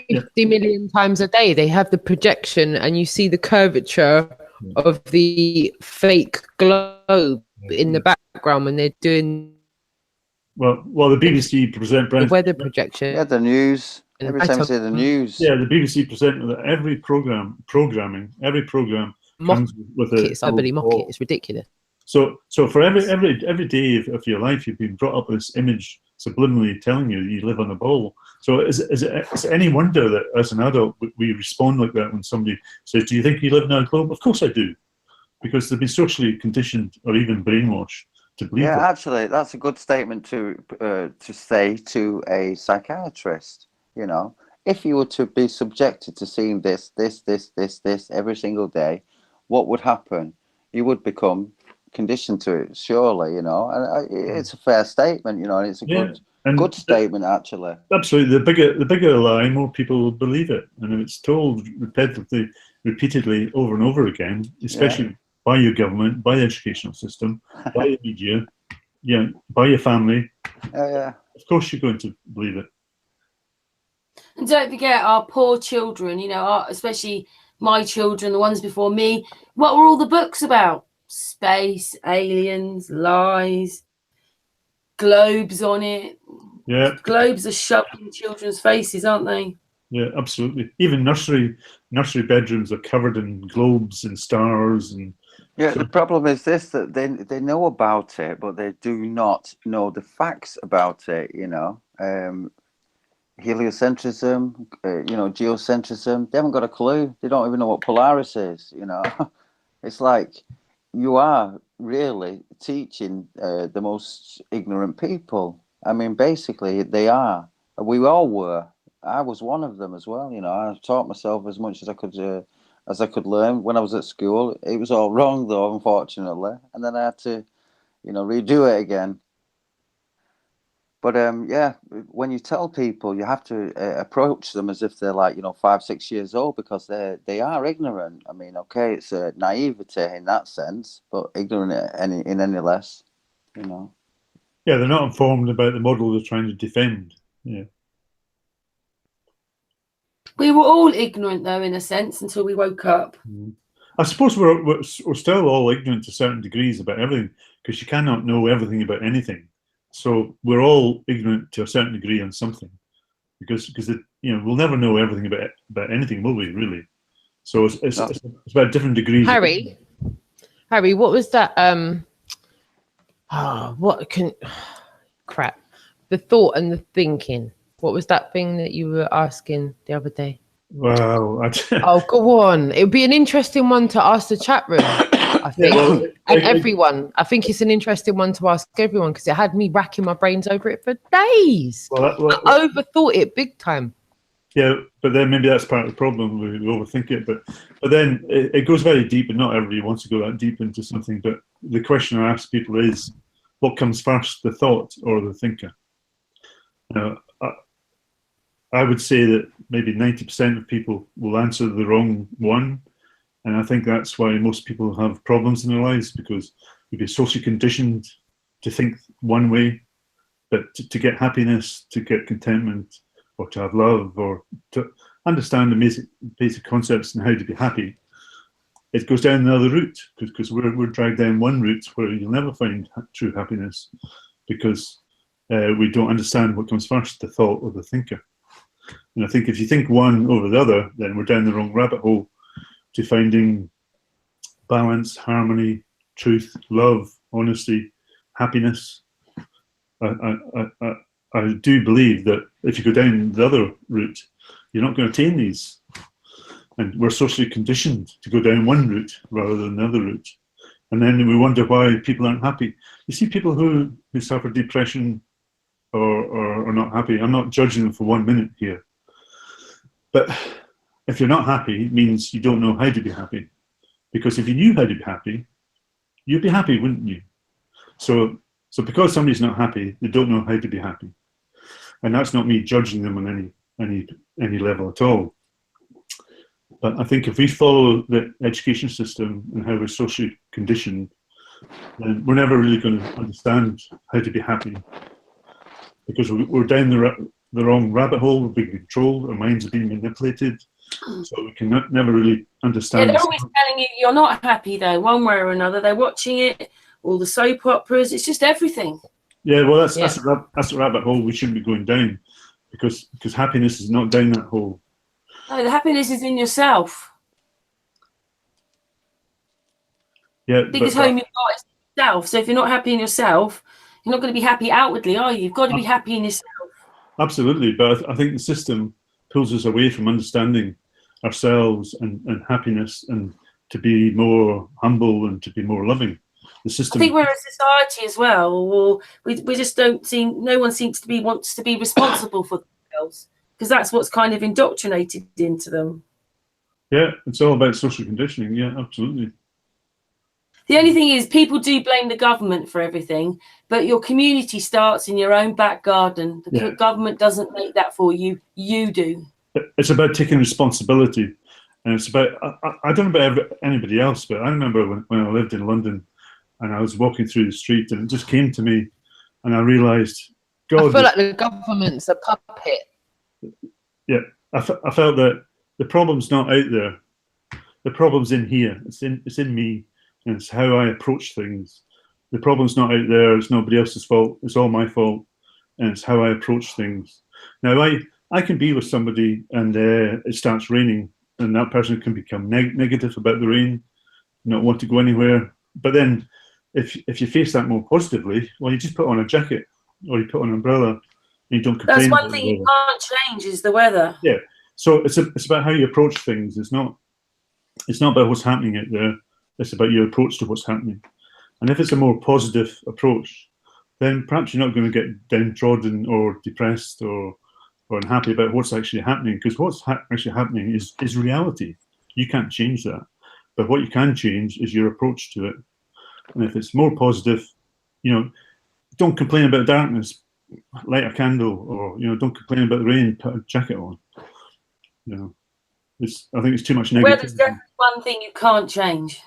Speaker 2: Yeah.
Speaker 3: 50 million times a day. They have the projection, and you see the curvature of the fake globe in the background when they're doing
Speaker 2: Well, the BBC present
Speaker 3: the weather projection.
Speaker 4: Yeah, the news. Every time you say the news.
Speaker 2: Yeah, the BBC present that every program
Speaker 3: Mock
Speaker 2: comes with
Speaker 3: it, somebody mock it. It's ridiculous.
Speaker 2: So for every day of your life, you've been brought up with this image subliminally telling you you live on a ball. So is it any wonder that as an adult we respond like that when somebody says, "Do you think you live in a globe?" Of course I do, because they've been socially conditioned or even brainwashed to believe
Speaker 4: Yeah,
Speaker 2: that.
Speaker 4: actually, that's a good statement to say to a psychiatrist. You know, if you were to be subjected to seeing this every single day, what would happen? You would become conditioned to it, surely. You know, and it's a fair statement. You know, and it's a good statement, actually.
Speaker 2: Absolutely, the bigger the lie, more people will believe it, and if it's told repeatedly, over and over again, especially by your government, by the educational system, by the media, by your family.
Speaker 4: Yeah.
Speaker 2: Of course, you're going to believe it.
Speaker 1: And don't forget our poor children, you know, especially my children, the ones before me. What were all the books about? Space, aliens, lies, globes on it.
Speaker 2: Yeah.
Speaker 1: Globes are shoved in children's faces, aren't they?
Speaker 2: Yeah, absolutely. Even nursery bedrooms are covered in globes and stars and.
Speaker 4: Yeah, the problem is this, that they know about it, but they do not know the facts about it, you know. Heliocentrism, geocentrism, they haven't got a clue. They don't even know what Polaris is, you know. It's like you are really teaching the most ignorant people. I mean, basically, they are. We all were. I was one of them as well, you know. I taught myself as much as I could learn when I was at school. It was all wrong, though, unfortunately. And then I had to, redo it again. But when you tell people, you have to approach them as if they're like, 5, 6 years old, because they are ignorant. I mean, okay, it's a naivete in that sense, but ignorant in any less, you know.
Speaker 2: Yeah, they're not informed about the model they're trying to defend. Yeah.
Speaker 1: We were all ignorant, though, in a sense, until we woke up.
Speaker 2: I suppose we're still all ignorant to certain degrees about everything, because you cannot know everything about anything. So we're all ignorant to a certain degree on something, because we'll never know everything about anything, will we? Really? So it's about different degrees.
Speaker 3: Harry, what was that? Crap. The thought and the thinking. What was that thing that you were asking the other day?
Speaker 2: Wow.
Speaker 3: Oh, go on. It would be an interesting one to ask the chat room, I think. Everyone. I think it's an interesting one to ask everyone, because it had me racking my brains over it for days. I overthought it big time.
Speaker 2: Yeah, but then maybe that's part of the problem. We overthink it, but then it goes very deep, and not everybody wants to go that deep into something. But the question I ask people is, what comes first, the thought or the thinker? I would say that maybe 90% of people will answer the wrong one. And I think that's why most people have problems in their lives, because you'd be socially conditioned to think one way, but to get happiness, to get contentment, or to have love, or to understand the basic concepts and how to be happy, it goes down another route, because we're dragged down one route where you'll never find true happiness, because we don't understand what comes first, the thought or the thinker. And I think if you think one over the other, then we're down the wrong rabbit hole to finding balance, harmony, truth, love, honesty, happiness. I do believe that if you go down the other route, you're not going to attain these. And we're socially conditioned to go down one route rather than the other route. And then we wonder why people aren't happy. You see people who suffer depression or are not happy. I'm not judging them for 1 minute here. But if you're not happy, it means you don't know how to be happy. Because if you knew how to be happy, you'd be happy, wouldn't you? So because somebody's not happy, they don't know how to be happy. And that's not me judging them on any level at all. But I think if we follow the education system and how we're socially conditioned, then we're never really going to understand how to be happy. Because we're down the wrong rabbit hole, we're being controlled, our minds are being manipulated, so we can never really understand.
Speaker 1: Yeah, they're always telling you you're not happy though, one way or another. They're watching it, all the soap operas, it's just everything.
Speaker 2: Yeah, well, that's a rabbit hole we shouldn't be going down, because happiness is not down that hole.
Speaker 1: No, the happiness is in yourself.
Speaker 2: Yeah,
Speaker 1: Biggest home you've got is yourself. So if you're not happy in yourself, you're not going to be happy outwardly, are you? You've got to be happy in yourself.
Speaker 2: Absolutely, but I think the system pulls us away from understanding ourselves and happiness, and to be more humble and to be more loving. The system.
Speaker 1: I think we're a society as well, or we just don't seem. No one seems to wants to be responsible for themselves, because that's what's kind of indoctrinated into them.
Speaker 2: Yeah, it's all about social conditioning. Yeah, absolutely.
Speaker 1: The only thing is, people do blame the government for everything, but your community starts in your own back garden. The government doesn't make that for you. You do.
Speaker 2: It's about taking responsibility, and it's about. I don't know about anybody else, but I remember when I lived in London, and I was walking through the street, and it just came to me, and I realised, God,
Speaker 3: I feel like the government's a puppet.
Speaker 2: Yeah, I felt that the problem's not out there. The problem's in here. It's in me, and it's how I approach things. The problem's not out there. It's nobody else's fault. It's all my fault, and it's how I approach things. Now, I can be with somebody, and it starts raining, and that person can become negative about the rain, not want to go anywhere. But then, if you face that more positively, well, you just put on a jacket, or you put on an umbrella, and you don't complain.
Speaker 1: That's one thing you can't change is the weather.
Speaker 2: Yeah. So it's about how you approach things. It's not about what's happening out there. It's about your approach to what's happening. And if it's a more positive approach, then perhaps you're not going to get downtrodden or depressed or unhappy about what's actually happening, because what's actually happening is reality. You can't change that. But what you can change is your approach to it. And if it's more positive, don't complain about darkness, light a candle, or don't complain about the rain, put a jacket on. I think it's too much negativity.
Speaker 1: Weather's definitely one thing you can't change.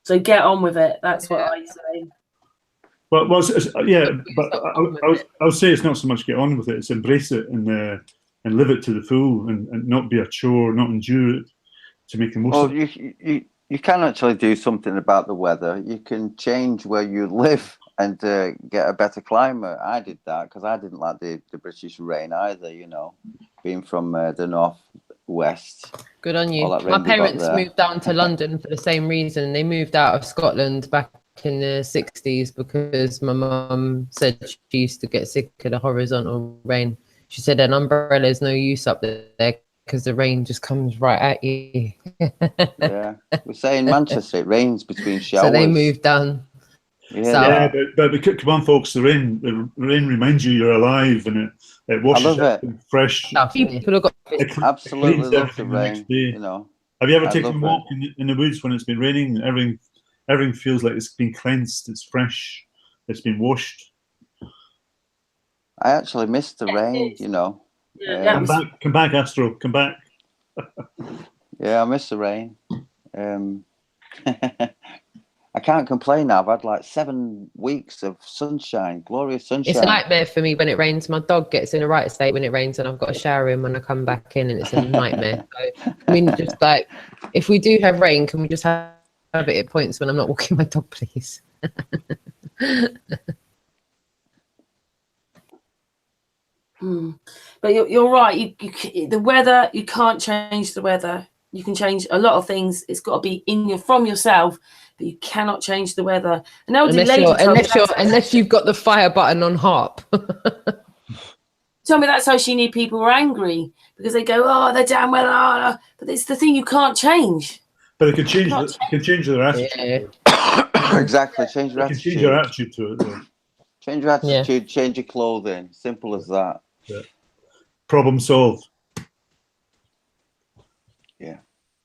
Speaker 1: So get on with it. That's what I say.
Speaker 2: Well, yeah, but I would say it's not so much get on with it; it's embrace it and live it to the full, and not be a chore, not endure it, to make the most.
Speaker 4: Well, you can actually do something about the weather. You can change where you live and get a better climate. I did that because I didn't like the British rain either. Being from the northwest.
Speaker 3: Good on you. My parents moved down to London for the same reason. They moved out of Scotland back in the 60s because my mum said she used to get sick of the horizontal rain. She said an umbrella is no use up there because the rain just comes right at you.
Speaker 4: Yeah, we say in Manchester it rains between showers.
Speaker 3: So they moved down.
Speaker 2: Yeah, but come on, folks. The rain reminds you you're alive, and it washes up fresh.
Speaker 3: People have got
Speaker 4: absolutely love the rain.
Speaker 2: Have you ever taken a walk in the woods when it's been raining? Everything feels like it's been cleansed. It's fresh. It's been washed.
Speaker 4: I actually miss the rain.
Speaker 1: Yeah,
Speaker 2: Come back, Astro. Come back.
Speaker 4: Yeah, I miss the rain. I can't complain now. I've had like 7 weeks of sunshine, glorious sunshine.
Speaker 3: It's a nightmare for me when it rains. My dog gets in a right state when it rains, and I've got to shower him when I come back in, and it's a nightmare. So, I mean, just like, if we do have rain, can we just have it at points when I'm not walking my dog, please?
Speaker 1: But you're right. The weather, you can't change the weather. You can change a lot of things. It's got to be from yourself, but you cannot change the weather. And
Speaker 3: Unless you've got the fire button on harp.
Speaker 1: Tell me that's how she knew people were angry, because they go, oh, they're damn well, but it's the thing you can't change.
Speaker 2: But it can change their attitude.
Speaker 4: Yeah. Exactly. Change your attitude.
Speaker 2: Change your attitude to it, though.
Speaker 4: Change your attitude. Change your clothing. Simple as that.
Speaker 2: Yeah. Problem solved.
Speaker 4: Yeah.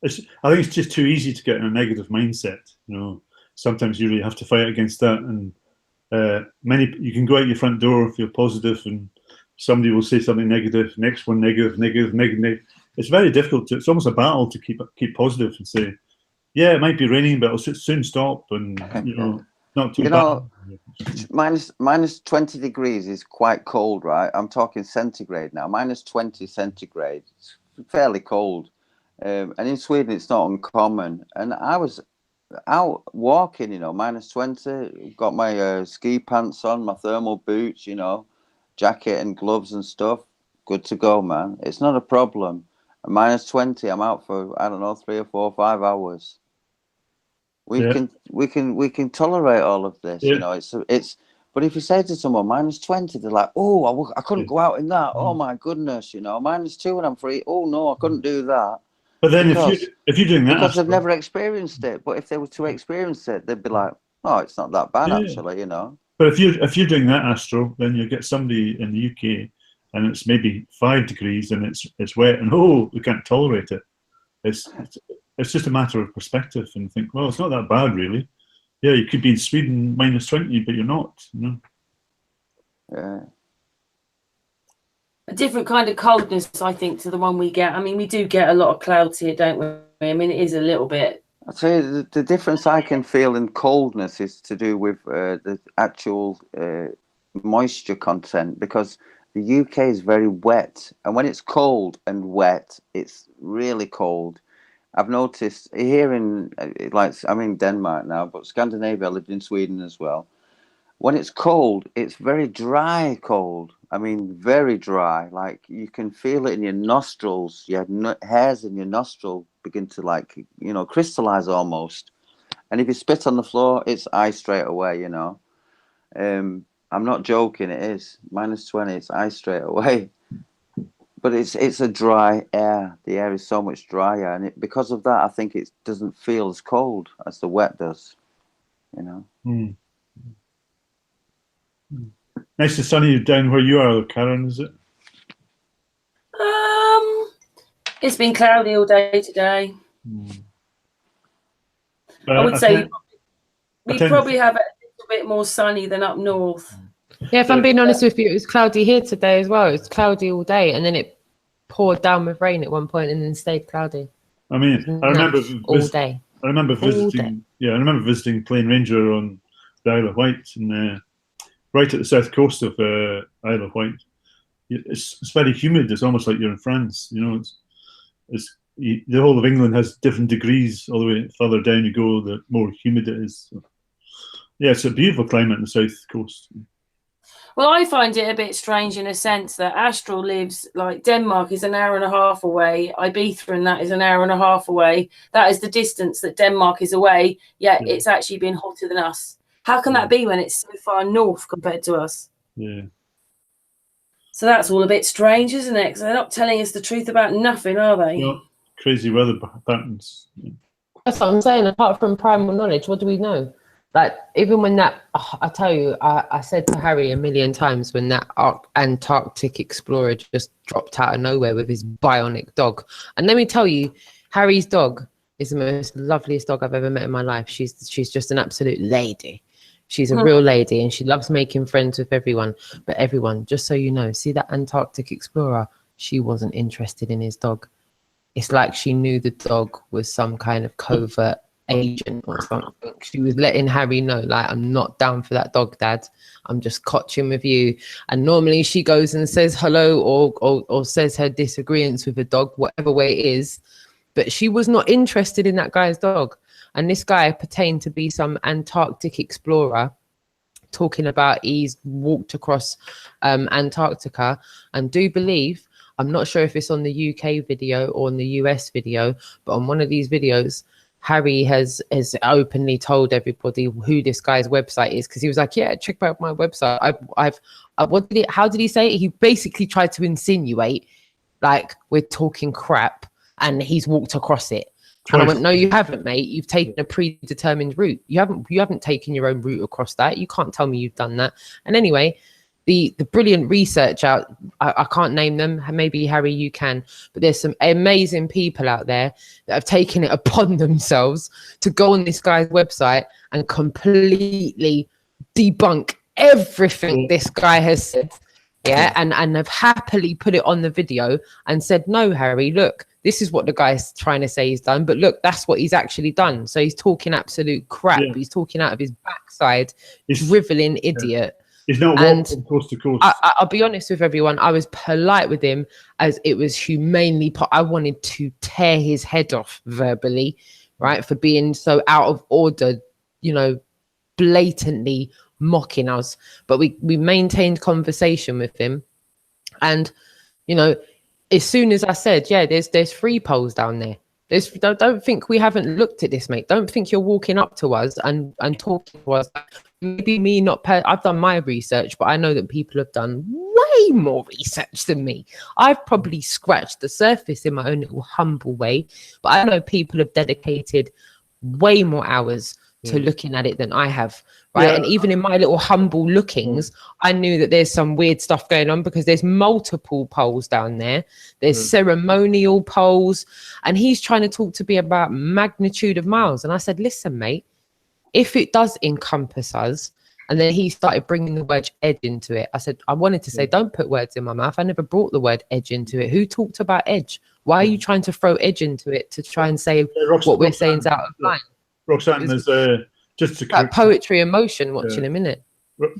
Speaker 2: I think it's just too easy to get in a negative mindset. You know, sometimes you really have to fight against that. And you can go out your front door and feel positive, and somebody will say something negative. Next one, negative. It's very difficult. It's almost a battle to keep positive and say, yeah, it might be raining, but it'll soon stop, and not too bad.
Speaker 4: Minus 20 degrees is quite cold, right? I'm talking centigrade now. Minus 20 centigrade, it's fairly cold. And in Sweden, it's not uncommon. And I was out walking, minus 20, got my ski pants on, my thermal boots, jacket and gloves and stuff. Good to go, man. It's not a problem. And minus 20, I'm out for, I don't know, 3 or 4 or 5 hours. We can tolerate all of this, it's. But if you say to someone minus 20, they're like, oh, I couldn't go out in that. Oh my goodness, minus 2 and I'm free. Oh no, I couldn't do that.
Speaker 2: But then if you're doing that,
Speaker 4: because they've never experienced it. But if they were to experience it, they'd be like, oh, it's not that bad actually,
Speaker 2: But if you're doing that, Astro, then you get somebody in the UK and it's maybe 5 degrees and it's wet and we can't tolerate it. It's just a matter of perspective, and think, well, it's not that bad, really. Yeah, you could be in Sweden minus 20, but you're not.
Speaker 4: Yeah.
Speaker 1: A different kind of coldness, I think, to the one we get. I mean, we do get a lot of clouds here, don't we? I mean, it is a little bit.
Speaker 4: I'll tell you, the difference I can feel in coldness is to do with the actual moisture content, because the UK is very wet, and when it's cold and wet, it's really cold. I've noticed here I'm in Denmark now, but Scandinavia, I lived in Sweden as well. When it's cold, it's very dry cold. I mean, very dry. Like, you can feel it in your nostrils. Your hairs in your nostril begin to crystallize almost. And if you spit on the floor, it's ice straight away, I'm not joking, it is. Minus 20, it's ice straight away. But it's a dry air. The air is so much drier, and because of that, I think it doesn't feel as cold as the wet does.
Speaker 2: Nice and sunny down where you are, Karen, is it?
Speaker 1: It's been cloudy all day today. I would say we probably have it a little bit more sunny than up north.
Speaker 3: Yeah, if I'm being honest with you, it was cloudy here today as well. It was cloudy all day, and then it poured down with rain at one point and then stayed cloudy.
Speaker 2: I mean, I remember
Speaker 3: all day.
Speaker 2: I remember visiting. Yeah, I remember visiting Plain Ranger on the Isle of Wight, and right at the south coast of Isle of Wight. It's very humid. It's almost like you're in France. It's the whole of England has different degrees. All the way further down you go, the more humid it is. So, yeah, it's a beautiful climate on the south coast.
Speaker 1: Well, I find it a bit strange in a sense that Astral lives, like, Denmark is an hour and a half away. Ibiza and that is an hour and a half away. That is the distance that Denmark is away, yet it's actually been hotter than us. How can that be when it's so far north compared to us?
Speaker 2: Yeah.
Speaker 1: So that's all a bit strange, isn't it? Because they're not telling us the truth about nothing, are they?
Speaker 2: Well, crazy weather patterns. Yeah.
Speaker 3: That's what I'm saying. Apart from primal knowledge, what do we know? Like, even when I tell you, I said to Harry a million times when that Antarctic explorer just dropped out of nowhere with his bionic dog. And let me tell you, Harry's dog is the most loveliest dog I've ever met in my life. She's just an absolute lady. She's a real lady, and she loves making friends with everyone. But everyone, just so you know, see that Antarctic explorer? she wasn't interested in his dog. It's like she knew the dog was some kind of covert agent or something. She was letting Harry know, like, I'm not down for that dog, Dad. I'm just cotching with you. And normally she goes and says hello or says her disagreements with the dog, whatever way it is. But she was not interested in that guy's dog. And this guy pertained to be some Antarctic explorer, talking about he's walked across Antarctica, and do believe, I'm not sure if it's on the UK video or on the US video, but on one of these videos, Harry has openly told everybody who this guy's website is, because he was like, yeah, check out my website. How did he say it? He basically tried to insinuate like we're talking crap and he's walked across it. And I went, no, you haven't, mate. You've taken a predetermined route. You haven't taken your own route across that. You can't tell me you've done that. And anyway, the brilliant research out, I can't name them. Maybe Harry, you can. But there's some amazing people out there that have taken it upon themselves to go on this guy's website and completely debunk everything this guy has said. Yeah, and have happily put it on the video and said, no, Harry, look, this is what the guy's trying to say he's done, but look, that's what he's actually done. So he's talking absolute crap. Yeah. He's talking out of his backside, driveling idiot.
Speaker 2: He's not walking coast to coast.
Speaker 3: I'll be honest with everyone. I was polite with him as it was humanely. I wanted to tear his head off verbally, right, for being so out of order, you know, blatantly mocking us. But we maintained conversation with him, and you know, as soon as I said, yeah, there's 3 poles down there. Don't think we haven't looked at this, mate. Don't think you're walking up to us and talking to us. Maybe me not. I've done my research, but I know that people have done way more research than me. I've probably scratched the surface in my own little humble way, but I know people have dedicated way more hours to looking at it than I have, right? Yeah. And even in my little humble lookings, I knew that there's some weird stuff going on, because there's multiple poles down there. There's ceremonial poles, and he's trying to talk to me about magnitude of miles. And I said, listen, mate, if it does encompass us, and then he started bringing the word edge into it. I said, I wanted to say, don't put words in my mouth. I never brought the word edge into it. Who talked about edge? Why are you trying to throw edge into it to try and say what we're saying is out of line?
Speaker 2: Roxanne, there's just to
Speaker 3: correct, poetry in motion watching a minute.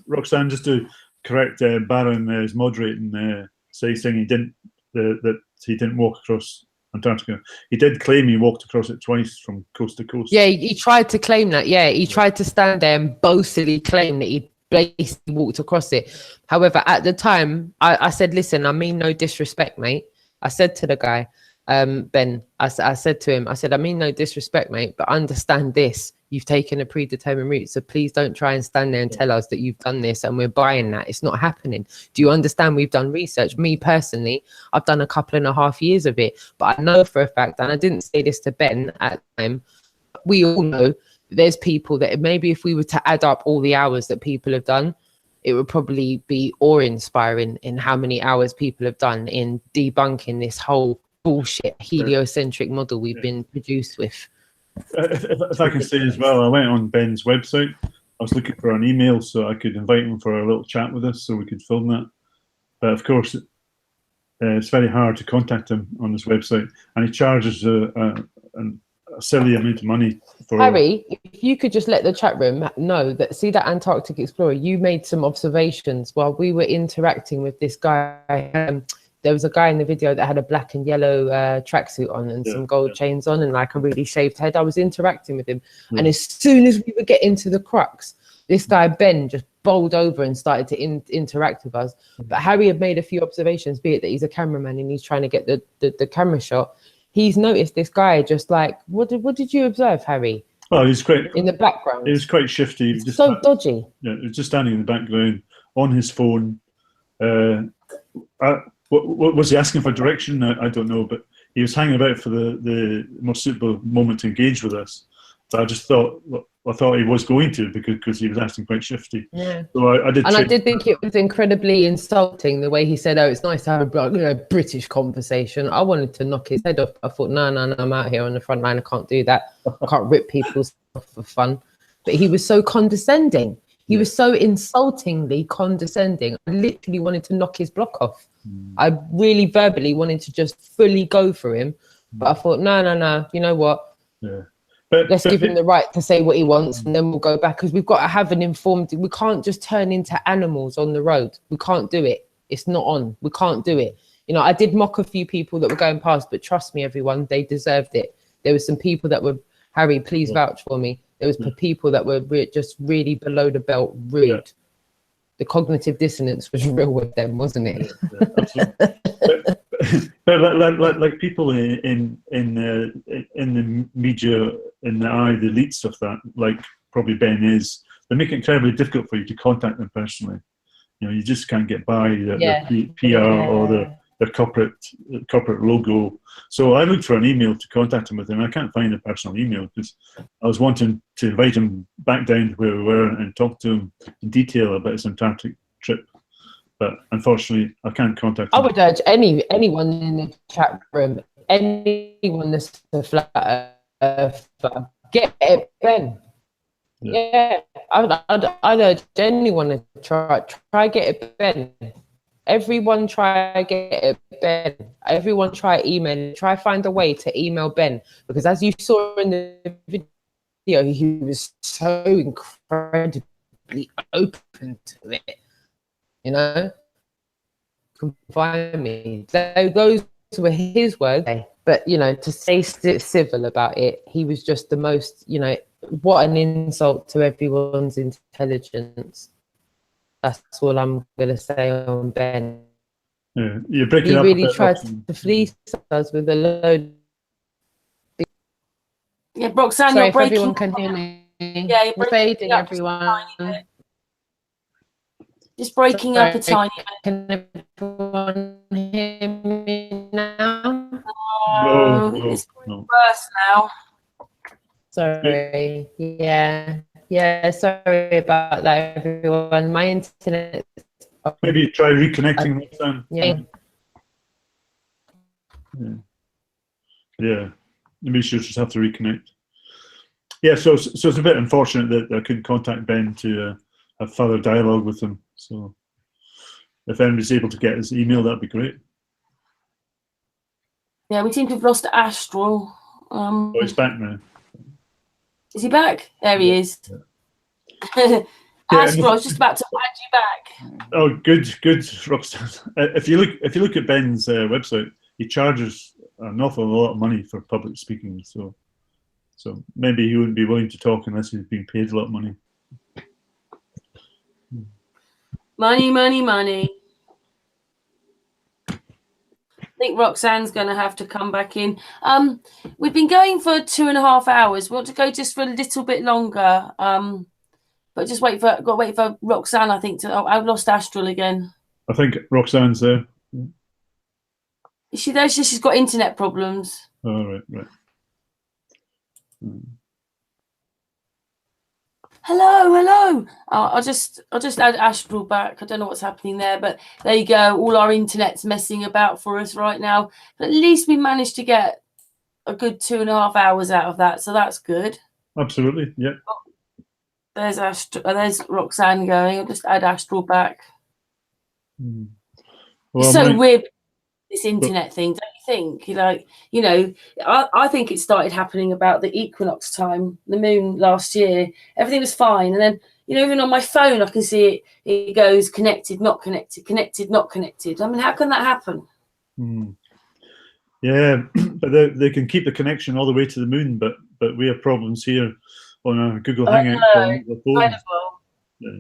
Speaker 2: Roxanne, just to correct Baron is moderating, saying he didn't walk across Antarctica. He did claim he walked across it twice from coast to coast.
Speaker 3: Yeah, he tried to claim that. Yeah, he tried to stand there and boastfully claim that he basically walked across it. However, at the time, I said, listen, I mean no disrespect, mate. I said to the guy, Ben, I said to him, I said, I mean no disrespect, mate, but understand this. You've taken a predetermined route, so please don't try and stand there and tell us that you've done this and we're buying that. It's not happening. Do you understand? We've done research. Me personally, I've done a 2.5 years of it, but I know for a fact, and I didn't say this to Ben at the time, we all know there's people that maybe if we were to add up all the hours that people have done, it would probably be awe-inspiring in how many hours people have done in debunking this whole bullshit heliocentric model we've been produced with.
Speaker 2: If I can say as well, I went on Ben's website. I was looking for an email so I could invite him for a little chat with us so we could film that. But of course, it's very hard to contact him on his website, and he charges a silly amount of money for. Harry,
Speaker 3: if you could just let the chat room know that, see that Antarctic explorer, you made some observations while we were interacting with this guy. There was a guy in the video that had a black and yellow tracksuit on and some gold chains on and like a really shaved head. I was interacting with him. And as soon as we were getting to the crux, this guy, Ben, just bowled over and started to interact with us. But Harry had made a few observations, be it that he's a cameraman and he's trying to get the camera shot. He's noticed this guy just like, what did you observe, Harry?
Speaker 2: Oh, he's quite...
Speaker 3: In the background.
Speaker 2: He was quite shifty.
Speaker 3: He was so dodgy.
Speaker 2: Yeah, he was just standing in the background on his phone. What was he asking for direction? I don't know, but he was hanging about for the most suitable moment to engage with us. So I just thought, I thought he was going to because he was acting quite shifty.
Speaker 3: Yeah.
Speaker 2: So I did.
Speaker 3: And I did think it was incredibly insulting the way he said, "Oh, it's nice to have a British conversation." I wanted to knock his head off. I thought, no, I'm out here on the front line. I can't do that. I can't rip people's stuff for fun. But he was so condescending. He was so insultingly condescending. I literally wanted to knock his block off. I really verbally wanted to just fully go for him. But I thought, no, you know what?
Speaker 2: Yeah.
Speaker 3: Let's give him the right to say what he wants, and then we'll go back, because we've got to have an informed. We can't just turn into animals on the road. We can't do it. It's not on. We can't do it. You know, I did mock a few people that were going past, but trust me, everyone, they deserved it. There were some people that were, Harry, please vouch for me. There was people that were just really below the belt, rude. Yeah. The cognitive dissonance was real with them, wasn't it?
Speaker 2: but like people in the media, in the eye, the elites of that, like probably Ben is, they make it incredibly difficult for you to contact them personally. You know, you just can't get by their PR or their corporate logo. So I looked for an email to contact him with, and I can't find a personal email, because I was wanting to invite him back down to where we were and talk to him in detail about his Antarctic trip. But unfortunately, I can't contact him.
Speaker 3: I would urge anyone in the chat room, anyone that's a flat earther, get it, Ben. Yeah, I'd urge anyone to try get it, Ben. Everyone try get it, Ben. Everyone try email. Try find a way to email Ben, because as you saw in the video, he was so incredibly open to it. You know, can find me. Those were his words, but you know, to say civil about it, he was just the most. You know, what an insult to everyone's intelligence. That's all I'm going to say on Ben.
Speaker 2: Yeah, you're breaking up.
Speaker 3: He really tried to fleece us with a load.
Speaker 1: Yeah, Roxanne,
Speaker 3: sorry,
Speaker 1: you're
Speaker 3: if
Speaker 1: breaking.
Speaker 3: Everyone can hear me.
Speaker 1: Yeah, you're
Speaker 3: fading, everyone.
Speaker 1: Just breaking up a tiny bit.
Speaker 3: Can everyone hear me now?
Speaker 1: No, it's worse now.
Speaker 3: Sorry. Yeah, sorry about that, everyone. My internet.
Speaker 2: Maybe try reconnecting next time. Yeah. Maybe she'll just have to reconnect. Yeah, so it's a bit unfortunate that I couldn't contact Ben to have further dialogue with him. So if anybody's able to get his email, that'd be great.
Speaker 1: Yeah, we seem to have lost Astral.
Speaker 2: Oh, he's back now.
Speaker 1: Is he back? There he is. Yeah. Astral, I was just about to add you back.
Speaker 2: Oh, good, Roxanne. If you look at Ben's website, he charges an awful lot of money for public speaking. So maybe he wouldn't be willing to talk unless he's being paid a lot of money.
Speaker 1: Money. I think Roxanne's going to have to come back in. We've been going for 2.5 hours. We want to go just for a little bit longer. But just got to wait for Roxanne, I think. I've lost Astral again.
Speaker 2: I think Roxanne's there.
Speaker 1: Is she there? She's got internet problems.
Speaker 2: Oh, right.
Speaker 1: Hello. I'll just add Astral back. I don't know what's happening there, but there you go. All our internet's messing about for us right now. But at least we managed to get a good 2.5 hours out of that, so that's good.
Speaker 2: Absolutely, yeah.
Speaker 1: There's Roxanne going. I'll just add Astral back.
Speaker 2: Well,
Speaker 1: it's so weird, this internet thing, don't you think? Like, you know, I think it started happening about the equinox time, the moon last year. Everything was fine, and then, you know, even on my phone I can see it goes connected, not connected, connected, not connected. I mean, how can that happen?
Speaker 2: Yeah, but they can keep the connection all the way to the moon, but we have problems here on our Google Hangout.
Speaker 1: Incredible. Yeah.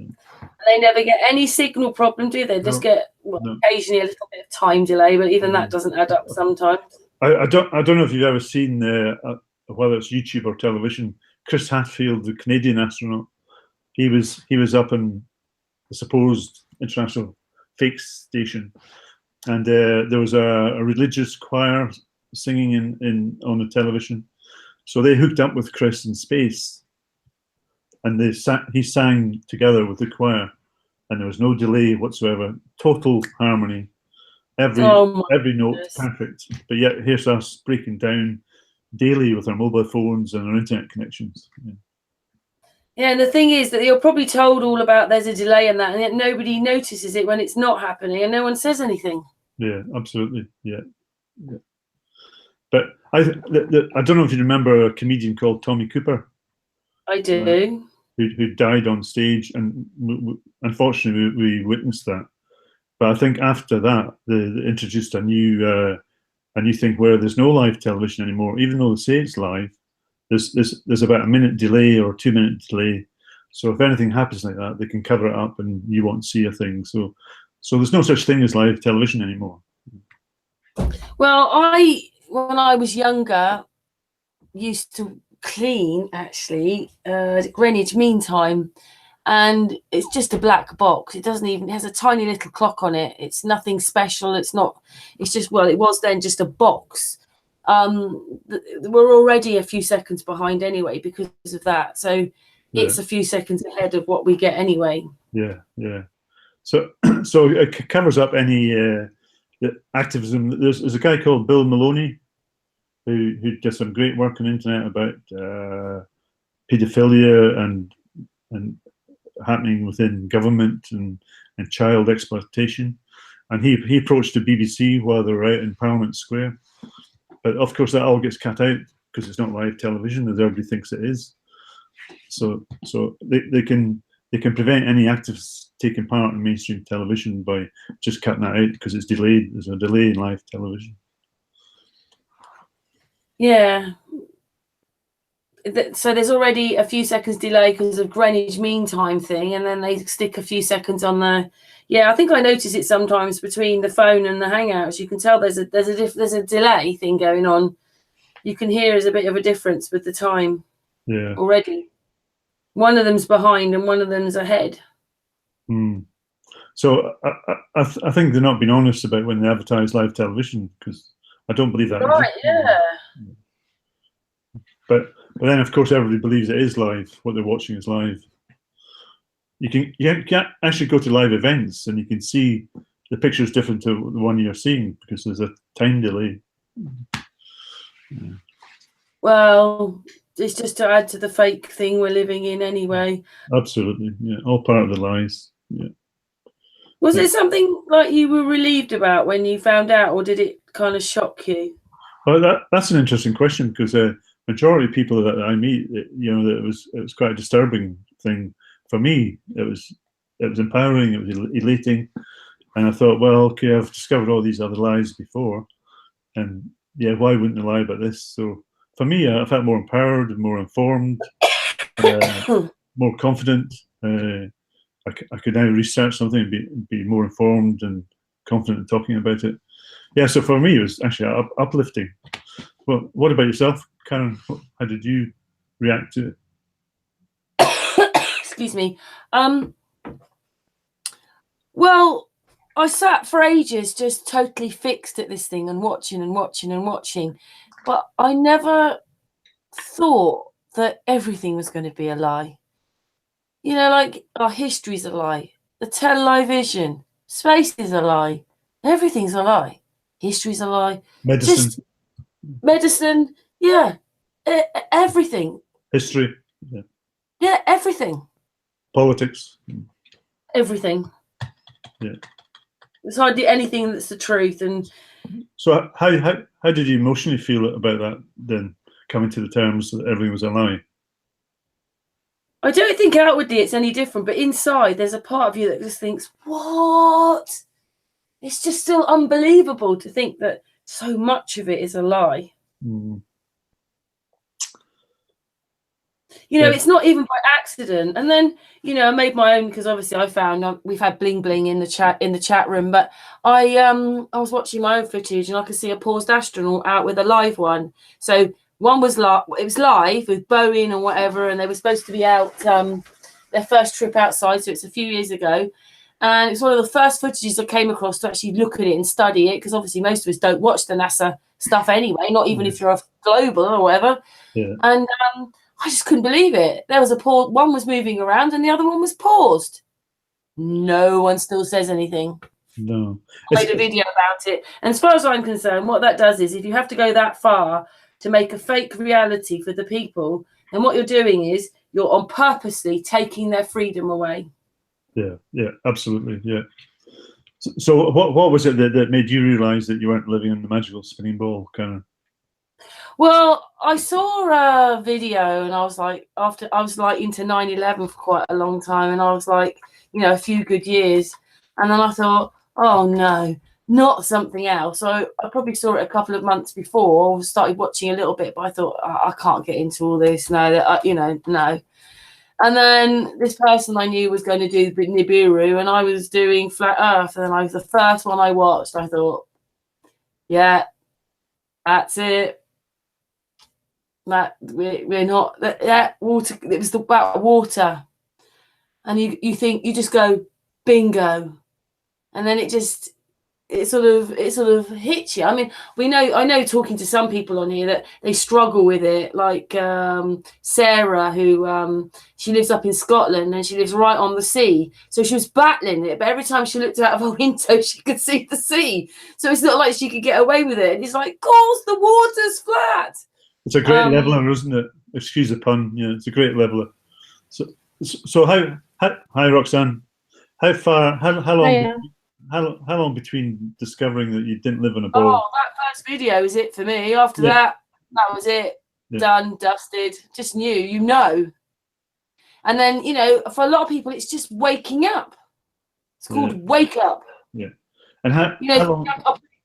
Speaker 1: They never get any signal problem, do they? Just get occasionally a little bit of time delay, but even that doesn't add up sometimes.
Speaker 2: I don't know if you've ever seen whether it's YouTube or television, Chris Hadfield, the Canadian astronaut. He was up in the supposed International Fake Station, and there was a religious choir singing on the television. So they hooked up with Chris in space, and he sang together with the choir, and there was no delay whatsoever. Total harmony, every note perfect. But yet here's us breaking down daily with our mobile phones and our internet connections.
Speaker 1: Yeah, and the thing is that you're probably told all about there's a delay in that, and yet nobody notices it when it's not happening, and no one says anything.
Speaker 2: Yeah, absolutely. Yeah. Yeah. But I don't know if you remember a comedian called Tommy Cooper,
Speaker 1: I do.
Speaker 2: who died on stage, and unfortunately we witnessed that. But I think after that, they introduced a new thing where there's no live television anymore, even though they say it's live. There's about a minute delay or 2 minute delay. So if anything happens like that, they can cover it up, and you won't see a thing. So there's no such thing as live television anymore.
Speaker 1: Well, when I was younger, used to clean actually at Greenwich Mean Time, and it's just a black box. It has a tiny little clock on it. It's nothing special. It's just, well, it was then just a box. We're already a few seconds behind anyway because of that. So it's a few seconds ahead of what we get anyway.
Speaker 2: Yeah, yeah. So it covers up any activism. There's a guy called Bill Maloney who does some great work on the internet about paedophilia and happening within government and child exploitation. And he approached the BBC while they were out in Parliament Square. But of course that all gets cut out because it's not live television, as everybody thinks it is. So they can prevent any activists taking part in mainstream television by just cutting that out because it's delayed. There's a delay in live television.
Speaker 1: Yeah. So there's already a few seconds delay because of Greenwich Mean Time thing, and then they stick a few seconds on there. Yeah, I think I notice it sometimes between the phone and the Hangouts. You can tell there's a delay thing going on. You can hear there's a bit of a difference with the time.
Speaker 2: Yeah.
Speaker 1: Already, one of them's behind and one of them's ahead.
Speaker 2: So I think they're not being honest about when they advertise live television, because I don't believe that.
Speaker 1: Right? Yeah.
Speaker 2: But then, of course, everybody believes it is live. What they're watching is live. You can actually go to live events, and you can see the picture is different to the one you're seeing because there's a time delay. Yeah.
Speaker 1: Well, it's just to add to the fake thing we're living in anyway.
Speaker 2: Absolutely, yeah, all part of the lies. Yeah.
Speaker 1: Was it something like you were relieved about when you found out, or did it kind of shock you?
Speaker 2: Well, that's an interesting question, because majority of people that I meet, it was quite a disturbing thing. For me, it was empowering, it was elating, and I thought, well, okay, I've discovered all these other lies before, and yeah, why wouldn't I lie about this? So for me, I felt more empowered and more informed, more confident. I could now research something and be more informed and confident in talking about it. Yeah, so for me, it was actually uplifting. Well, what about yourself, Karen? How did you react to it?
Speaker 1: Excuse me. Well, I sat for ages just totally fixed at this thing and watching and watching and watching. But I never thought that everything was going to be a lie. Like our history's a lie. The television, space is a lie. Everything's a lie. History's a lie.
Speaker 2: Medicine.
Speaker 1: Just medicine, yeah. Everything.
Speaker 2: History. Yeah.
Speaker 1: Yeah, everything.
Speaker 2: Politics.
Speaker 1: Everything.
Speaker 2: Yeah.
Speaker 1: There's hardly anything that's the truth. And
Speaker 2: so how did you emotionally feel about that then, coming to the terms that everything was a lie?
Speaker 1: I don't think outwardly it's any different, but inside there's a part of you that just thinks, what? It's just still unbelievable to think that so much of it is a lie. It's not even by accident. And then, I made my own, because obviously I found we've had bling bling in the chat room, but I was watching my own footage and I could see a paused astronaut out with a live one. So one was it was live with Boeing and whatever, and they were supposed to be out their first trip outside. So it's a few years ago. And it's one of the first footages I came across to actually look at it and study it, because obviously most of us don't watch the NASA stuff anyway, not even if you're a global or whatever. Yeah. And I just couldn't believe it. There was a pause. One was moving around and the other one was paused. No one still says anything.
Speaker 2: No.
Speaker 1: I made a video about it. And as far as I'm concerned, what that does is, if you have to go that far to make a fake reality for the people, then what you're doing is you're on purposely taking their freedom away.
Speaker 2: Yeah, absolutely. Yeah. So what was it that made you realise that you weren't living in the magical spinning ball kind of?
Speaker 1: Well, I saw a video and I was like, after I was like into 9/11 for quite a long time, and I was like, you know, a few good years, and then I thought, oh no, not something else. So I probably saw it a couple of months before, started watching a little bit, but I thought, I can't get into all this. No, you know, no. And then this person I knew was going to do Nibiru, and I was doing Flat Earth, and I was the first one I watched. I thought, yeah, that's it. That we're not that water. It was about water, and you think, you just go bingo, and then it sort of hits you. I mean, I know talking to some people on here that they struggle with it, like Sarah, who she lives up in Scotland and she lives right on the sea, so she was battling it, but every time she looked out of her window she could see the sea, so it's not like she could get away with it. And it's like, of course the water's flat.
Speaker 2: It's a great leveler, isn't it? Excuse the pun. Yeah, it's a great leveler. So hi Roxanne. How long between discovering that you didn't live in a ball?
Speaker 1: Oh, that first video was it for me. After that was it. Yeah. Done, dusted. Just knew, you know. And then, you know, for a lot of people, it's just waking up. It's called wake up.
Speaker 2: Yeah. And how long?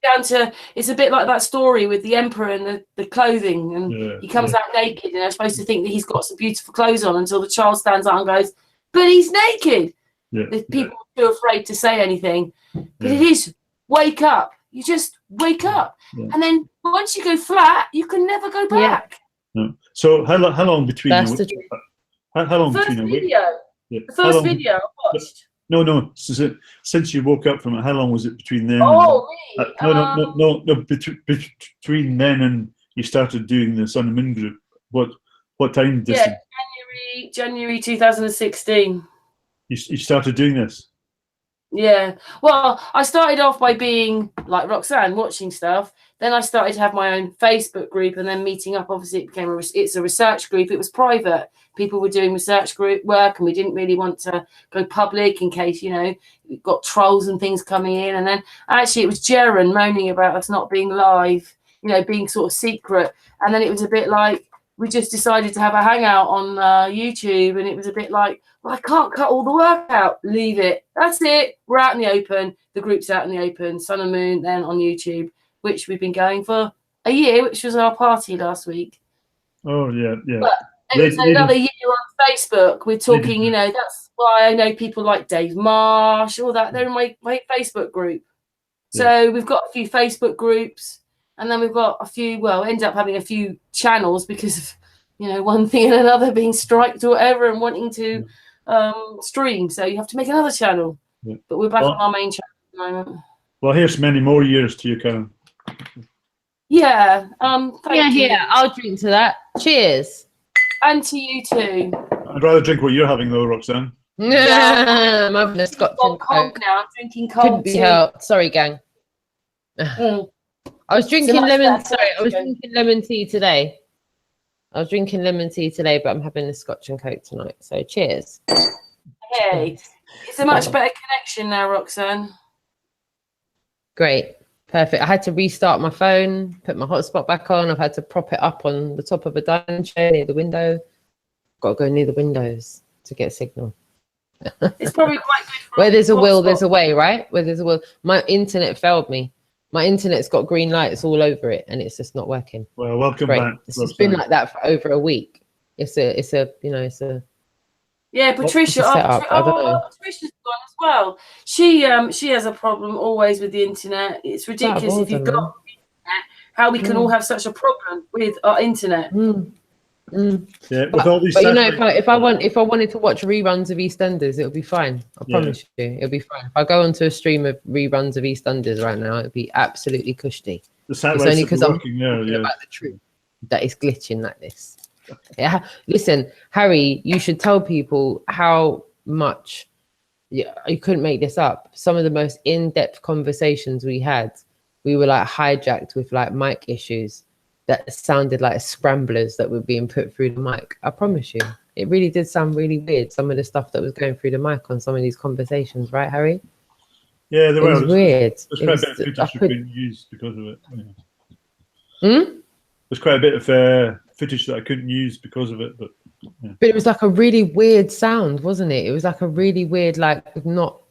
Speaker 1: Down to, it's a bit like that story with the emperor and the clothing, and he comes out naked, and they're supposed to think that he's got some beautiful clothes on until the child stands up and goes, but he's naked. The people are too afraid to say anything, but it is wake up. You just wake up, and then once you go flat, you can never go back.
Speaker 2: No. So how long between?
Speaker 3: That's
Speaker 2: how long
Speaker 1: first
Speaker 2: between
Speaker 1: video? The first video I watched.
Speaker 2: No. Since you woke up from it, how long was it between then?
Speaker 1: Oh, me?
Speaker 2: No. Between then and you started doing the Sun and Moon group. What time distance?
Speaker 1: Yeah, January 2016.
Speaker 2: You started doing this. Yeah.
Speaker 1: Well, I started off by being like Roxanne, watching stuff. Then I started to have my own Facebook group, and then meeting up. Obviously, it's a research group. It was private. People were doing research group work, and we didn't really want to go public in case, you know, we've got trolls and things coming in. And then actually, it was Jaren moaning about us not being live, you know, being sort of secret. And then it was a bit like we just decided to have a hangout on YouTube, and it was a bit like, well, I can't cut all the work out. Leave it. That's it. We're out in the open. The group's out in the open. Sun and Moon, then on YouTube, which we've been going for a year, which was our party last week.
Speaker 2: Oh, yeah.
Speaker 1: But it was another year on Facebook. We're talking, you know, that's why I know people like Dave Marsh, all that. They're in my Facebook group. So we've got a few Facebook groups, and then we've got a few, end up having a few channels because of, you know, one thing and another, being striked or whatever, and wanting to stream. So you have to make another channel. Yeah. But we're back on our main channel at the moment.
Speaker 2: Well, here's many more years to you, Karen.
Speaker 1: Yeah. Thank you.
Speaker 3: Yeah. I'll drink to that. Cheers.
Speaker 1: And to you too.
Speaker 2: I'd rather drink what you're having though, Roxanne.
Speaker 3: I'm having a Scotch and
Speaker 1: cold
Speaker 3: Coke.
Speaker 1: now. I'm drinking cold.
Speaker 3: Couldn't be helped. Sorry, gang. I was drinking lemon tea today. But I'm having a Scotch and Coke tonight. So cheers.
Speaker 1: Hey, it's a much better connection now, Roxanne.
Speaker 3: Great. Perfect. I had to restart my phone, put my hotspot back on. I've had to prop it up on the top of a dining chair near the window. Got to go near the windows to get signal.
Speaker 1: It's probably quite good.
Speaker 3: Where there's a will, there's a way, right? Where there's a will. My internet failed me. My internet's got green lights all over it, and it's just not working.
Speaker 2: Well, welcome back.
Speaker 3: It's been like that for over a week. It's a.
Speaker 1: Yeah, Patricia. Patricia's gone as well. She has a problem always with the internet. It's ridiculous if you've got internet, how we can all have such a problem with our internet.
Speaker 2: Yeah, with all these.
Speaker 3: But you know, if I wanted to watch reruns of EastEnders, it'll be fine. I promise you, it'll be fine. If I go onto a stream of reruns of EastEnders right now, it'll be absolutely cushy.
Speaker 2: It's only because I'm
Speaker 3: talking about the truth that is glitching like this. Yeah, listen, Harry, you should tell people how much. Yeah, you couldn't make this up. Some of the most in-depth conversations we had, we were like hijacked with like mic issues that sounded like scramblers that were being put through the mic. I promise you, it really did sound really weird. Some of the stuff that was going through the mic on some of these conversations, right, Harry?
Speaker 2: Yeah, there
Speaker 3: It was
Speaker 2: were.
Speaker 3: weird.
Speaker 2: There's quite a bit of footage we couldn't use because of it. There's quite a bit of footage that I couldn't use because of it, but
Speaker 3: it was like a really weird sound, wasn't it? It was like a really weird, like not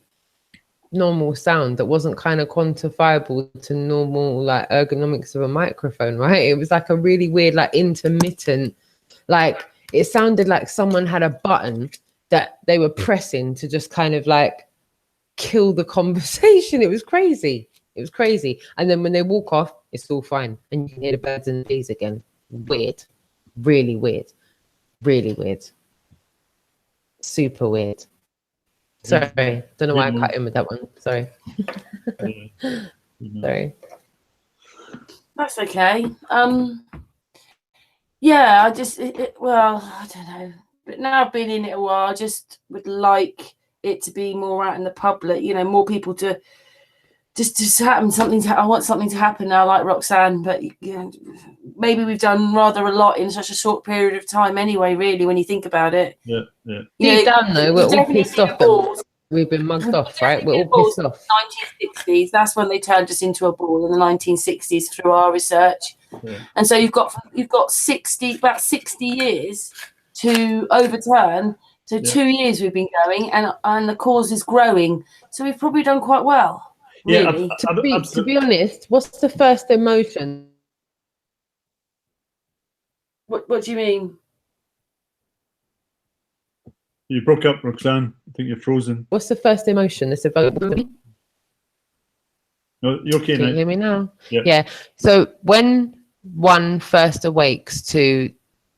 Speaker 3: normal sound that wasn't kind of quantifiable to normal like ergonomics of a microphone, right? It was like a really weird, like intermittent, like it sounded like someone had a button that they were pressing to just kind of like kill the conversation. It was crazy. It was crazy. And then when they walk off, it's all fine. And you can hear the birds and the bees again. Weird. Really weird. Really weird. Super weird. Sorry. Don't know why I cut in with that one. Sorry. Sorry.
Speaker 1: That's okay. Yeah, I just, well, I don't know. But now I've been in it a while, I just would like it to be more out in the public, you know, more people to just happen, I want something to happen now, like Roxanne, but you know, maybe we've done rather a lot in such a short period of time anyway, really, when you think about it.
Speaker 2: yeah.
Speaker 3: Deep down though, we're all pissed off that we've been mugged off, right? We're all pissed off.
Speaker 1: 1960s, that's when they turned us into a ball, in the 1960s through our research.
Speaker 2: Yeah.
Speaker 1: And so you've got about 60 years to overturn. So 2 years we've been going, and the cause is growing. So we've probably done quite well. Really.
Speaker 2: Yeah,
Speaker 3: to be honest, what's the first emotion?
Speaker 1: What do you mean?
Speaker 2: You broke up, Roxanne. I think you're frozen.
Speaker 3: What's the first emotion that's evoked?
Speaker 2: No, you're okay
Speaker 3: Can
Speaker 2: now.
Speaker 3: you hear me now?
Speaker 2: Yeah.
Speaker 3: Yeah. So when one first awakes to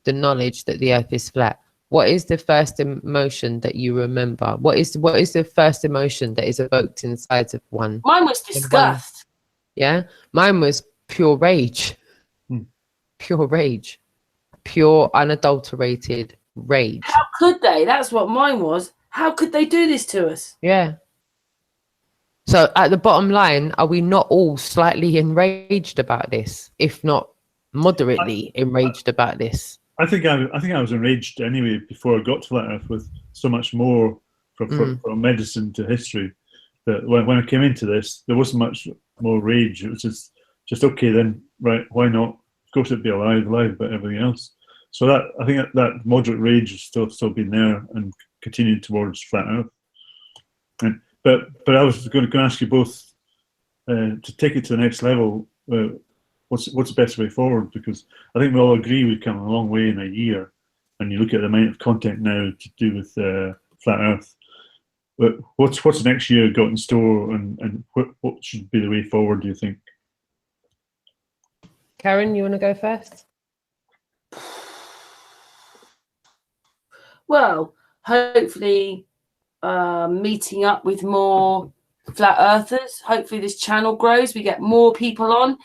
Speaker 3: the knowledge that the earth is flat, what is the first emotion that you remember? What is the first emotion that is evoked inside of one?
Speaker 1: Mine was disgust.
Speaker 3: Yeah. Mine was pure rage. Pure rage. Pure unadulterated rage.
Speaker 1: How could they? That's what mine was. How could they do this to us?
Speaker 3: Yeah. So at the bottom line, are we not all slightly enraged about this, if not moderately enraged about this?
Speaker 2: I think I was enraged anyway before I got to Flat Earth, with so much more from medicine to history, that when I came into this, there wasn't much more rage. It was just okay then, right? Why not? Of course, it'd be alive, but everything else. So that I think that moderate rage has still been there and continued towards Flat Earth. But I was going to ask you both to take it to the next level. What's the best way forward? Because I think we all agree we've come a long way in a year, and you look at the amount of content now to do with Flat Earth. But what's next year got in store, and what should be the way forward, do you think?
Speaker 3: Karen, you want to go first?
Speaker 1: Well, hopefully meeting up with more flat earthers. Hopefully this channel grows, we get more people on,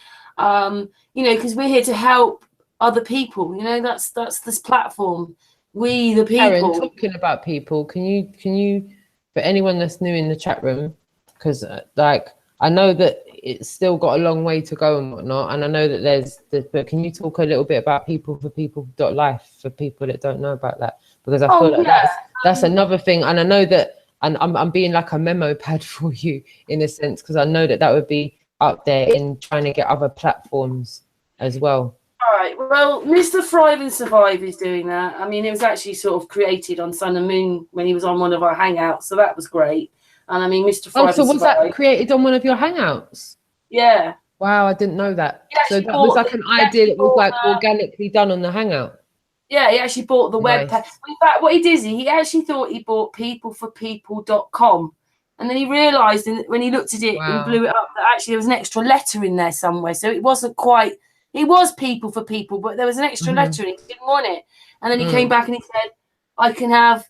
Speaker 1: you know, because we're here to help other people, you know. That's this platform, we the people.
Speaker 3: Karen, talking about people, can you for anyone that's new in the chat room, because like I know that it's still got a long way to go and whatnot, and I know that but can you talk a little bit about people.life for people that don't know about that? Because I feel like that's another thing, and I know that, and I'm being like a memo pad for you in a sense, because I know that would be up there in trying to get other platforms as well.
Speaker 1: All right, well, Mr. Thrive and Survive is doing that. I mean, it was actually sort of created on Sun and Moon when he was on one of our hangouts, so that was great. And I mean, Mr. Thrive
Speaker 3: so was that created on one of your hangouts?
Speaker 1: Yeah.
Speaker 3: Wow, I didn't know that. So that was like an idea that was like organically done on the hangout.
Speaker 1: Yeah, he actually bought the web page. In fact, what he did is he actually thought he bought peopleforpeople.com. And then he realised when he looked at it and blew it up that actually there was an extra letter in there somewhere. So it wasn't quite, it was people for people, but there was an extra letter and he didn't want it. And then he came back and he said, I can have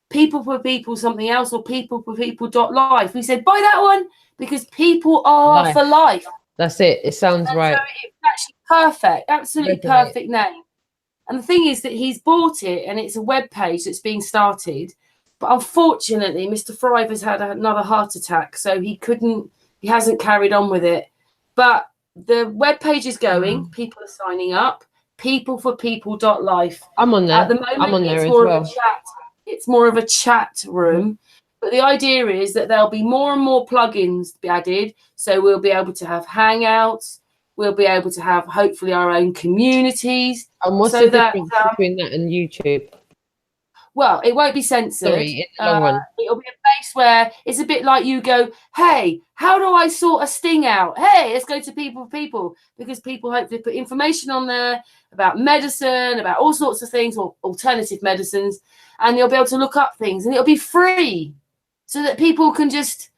Speaker 1: people for people something else, or peopleforpeople.life. We said, buy that one, because people are for life.
Speaker 3: That's it. It sounds right.
Speaker 1: So it's actually perfect, absolutely perfect name. And the thing is that he's bought it, and it's a web page that's being started. But unfortunately, Mr. Thrive has had another heart attack, so he hasn't carried on with it. But the web page is going, people are signing up. peopleforpeople.life.
Speaker 3: I'm on there.
Speaker 1: At the moment,
Speaker 3: I'm on there
Speaker 1: it's
Speaker 3: as
Speaker 1: more
Speaker 3: well.
Speaker 1: of a chat. It's more of a chat room. But the idea is that there'll be more and more plugins to be added. So we'll be able to have hangouts. We'll be able to have hopefully our own communities.
Speaker 3: And what's
Speaker 1: so
Speaker 3: the
Speaker 1: that,
Speaker 3: difference between that and YouTube?
Speaker 1: Well, it won't be censored.
Speaker 3: Sorry, in the long run.
Speaker 1: It'll be a place where it's a bit like you go, hey, how do I sort a sting out? Hey, let's go to people for people, because people hopefully put information on there about medicine, about all sorts of things, or alternative medicines, and you'll be able to look up things, and it'll be free, so that people can just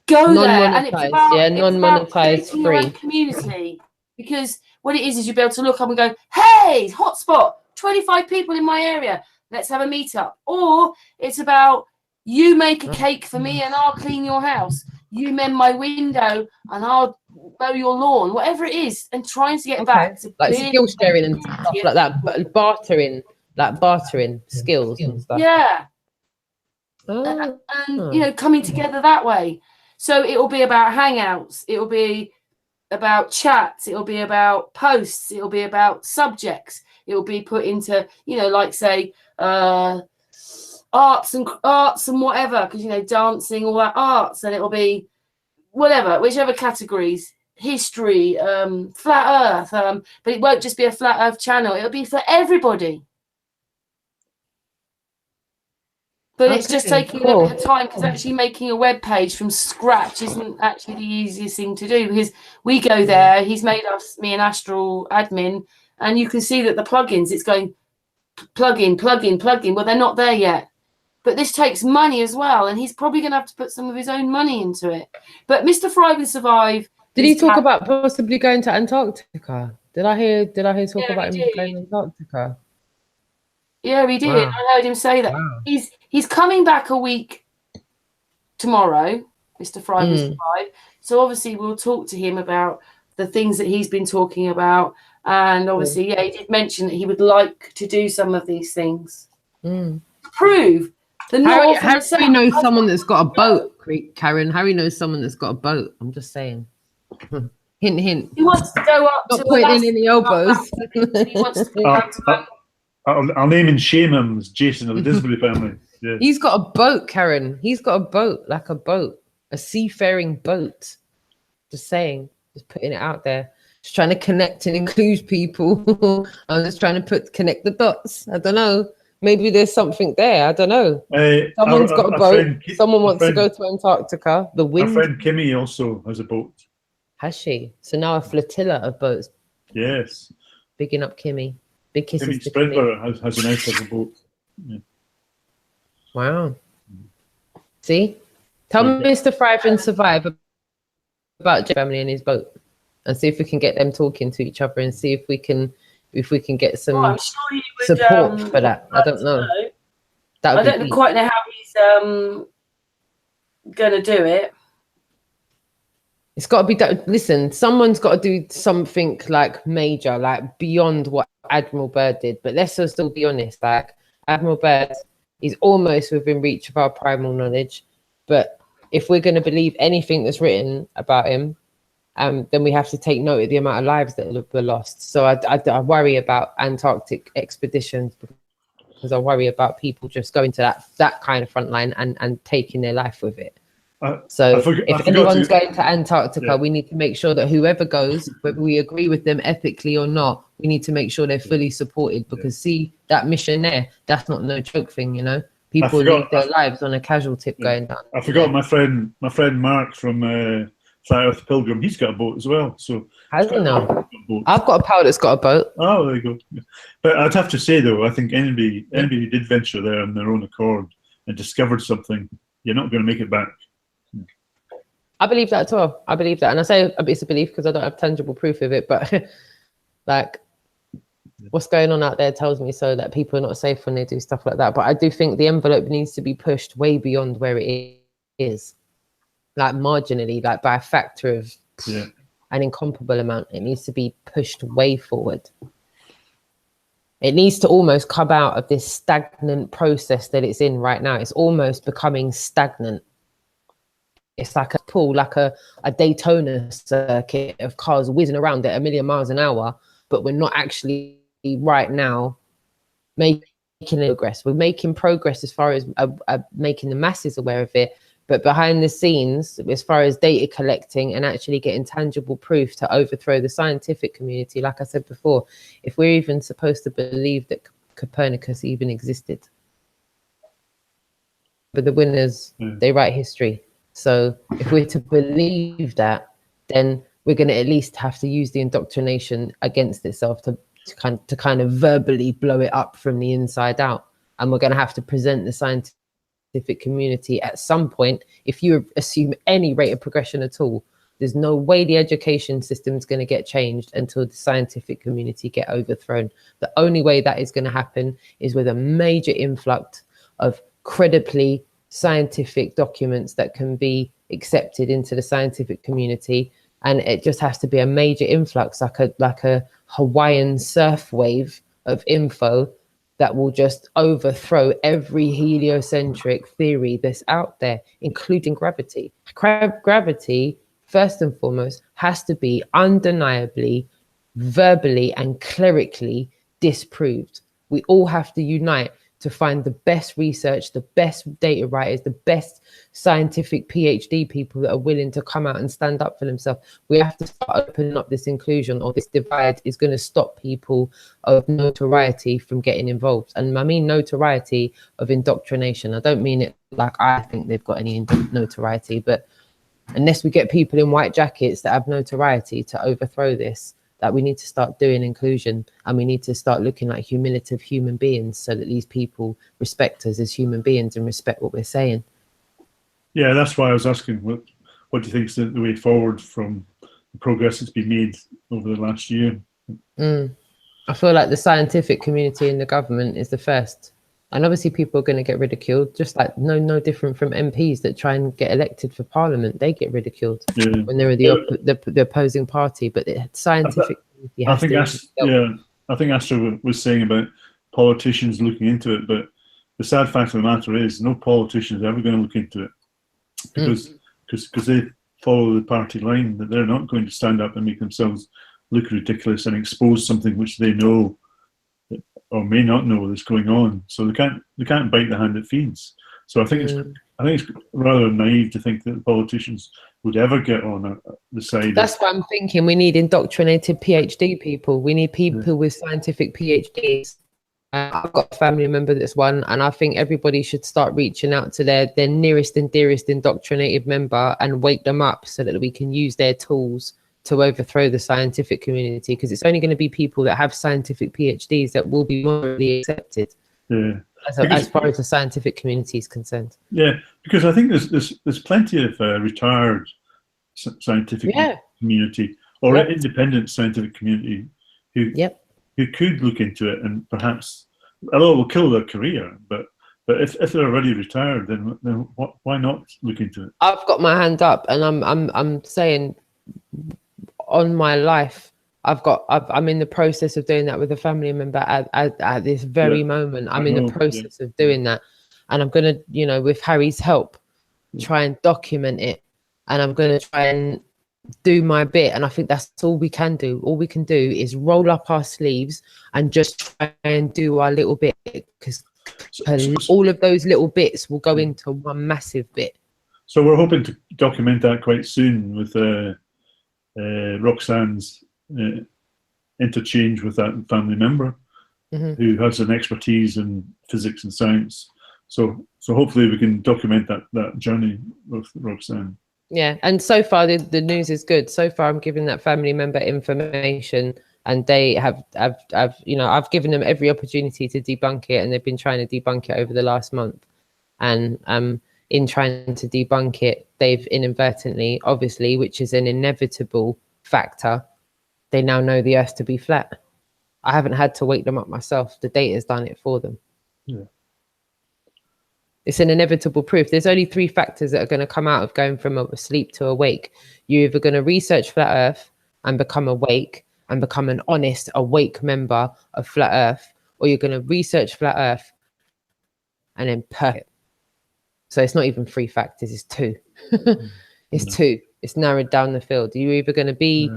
Speaker 1: go there. And it's about,
Speaker 3: non-monetized,
Speaker 1: creating your own community, because what it is you'll be able to look up and go, hey, hotspot, 25 people in my area. Let's have a meetup. Or it's about you make a cake for me and I'll clean your house. You mend my window and I'll mow your lawn. Whatever it is, and trying to get back to
Speaker 3: like skill sharing and stuff like that, but bartering skills and stuff.
Speaker 1: Yeah.
Speaker 3: Oh.
Speaker 1: And you know, coming together that way. So it will be about hangouts. It will be about chats. It will be about posts. It will be about subjects. It will be put into, you know, like say arts and whatever, because you know, dancing, all that arts, and it will be whatever, whichever categories, history, flat earth, but it won't just be a flat earth channel. It'll be for everybody. But it's just taking a little bit of time, because actually making a web page from scratch isn't actually the easiest thing to do, because we go there, he's made me an Astral admin, and you can see that the plugins, it's going plug in. Well, they're not there yet. But this takes money as well, and he's probably going to have to put some of his own money into it. But Mr. Thrive and Survive.
Speaker 3: Did he talk about possibly going to Antarctica? Did I hear talk about him going to Antarctica?
Speaker 1: Yeah, he did.
Speaker 3: Wow.
Speaker 1: I heard him say that.
Speaker 3: Wow.
Speaker 1: He's coming back a week tomorrow, Mr. Thrive and Survive. So obviously we'll talk to him about the things that he's been talking about. And obviously, yeah, he did mention that he would like to do some of these things. Prove the North.
Speaker 3: Harry knows someone that's got a boat, Karen. Harry knows someone that's got a boat. I'm just saying. Hint, hint.
Speaker 1: He wants to go up
Speaker 3: Not
Speaker 1: to
Speaker 3: pointing in the elbows.
Speaker 1: He wants to go up to
Speaker 2: I'll name and shame him as Jason of the Disbury family. Yeah.
Speaker 3: He's got a boat, Karen. He's got a boat, like a boat, a seafaring boat. Just saying, just putting it out there. Just trying to connect and include people. I'm just trying to connect the dots. I don't know. Maybe there's something there. I don't know. Someone's got a boat. Someone wants to go to Antarctica. The wind.
Speaker 2: My friend Kimmy also has a boat.
Speaker 3: Has she? So now a flotilla of boats.
Speaker 2: Yes.
Speaker 3: Bigging up Kimmy. Big kisses
Speaker 2: Kimmy
Speaker 3: to Kimmy.
Speaker 2: Spreadborough has a nice little boat. Yeah.
Speaker 3: Wow. See? Tell Mr. Thrive and Survive about Jeff's family and his boat, and see if we can get them talking to each other, and see if we can get some support for that. I don't know.
Speaker 1: I don't quite know how he's going to do it.
Speaker 3: It's got to be done. Listen, someone's got to do something like major, like beyond what Admiral Byrd did. But let's still be honest, like Admiral Byrd is almost within reach of our primal knowledge. But if we're going to believe anything that's written about him, then we have to take note of the amount of lives that were lost. So I worry about Antarctic expeditions, because I worry about people just going to that kind of front line and taking their life with it. If anyone's going to Antarctica, we need to make sure that whoever goes, whether we agree with them ethically or not, we need to make sure they're fully supported, because see, that mission there, that's not no joke thing, you know. People leave their lives on a casual tip going down.
Speaker 2: I forgot my friend Mark from Flat Earth Pilgrim. He's got a boat as well. So
Speaker 3: has he now? I've got a pal that's got a boat.
Speaker 2: Oh, there you go. Yeah. But I'd have to say though, I think anybody who did venture there on their own accord and discovered something, you're not going to make it back.
Speaker 3: I believe that as well. I believe that, and I say it's a belief because I don't have tangible proof of it. But like, what's going on out there tells me so, that people are not safe when they do stuff like that. But I do think the envelope needs to be pushed way beyond where it is, like marginally, like by a factor of an incomparable amount. It needs to be pushed way forward. It needs to almost come out of this stagnant process that it's in right now. It's almost becoming stagnant. It's like a pool, like a Daytona circuit of cars whizzing around at 1,000,000 miles an hour, but we're not actually right now making progress. We're making progress as far as making the masses aware of it, but behind the scenes, as far as data collecting and actually getting tangible proof to overthrow the scientific community, like I said before, if we're even supposed to believe that Copernicus even existed. But the winners, they write history. So if we're to believe that, then we're going to at least have to use the indoctrination against itself to kind of verbally blow it up from the inside out. And we're going to have to present the scientific community at some point. If you assume any rate of progression at all, there's no way the education system is going to get changed until the scientific community get overthrown. The only way that is going to happen is with a major influx of credibly scientific documents that can be accepted into the scientific community, and it just has to be a major influx, like a Hawaiian surf wave of info that will just overthrow every heliocentric theory that's out there, including gravity. Gravity, first and foremost, has to be undeniably, verbally and clerically disproved. We all have to unite to find the best research, the best data writers, the best scientific PhD people that are willing to come out and stand up for themselves. We have to start opening up this inclusion, or this divide is going to stop people of notoriety from getting involved. And I mean notoriety of indoctrination. I don't mean it like I think they've got any notoriety, but unless we get people in white jackets that have notoriety to overthrow this, that we need to start doing inclusion, and we need to start looking like humiliative human beings so that these people respect us as human beings and respect what we're saying.
Speaker 2: Yeah, that's why I was asking what do you think is the way forward from the progress that's been made over the last year?
Speaker 3: I feel like the scientific community and the government is the first. And obviously people are going to get ridiculed, just like no different from MPs that try and get elected for parliament. They get ridiculed when they're the opposing party. But the scientific community has
Speaker 2: I think Astra was saying about politicians looking into it, but the sad fact of the matter is no politician is ever going to look into it because they follow the party line, that they're not going to stand up and make themselves look ridiculous and expose something which they know or may not know that's going on. So they can't bite the hand that feeds. So I think it's rather naive to think that politicians would ever get on the side.
Speaker 3: That's what I'm thinking. We need indoctrinated PhD people. We need people with scientific PhDs. I've got a family member that's one, and I think everybody should start reaching out to their nearest and dearest indoctrinated member and wake them up so that we can use their tools to overthrow the scientific community, because it's only going to be people that have scientific PhDs that will be morally accepted as far as the scientific community is concerned.
Speaker 2: Yeah, because I think there's plenty of retired scientific community or independent scientific community who could look into it, and perhaps, although it will kill their career, but if they're already retired, then why not look into it?
Speaker 3: I've got my hand up, and I'm saying, on my life, I'm in the process of doing that with a family member at this very moment. I'm in the process of doing that, and I'm gonna, with Harry's help, try and document it, and I'm gonna try and do my bit. And I think that's all we can do. All we can do is roll up our sleeves and just try and do our little bit, because all of those little bits will go into one massive bit.
Speaker 2: So we're hoping to document that quite soon with Roxanne's interchange with that family member who has an expertise in physics and science. So hopefully we can document that journey with Roxanne.
Speaker 3: Yeah, and so far the news is good. So far I'm giving that family member information, and they have I've given them every opportunity to debunk it, and they've been trying to debunk it over the last month. And in trying to debunk it, they've inadvertently, obviously, which is an inevitable factor, they now know the Earth to be flat. I haven't had to wake them up myself. The data's done it for them.
Speaker 2: Yeah.
Speaker 3: It's an inevitable proof. There's only 3 factors that are going to come out of going from asleep to awake. You're either going to research flat Earth and become awake and become an honest, awake member of flat Earth, or you're going to research flat Earth and then perfect. So it's not even 3 factors, it's 2. It's 2. It's narrowed down the field. You're either going to be,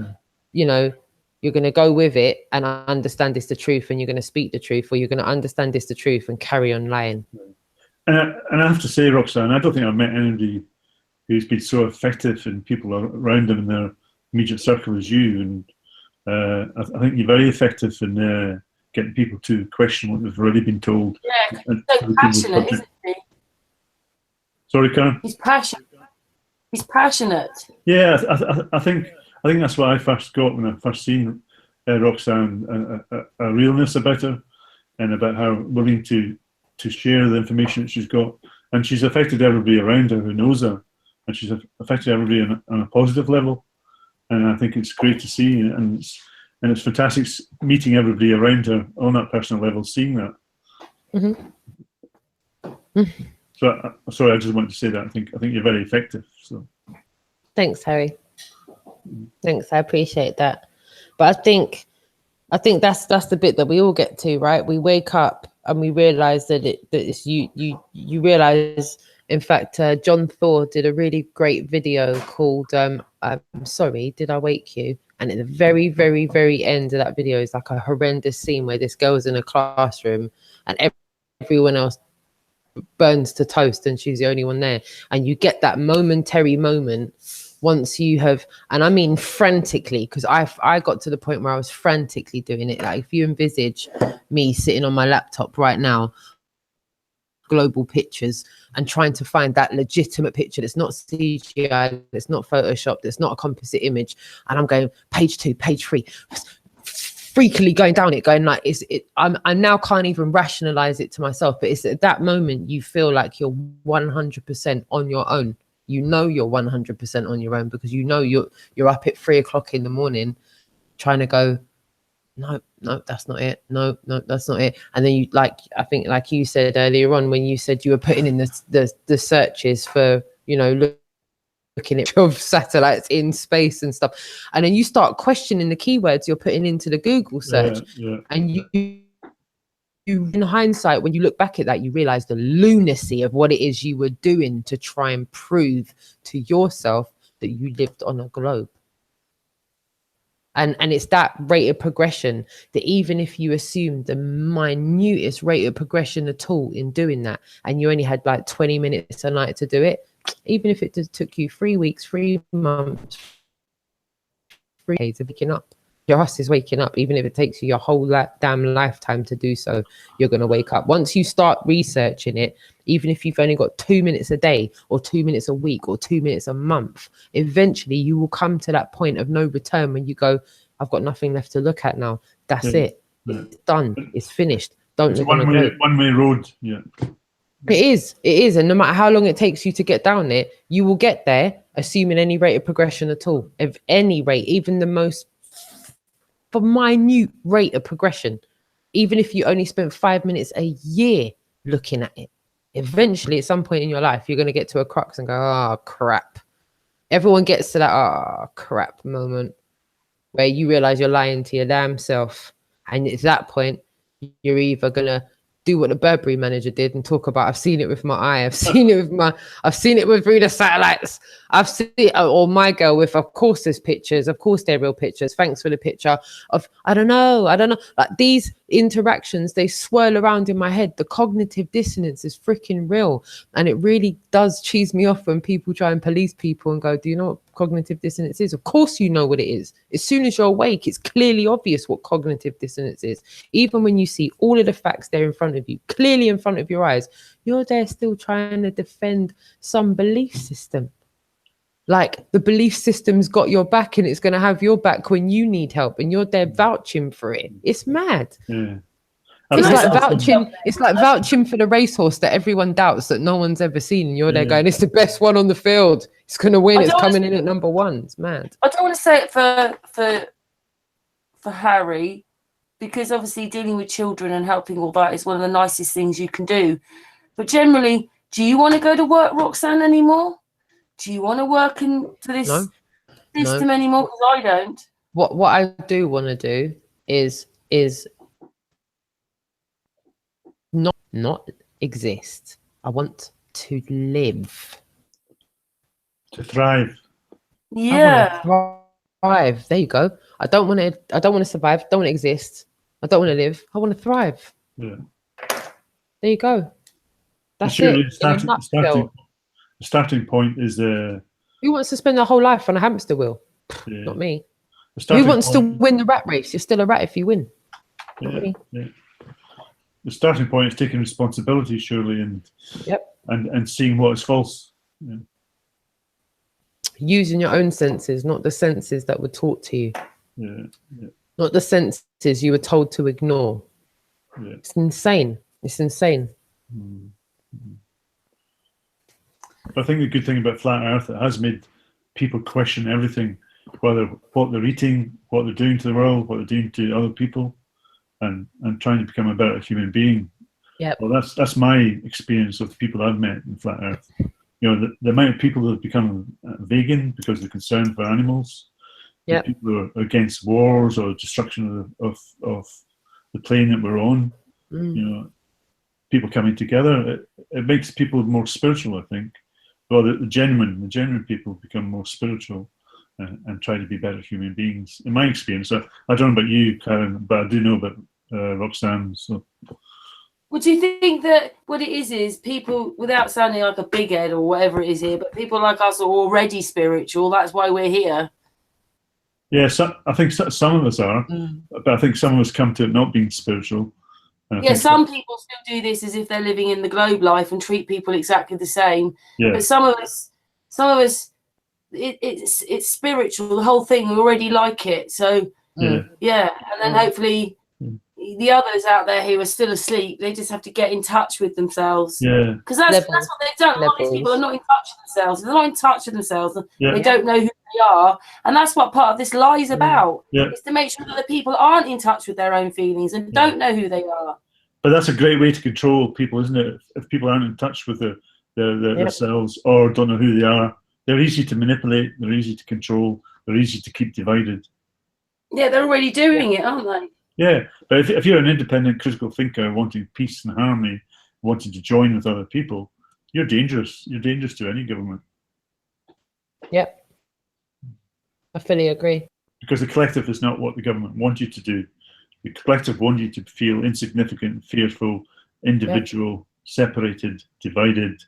Speaker 3: you're going to go with it and understand it's the truth, and you're going to speak the truth, or you're going to understand it's the truth and carry on lying.
Speaker 2: And I have to say, Roxanne, I don't think I've met anybody who's been so effective in people around them in their immediate circle as you. And I think you're very effective in getting people to question what they've already been told.
Speaker 1: Yeah, he's so passionate, isn't he?
Speaker 2: Sorry, Karen?
Speaker 1: He's passionate. He's passionate.
Speaker 2: Yeah, I think that's what I first got when I first seen Roxanne, a realness about her, and about how willing to share the information that she's got. And she's affected everybody around her who knows her, and she's affected everybody on a positive level. And I think it's great to see, and it's fantastic meeting everybody around her on that personal level, seeing that.
Speaker 3: Mm-hmm.
Speaker 2: So, sorry, I just wanted to say that. I think you're very effective. So,
Speaker 3: thanks, Harry. Thanks, I appreciate that. But I think that's the bit that we all get to, right? We wake up and we realize that it's you realize. In fact, John Thor did a really great video called "I'm Sorry, Did I Wake You?" And at the very, very, very end of that video is like a horrendous scene where this girl's in a classroom and everyone else burns to toast and she's the only one there. And you get that momentary moment once you have, and I mean frantically, because I got to the point where I was frantically doing it. Like if you envisage me sitting on my laptop right now, global pictures, and trying to find that legitimate picture that's not CGI, that's not Photoshopped, that's not a composite image, and I'm going page 2, page 3, freakily going down it, going like I now can't even rationalize it to myself. But it's at that moment you feel like you're 100% on your own. You know you're 100% on your own, because you know you're up at 3 o'clock in the morning trying to go, no, that's not it. No, that's not it. And then I think like you said earlier on, when you said you were putting in the searches for, looking at satellites in space and stuff, and then you start questioning the keywords you're putting into the Google search. And you in hindsight, when you look back at that, you realize the lunacy of what it is you were doing to try and prove to yourself that you lived on a globe. And it's that rate of progression that even if you assume the minutest rate of progression at all in doing that, and you only had like 20 minutes a night to do it, even if it took you 3 weeks, 3 months, 3 days of waking up, your ass is waking up. Even if it takes you your whole damn lifetime to do so, you're going to wake up. Once you start researching it, even if you've only got 2 minutes a day or 2 minutes a week or 2 minutes a month, eventually you will come to that point of no return when you go, I've got nothing left to look at now. That's it. It's done. It's finished. Don't look on the
Speaker 2: one-way road. Yeah.
Speaker 3: It is. And no matter how long it takes you to get down it, you will get there, assuming any rate of progression at all. Of any rate, even the most minute rate of progression, even if you only spent 5 minutes a year looking at it, eventually at some point in your life you're going to get to a crux and go, oh crap. Everyone gets to that oh crap moment where you realize you're lying to your damn self, and at that point you're either going to do what the Burberry manager did and talk about, I've seen it with my eye, I've seen it through the satellites, I've seen it, or my girl with, of course there's pictures, of course they're real pictures, thanks for the picture of, I don't know, like these interactions, they swirl around in my head. The cognitive dissonance is freaking real, and it really does cheese me off when people try and police people and go, do you know what cognitive dissonance is? Of course you know what it is. As soon as you're awake, it's clearly obvious what cognitive dissonance is. Even when you see all of the facts there in front of you, clearly in front of your eyes, you're there still trying to defend some belief system. Like the belief system's got your back and it's going to have your back when you need help, and you're there vouching for it. It's mad.
Speaker 2: Yeah.
Speaker 3: It's like vouching for the racehorse that everyone doubts, that no one's ever seen, and you're there going, it's the best one on the field, it's going to win, it's coming in at number 1. It's mad.
Speaker 1: I don't want to say it for Harry, because obviously dealing with children and helping all that is one of the nicest things you can do. But generally, do you want to go to work, Roxanne, anymore? Do you want to work into this system anymore? Because I don't.
Speaker 3: What I do want to do is not exist. I want to live.
Speaker 2: To thrive.
Speaker 1: Yeah.
Speaker 3: thrive. There you go. I don't want to survive. Don't want to exist. I don't want to live. I want to thrive.
Speaker 2: Yeah.
Speaker 3: There you go. That's
Speaker 2: Surely
Speaker 3: it. In a nutshell.
Speaker 2: the starting point is the
Speaker 3: Who wants to spend their whole life on a hamster wheel? Not me. Who wants to win the rat race? You're still a rat if you win. Not me.
Speaker 2: Yeah. The starting point is taking responsibility, surely, and seeing what is false. Yeah.
Speaker 3: Using your own senses, not the senses that were taught to you.
Speaker 2: Yeah.
Speaker 3: Not the senses you were told to ignore.
Speaker 2: Yeah.
Speaker 3: It's insane. It's insane.
Speaker 2: Mm-hmm. I think the good thing about Flat Earth, it has made people question everything, whether what they're eating, what they're doing to the world, what they're doing to other people, and trying to become a better human being.
Speaker 3: Yeah.
Speaker 2: Well, that's my experience of the people I've met in Flat Earth. You know, the amount of people that have become vegan because they're concerned for animals.
Speaker 3: Yeah.
Speaker 2: People who are against wars or destruction of the plane that we're on. You know, people coming together. It makes people more spiritual, I think. Well, the genuine people become more spiritual and try to be better human beings. In my experience, I don't know about you, Karen, but I do know about Roxanne. So.
Speaker 1: Well, do you think that what it is people, without sounding like a big head or whatever it is here, but people like us are already spiritual. That's why we're here.
Speaker 2: Yeah, so I think some of us are, but I think some of us come to it not being spiritual.
Speaker 1: Yeah, some people still do this as if they're living in the globe life and treat people exactly the same.
Speaker 2: Yeah.
Speaker 1: But some of us, it's spiritual. The whole thing, we already like it. So yeah, and then hopefully the others out there who are still asleep, they just have to get in touch with themselves.
Speaker 2: Yeah,
Speaker 1: because that's what they've done. A lot of these people are not in touch with themselves. If they're not in touch with themselves, they don't know who they are, and that's what part of this lie is about. Is to make sure that the people aren't in touch with their own feelings and don't know who they are.
Speaker 2: But that's a great way to control people, isn't it? If people aren't in touch with themselves or don't know who they are, they're easy to manipulate. They're easy to control. They're easy to keep divided.
Speaker 1: Yeah, they're already doing it, aren't they?
Speaker 2: Yeah, but if you're an independent critical thinker wanting peace and harmony, wanting to join with other people, you're dangerous. You're dangerous to any government.
Speaker 3: Yep. I fully agree.
Speaker 2: Because the collective is not what the government wants you to do. The collective wants you to feel insignificant, fearful, individual, separated, divided.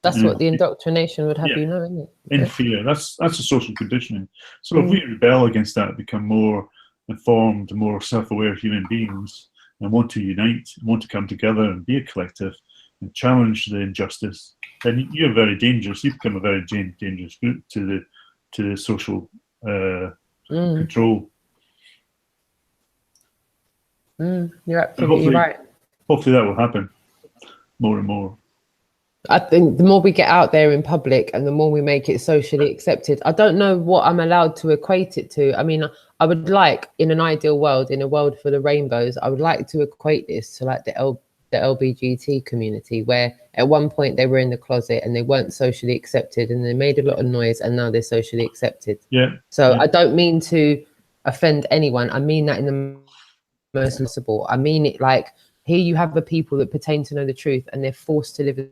Speaker 3: That's what the indoctrination would have you know, isn't it?
Speaker 2: In fear. That's a social conditioning. So if we rebel against that, become more informed, more self-aware human beings, and want to unite, want to come together and be a collective and challenge the injustice, then you're very dangerous. You become a very dangerous group to the social control.
Speaker 3: You're absolutely right.
Speaker 2: Hopefully that will happen more and more.
Speaker 3: I think the more we get out there in public and the more we make it socially accepted, I don't know what I'm allowed to equate it to. I mean, I would like, in an ideal world, in a world full of rainbows, I would like to equate this to like the LBGT community, where at one point they were in the closet and they weren't socially accepted and they made a lot of noise and now they're socially accepted.
Speaker 2: Yeah.
Speaker 3: So I don't mean to offend anyone. I mean that in the most possible. I mean it like, here you have the people that pertain to know the truth and they're forced to live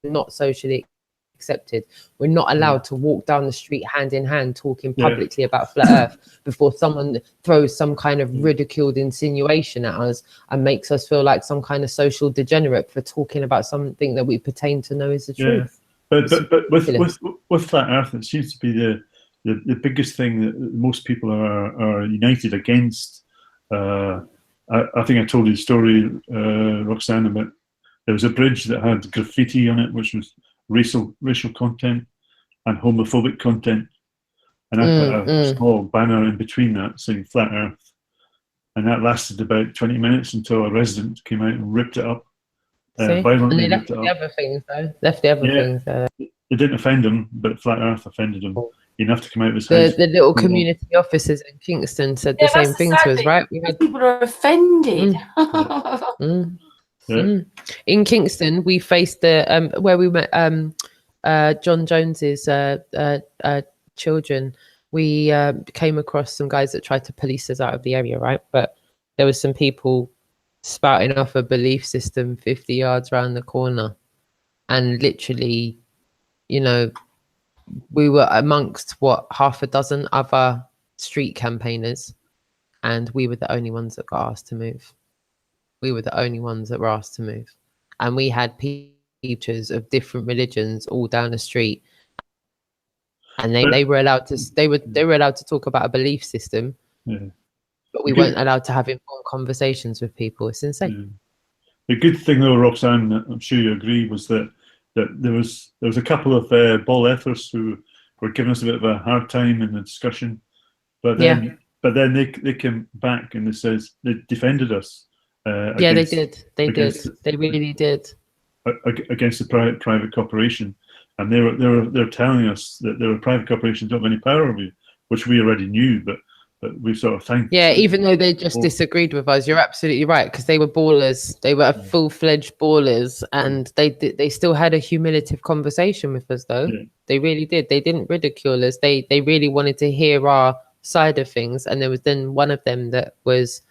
Speaker 3: not socially accepted. We're not allowed to walk down the street hand in hand talking publicly about flat earth before someone throws some kind of ridiculed insinuation at us and makes us feel like some kind of social degenerate for talking about something that we pertain to know is the truth.
Speaker 2: But with flat earth, it seems to be the biggest thing that most people are united against. I think I told you the story, Roxanne, about there was a bridge that had graffiti on it, which was racial content and homophobic content. And I put a small banner in between that saying Flat Earth. And that lasted about 20 minutes until a resident came out and ripped it up. Violently
Speaker 3: and they left the other things, though. Left the other things.
Speaker 2: It didn't offend him, but Flat Earth offended him enough to come out of his house.
Speaker 3: The little community officers in Kingston said the same thing to us, right?
Speaker 1: People are offended.
Speaker 3: In Kingston, we faced the where we met John Jones's children. We came across some guys that tried to police us out of the area, right? But there was some people spouting off a belief system 50 yards around the corner, and literally, you know, we were amongst half a dozen other street campaigners, and we were the only ones that got asked to move. We were the only ones that were asked to move, and we had teachers of different religions all down the street, and they were allowed to talk about a belief system, but we weren't allowed to have informed conversations with people. It's insane.
Speaker 2: The good thing though, Roxanne, I'm sure you agree, was that there was a couple of ball ethers who were giving us a bit of a hard time in the discussion, but then they came back and they defended us.
Speaker 3: They did. They really did.
Speaker 2: Against the private corporation, and they're telling us that their private corporations don't have any power over you, which we already knew, but we sort of thanked.
Speaker 3: Yeah, even though they just disagreed with us, you're absolutely right, because they were ballers. They were full-fledged ballers, and they still had a humiliative conversation with us, though. Yeah. They really did. They didn't ridicule us. They really wanted to hear our side of things, and there was then one of them that was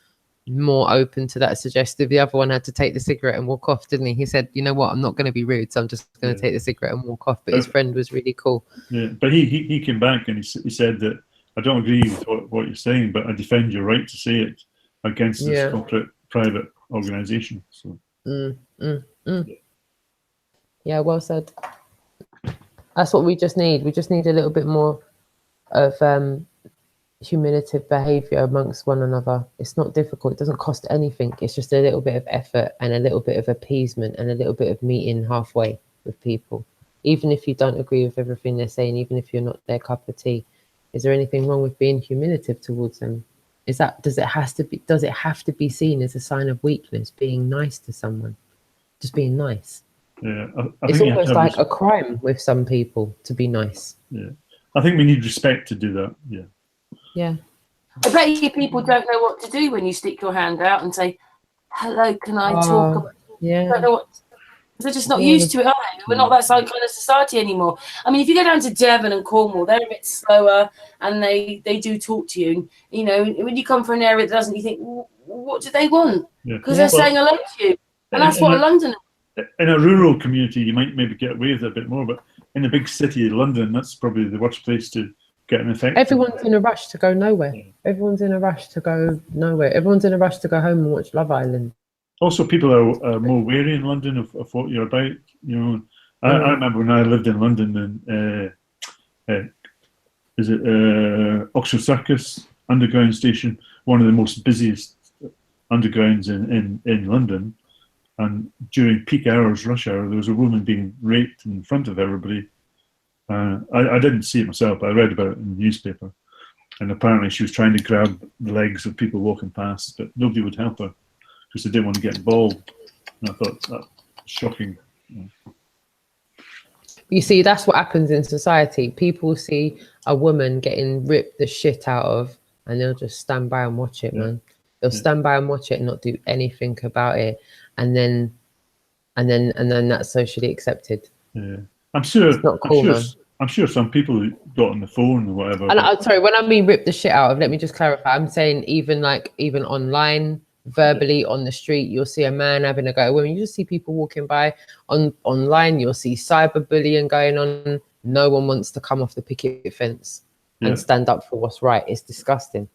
Speaker 3: more open to that suggestive. The other one had to take the cigarette and walk off, didn't he? He said, you know what, I'm not going to be rude, so I'm just going to take the cigarette and walk off. But his friend was really cool.
Speaker 2: Yeah, but he came back and he said that, I don't agree with what you're saying, but I defend your right to say it against this corporate private organisation. So.
Speaker 3: Yeah, well said. That's what we just need. We just need a little bit more of humiliative behaviour amongst one another. It's not difficult. It doesn't cost anything. It's just a little bit of effort and a little bit of appeasement and a little bit of meeting halfway with people. Even if you don't agree with everything they're saying, even if you're not their cup of tea, is there anything wrong with being humiliative towards them? Does it have to be seen as a sign of weakness, being nice to someone? Just being nice.
Speaker 2: Yeah,
Speaker 3: it's almost like a crime with some people to be nice.
Speaker 2: Yeah, I think we need respect to do that. Yeah.
Speaker 3: Yeah.
Speaker 1: I bet you people don't know what to do when you stick your hand out and say, hello, can I talk about?
Speaker 3: Yeah.
Speaker 1: Don't know what. They're just not used to it, are they? We're not that kind of society anymore. I mean, if you go down to Devon and Cornwall, they're a bit slower and they do talk to you. You know, when you come from an area that doesn't, you think, well, what do they want? Because they're saying hello to you. And that's what London is.
Speaker 2: In a rural community, you might maybe get away with it a bit more, but in a big city, London, that's probably the worst place to get an effect.
Speaker 3: Everyone's in a rush to go nowhere. Everyone's in a rush to go nowhere. Everyone's in a rush to go home and watch Love Island.
Speaker 2: Also, people are more wary in London of what you're about. You know, I remember when I lived in London, and Oxford Circus underground station, one of the most busiest undergrounds in London. And during peak hours, rush hour, there was a woman being raped in front of everybody. I didn't see it myself, but I read about it in the newspaper. And apparently, she was trying to grab the legs of people walking past, but nobody would help her, because they didn't want to get involved. And I thought that was shocking.
Speaker 3: You see, that's what happens in society. People see a woman getting ripped the shit out of, and they'll just stand by and watch it, man. They'll stand by and watch it and not do anything about it, and then that's socially accepted.
Speaker 2: Yeah, I'm sure.
Speaker 3: It's not cool, man.
Speaker 2: I'm sure some people got on the phone or whatever.
Speaker 3: And I'm sorry, when I mean rip the shit out of, let me just clarify. I'm saying even online, verbally on the street, you'll see a man having a go at a woman. You just see people walking by. Online, you'll see cyberbullying going on. No one wants to come off the picket fence and stand up for what's right. It's disgusting.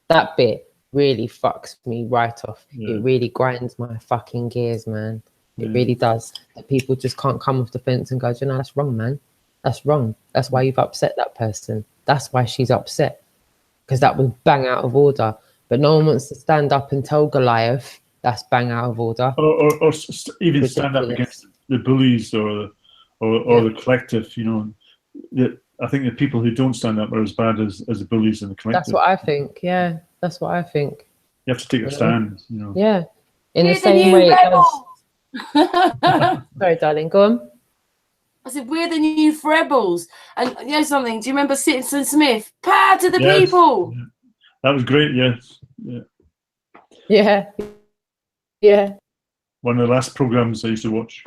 Speaker 3: That bit really fucks me right off. It really grinds my fucking gears, man. It really does. That people just can't come off the fence and go, you know, that's wrong, man. That's wrong. That's why you've upset that person. That's why she's upset, because that was bang out of order. But no one wants to stand up and tell Goliath that's bang out of order.
Speaker 2: Or even stand up against the bullies or the collective, you know. I think the people who don't stand up are as bad as the bullies and the collective.
Speaker 3: That's what I think. Yeah, that's what I think.
Speaker 2: You have to take a stand, you know.
Speaker 3: Yeah, in the same way it does. Sorry, darling, go on.
Speaker 1: I said, we're the new rebels. And you know something, do you remember Citizen Smith? Power to the people.
Speaker 2: Yeah. That was great, yes.
Speaker 3: Yeah.
Speaker 2: One of the last programs I used to watch.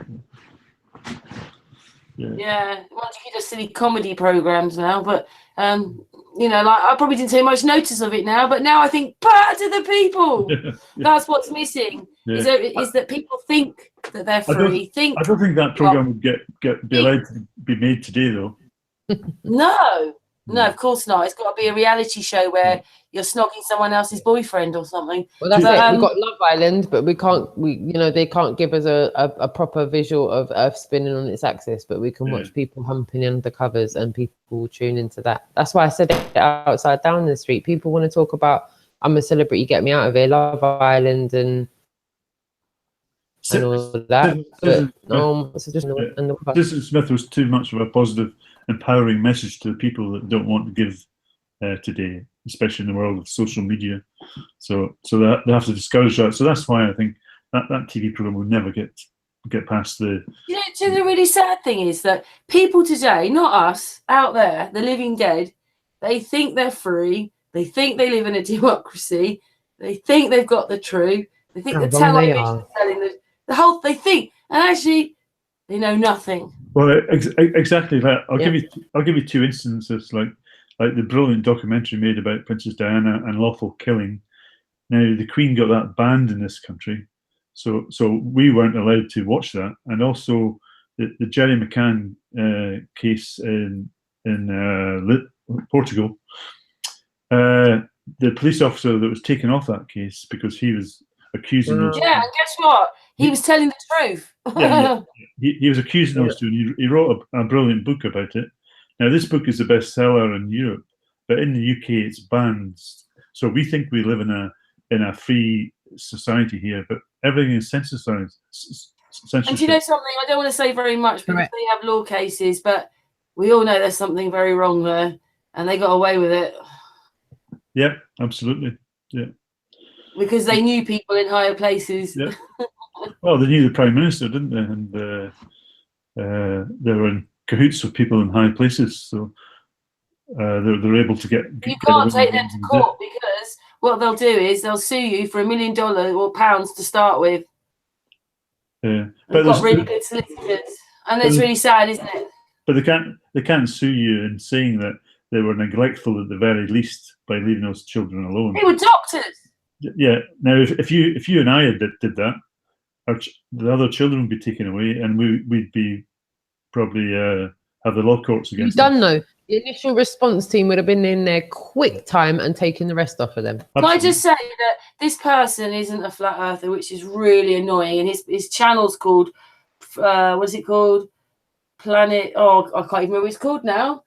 Speaker 1: Yeah. Once you just silly comedy programs now, but you know, like I probably didn't take much notice of it now, but now I think power to the people. That's what's missing. Is that people think that they're free.
Speaker 2: I don't think that program would be allowed to be made today, though.
Speaker 1: No. No, of course not. It's got to be a reality show where you're snogging someone else's boyfriend or something.
Speaker 3: Well, that's
Speaker 1: But,
Speaker 3: it. We've got Love Island, but we can't. They can't give us a proper visual of Earth spinning on its axis, but we can watch people humping under covers and people tune into that. That's why I said it outside down the street. People want to talk about I'm a celebrity, get me out of here, Love Island and all that.
Speaker 2: Susan Smith was too much of a positive, empowering message to the people that don't want to give today, especially in the world of social media. So that they have to discourage that. So that's why I think that TV program will never get past the.
Speaker 1: You know, the really sad thing is that people today, not us, out there, the living dead, they think they're free. They think they live in a democracy. They think they've got the truth. They think the television is telling the whole. They think, and actually, they know nothing.
Speaker 2: Well, exactly that. I'll give you two instances, like the brilliant documentary made about Princess Diana and lawful killing. Now the Queen got that banned in this country, so we weren't allowed to watch that. And also the Jerry McCann case in Portugal. The police officer that was taken off that case because he was accusing those.
Speaker 1: Yeah, and guess what? He was telling the truth.
Speaker 2: He was accusing those two, and he wrote a brilliant book about it. Now, this book is a bestseller in Europe, but in the UK it's banned. So we think we live in a free society here, but everything is censorship.
Speaker 1: And do you know something? I don't want to say very much because they have law cases, but we all know there's something very wrong there, and they got away with it.
Speaker 2: Yeah, absolutely. Yeah.
Speaker 1: Because they knew people in higher places.
Speaker 2: Yeah. Well, they knew the Prime Minister, didn't they? And they were in cahoots with people in high places, so they're able to get.
Speaker 1: You can't take them to court because what they'll do is they'll sue you for $1 million or pounds to start with.
Speaker 2: Yeah,
Speaker 1: but they've got really good solicitors, and it's really sad, isn't it?
Speaker 2: But they can't sue you in saying that they were neglectful at the very least by leaving those children alone.
Speaker 1: They were doctors.
Speaker 2: Yeah. Now, if you and I did that, the other children would be taken away, and we'd be probably have the law courts against them.
Speaker 3: Though. The initial response team would have been in there quick time and taken the rest off of them.
Speaker 1: Can I just say that this person isn't a flat earther, which is really annoying, and his channel's called what's it called? Planet. Oh, I can't even remember what it's called now.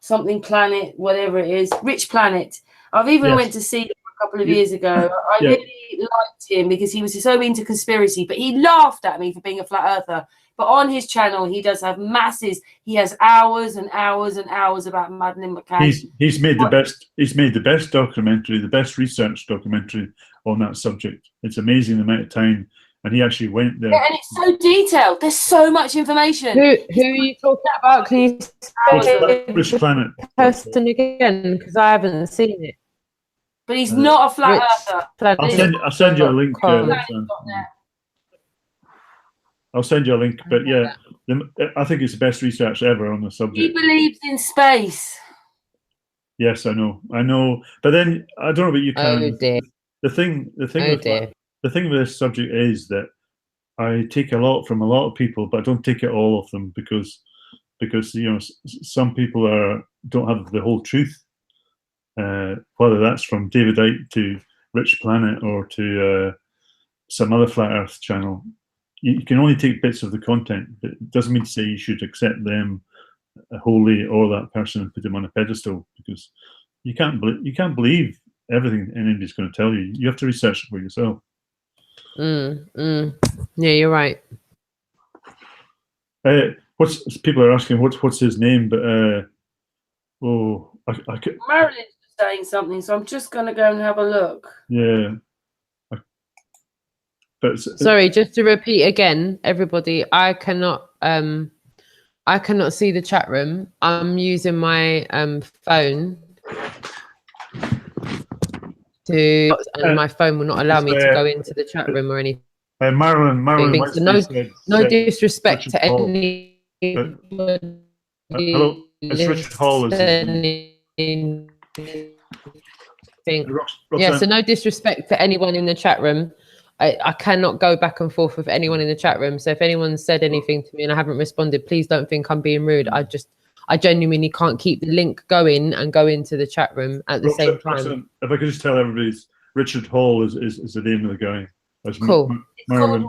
Speaker 1: Something Planet, whatever it is. Rich Planet. I've even went to see him a couple of years ago. I really liked him because he was so into conspiracy, but he laughed at me for being a flat earther. But on his channel, he does have masses. He has hours and hours and hours about Madeleine McCann.
Speaker 2: He's made the best. He's made the best documentary, the best research documentary on that subject. It's amazing the amount of time, and he actually went there.
Speaker 1: Yeah, and it's so detailed. There's so much information.
Speaker 3: Who are you talking about? Can you say
Speaker 2: Rich Planet
Speaker 3: person again? Because I haven't seen it.
Speaker 1: But he's not a flat earther.
Speaker 2: I'll send you a link. I'll send you a link. But yeah, I think it's the best research ever on the subject.
Speaker 1: He believes in space.
Speaker 2: Yes, I know. But then I don't know about you, Karen.
Speaker 3: Oh dear.
Speaker 2: The thing with this subject is that I take a lot from a lot of people, but I don't take it all of them because some people don't have the whole truth. Whether that's from David Icke to Rich Planet or to some other flat Earth channel, you can only take bits of the content. But it doesn't mean to say you should accept them wholly or that person and put them on a pedestal, because you can't believe everything anybody's going to tell you. You have to research it for yourself.
Speaker 3: Yeah, you're right.
Speaker 2: People are asking what's his name, but
Speaker 1: Marilyn's saying something, so I'm just going to go and have a look.
Speaker 2: Yeah.
Speaker 3: Sorry, just to repeat again, everybody, I cannot see the chat room. I'm using my phone and my phone will not allow me to go into the chat room or anything.
Speaker 2: Marilyn,
Speaker 3: so no disrespect to any.
Speaker 2: Hello, it's Richard Hall.
Speaker 3: Yeah, so no disrespect to anyone in the chat room. I cannot go back and forth with anyone in the chat room. So if anyone said anything to me and I haven't responded, please don't think I'm being rude. I genuinely can't keep the link going and go into the chat room at the same time.
Speaker 2: Roxanne, if I could just tell everybody, Richard Hall is the name of the guy. That's
Speaker 3: Cool.
Speaker 1: It's called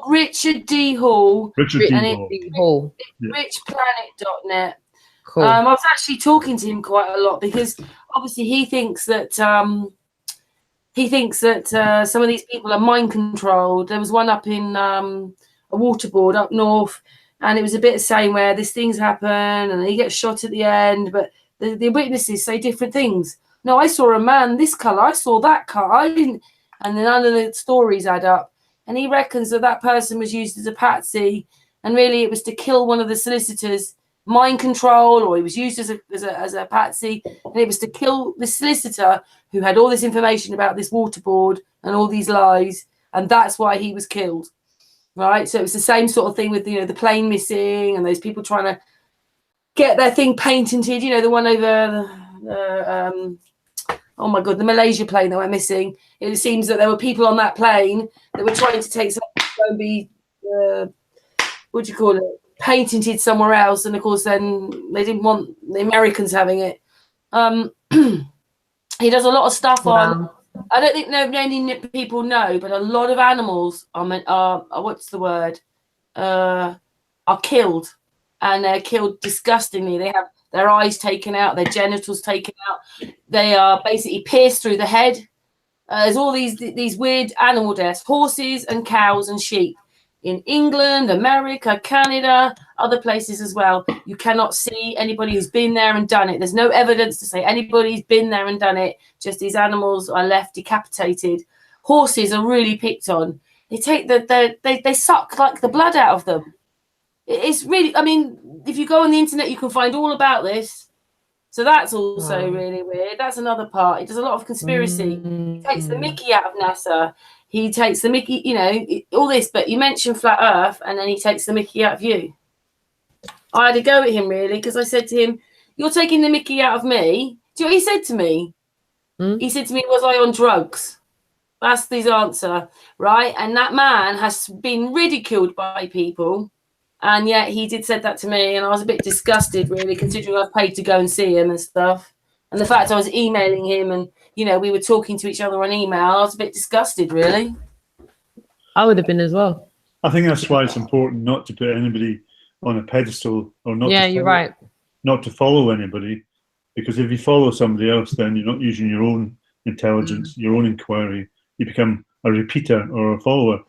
Speaker 1: Richard D. Hall.
Speaker 2: Richard
Speaker 1: and
Speaker 2: D.
Speaker 1: it's
Speaker 2: Hall.
Speaker 3: Hall.
Speaker 2: Yeah.
Speaker 1: richplanet.net.
Speaker 3: Cool.
Speaker 1: I was actually talking to him quite a lot because obviously he thinks that some of these people are mind controlled. There was one up in a waterboard up north, and it was a bit the same where this things happen and he gets shot at the end, but the witnesses say different things. No, I saw a man this colour, I saw that colour, I didn't, and then none of the stories add up. And he reckons that person was used as a patsy, and really it was to kill one of the solicitors, mind control, or he was used as a patsy, and it was to kill the solicitor who had all this information about this waterboard and all these lies, and that's why he was killed. Right, so it was the same sort of thing with the plane missing and those people trying to get their thing patented. The one over oh my god, the Malaysia plane that went missing. It seems that there were people on that plane that were trying to take something to go and be patented somewhere else, and of course then they didn't want the Americans having it. He does a lot of stuff on. I don't think many people know, but a lot of animals are what's the word? Are killed, and they're killed disgustingly. They have their eyes taken out, their genitals taken out. They are basically pierced through the head. There's all these weird animal deaths, horses and cows and sheep. In England, America, Canada, other places as well. You cannot see anybody who's been there and done it. There's no evidence to say anybody's been there and done it. Just these animals are left decapitated. Horses are really picked on. They take they suck like the blood out of them. It's really, I mean, if you go on the internet, you can find all about this. So that's also really weird. That's another part. He does a lot of conspiracy. He takes the mickey out of NASA. He takes the mickey, all this, but you mentioned flat earth, and then he takes the mickey out of you. I had to go at him, really, because I said to him, you're taking the mickey out of me. Do you know what he said to me? He said to me, was I on drugs? That's his answer, right? And that man has been ridiculed by people, and yet he said that to me, and I was a bit disgusted, really, considering I paid to go and see him and stuff. And the fact I was emailing him and, we were talking to each other on email, I was a bit disgusted, really.
Speaker 3: I would have been as well.
Speaker 2: I think that's why it's important not to put anybody on a pedestal, or not.
Speaker 3: Yeah, you're right.
Speaker 2: Not to follow anybody, because if you follow somebody else, then you're not using your own intelligence, your own inquiry. You become a repeater or a follower.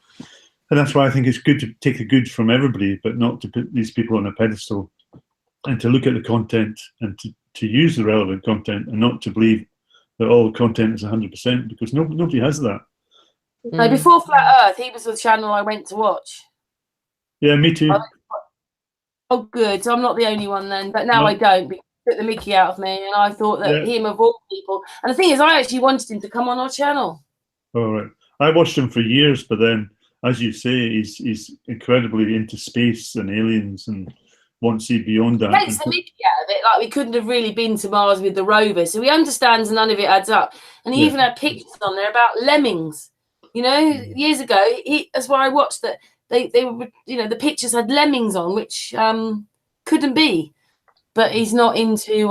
Speaker 2: And that's why I think it's good to take the good from everybody, but not to put these people on a pedestal, and to look at the content and to use the relevant content, and not to believe that all content is 100%, because nobody has that.
Speaker 1: No, before Flat Earth, he was the channel I went to watch.
Speaker 2: Yeah, me too.
Speaker 1: Oh, good. So I'm not the only one then. But now I don't, because he took the mickey out of me, and I thought that him of all people. And the thing is, I actually wanted him to come on our channel.
Speaker 2: All right. I watched him for years, but then, as you say, he's incredibly into space and aliens, and wants to see beyond that.
Speaker 1: He takes the mickey out of it, like we couldn't have really been to Mars with the rover. So he understands none of it adds up. And he even had pictures on there about lemmings. Years ago, that's why I watched that. They were, the pictures had lemmings on, which couldn't be. But he's not into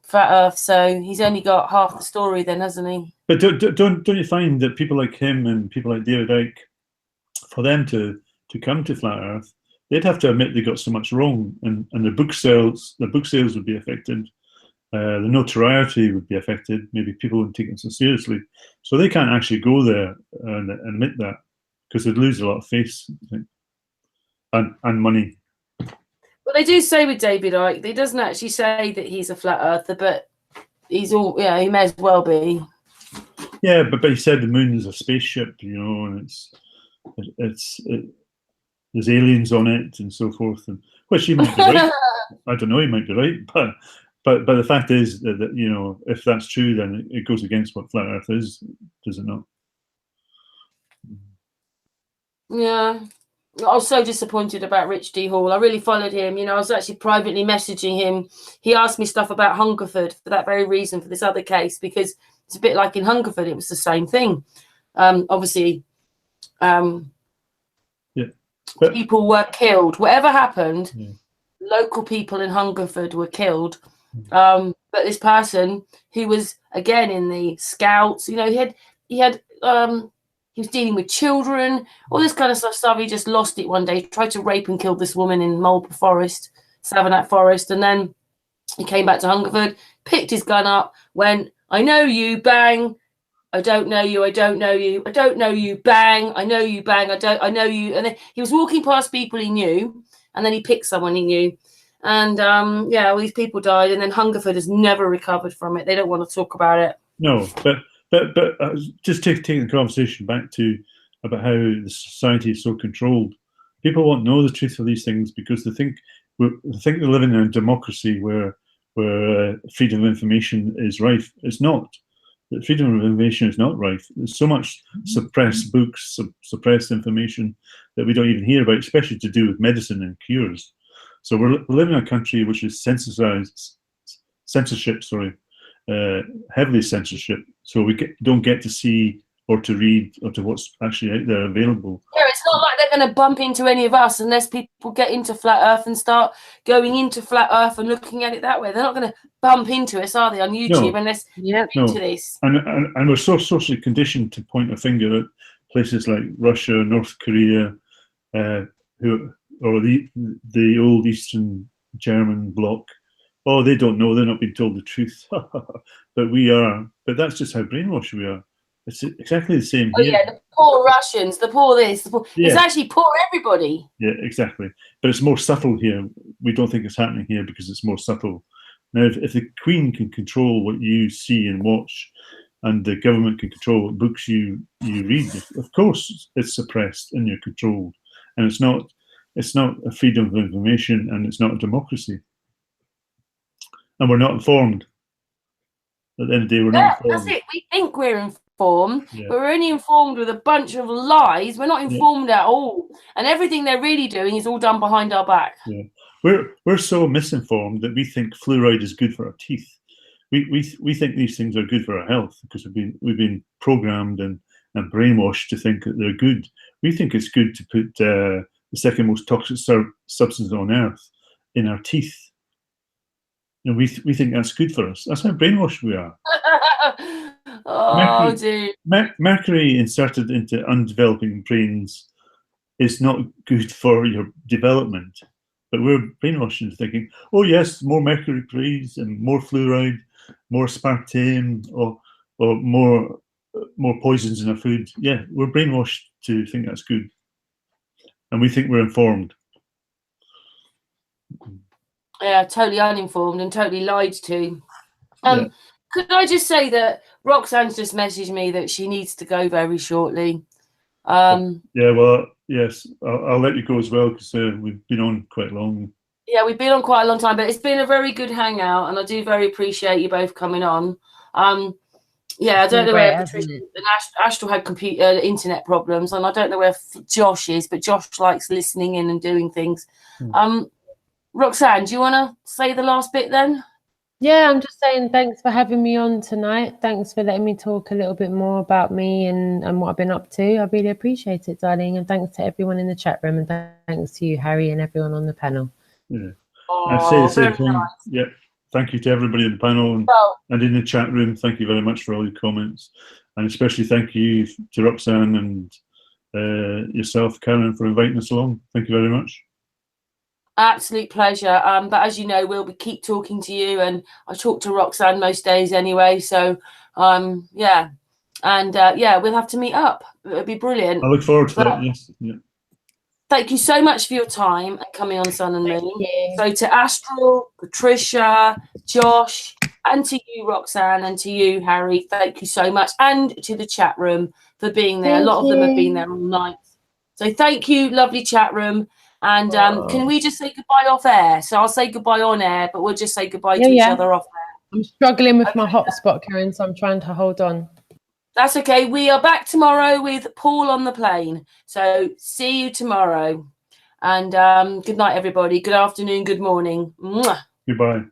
Speaker 1: flat Earth, so he's only got half the story then, hasn't he?
Speaker 2: But don't you find that people like him and people like David Icke, for them to come to flat Earth, they'd have to admit they got so much wrong, and the book sales would be affected. The notoriety would be affected. Maybe people wouldn't take it so seriously, so they can't actually go there and admit that, because they'd lose a lot of face, I think, and money.
Speaker 1: Well, they do say with David Icke, he doesn't actually say that he's a flat earther, but he's all, he may as well be.
Speaker 2: Yeah, but he said the moon is a spaceship, and there's aliens on it and so forth, and which he might be right. I don't know, he might be right, but the fact is that if that's true, then it goes against what flat Earth is, does it not?
Speaker 1: Yeah, I was so disappointed about Rich D. Hall. I really followed him. I was actually privately messaging him. He asked me stuff about Hungerford for that very reason, for this other case, because it's a bit like in Hungerford, it was the same thing. Obviously, people were killed. Whatever happened, local people in Hungerford were killed. But this person who was again in the scouts, he was dealing with children, all this kind of stuff. He just lost it one day, tried to rape and kill this woman in Marlborough Forest, Savernake Forest, and then he came back to Hungerford, picked his gun up, went, I know you, bang. I don't know you. I don't know you. I don't know you. Bang. I know you. Bang. I know you. And then he was walking past people he knew, and then he picked someone he knew, and all these people died. And then Hungerford has never recovered from it. They don't want to talk about it.
Speaker 2: No, but just taking the conversation back to about how the society is so controlled. People won't know the truth of these things because they think they're living in a democracy where freedom of information is rife. It's not. Freedom of information is not rife. There's so much suppressed books, suppressed information that we don't even hear about, especially to do with medicine and cures. So we're living in a country which is heavily censorship. So we don't get to see or to read or to what's actually out there available.
Speaker 1: Yeah, it's not like they're going to bump into any of us unless people get into flat Earth and start going into flat Earth and looking at it that way. They're not going to bump into us, are they, on YouTube unless you're into this?
Speaker 2: And we're so socially conditioned to point a finger at places like Russia, North Korea, or the old Eastern German bloc. Oh, they don't know. They're not being told the truth. But we are. But that's just how brainwashed we are. It's exactly the same here.
Speaker 1: Yeah, the poor Russians, the poor this, the poor... It's actually poor everybody.
Speaker 2: Yeah, exactly. But it's more subtle here. We don't think it's happening here because it's more subtle. Now, if the Queen can control what you see and watch, and the government can control what books you read, of course it's suppressed and you're controlled. And it's not a freedom of information, and it's not a democracy. And we're not informed. At the end of the day, we're not informed.
Speaker 1: That's it. We think we're informed, but we're only informed with a bunch of lies. We're not informed at all. And everything they're really doing is all done behind our back.
Speaker 2: Yeah. We're so misinformed that we think fluoride is good for our teeth. We think these things are good for our health because we've been programmed and brainwashed to think that they're good. We think it's good to put the second most toxic substance on earth in our teeth. And we think that's good for us. That's how brainwashed we are. Mercury inserted into undeveloping brains is not good for your development. But we're brainwashed into thinking, oh yes, more mercury, please, and more fluoride, more aspartame, or more poisons in our food. Yeah, we're brainwashed to think that's good, and we think we're informed.
Speaker 1: Yeah, totally uninformed and totally lied to. Could I just say that Roxanne's just messaged me that she needs to go very shortly.
Speaker 2: Well, yes, I'll let you go as well because we've been on quite long.
Speaker 1: Yeah, we've been on quite a long time, but it's been a very good hangout, and I do very appreciate you both coming on. I don't know where Patricia and Astral had internet problems, and I don't know where Josh is, but Josh likes listening in and doing things. Roxanne, do you want to say the last bit then?
Speaker 6: Yeah, I'm just saying thanks for having me on tonight. Thanks for letting me talk a little bit more about me and what I've been up to. I really appreciate it, darling. And thanks to everyone in the chat room, and thanks to you, Harry, and everyone on the panel.
Speaker 2: Yeah. I'd say the same thing. Nice. Yeah. Thank you to everybody in the panel and in the chat room. Thank you very much for all your comments. And especially thank you to Roxanne and yourself, Karen, for inviting us along. Thank you very much.
Speaker 1: Absolute pleasure. But as you know, we'll keep talking to you, and I talk to Roxanne most days anyway. So, we'll have to meet up. It'll be brilliant.
Speaker 2: I look forward to that. Yes. Yeah.
Speaker 1: Thank you so much for your time and coming on Sun and Moon. So to Astral, Patricia, Josh, and to you, Roxanne, and to you, Harry, thank you so much. And to the chat room for being there. A lot of them have been there all night. So thank you, lovely chat room. And can we just say goodbye off air? So I'll say goodbye on air, but we'll just say goodbye to each other off air.
Speaker 6: I'm struggling with my hotspot, Karen, so I'm trying to hold on.
Speaker 1: That's okay. We are back tomorrow with Paul on the plane. So see you tomorrow. And good night, everybody. Good afternoon. Good morning. Mwah.
Speaker 2: Goodbye.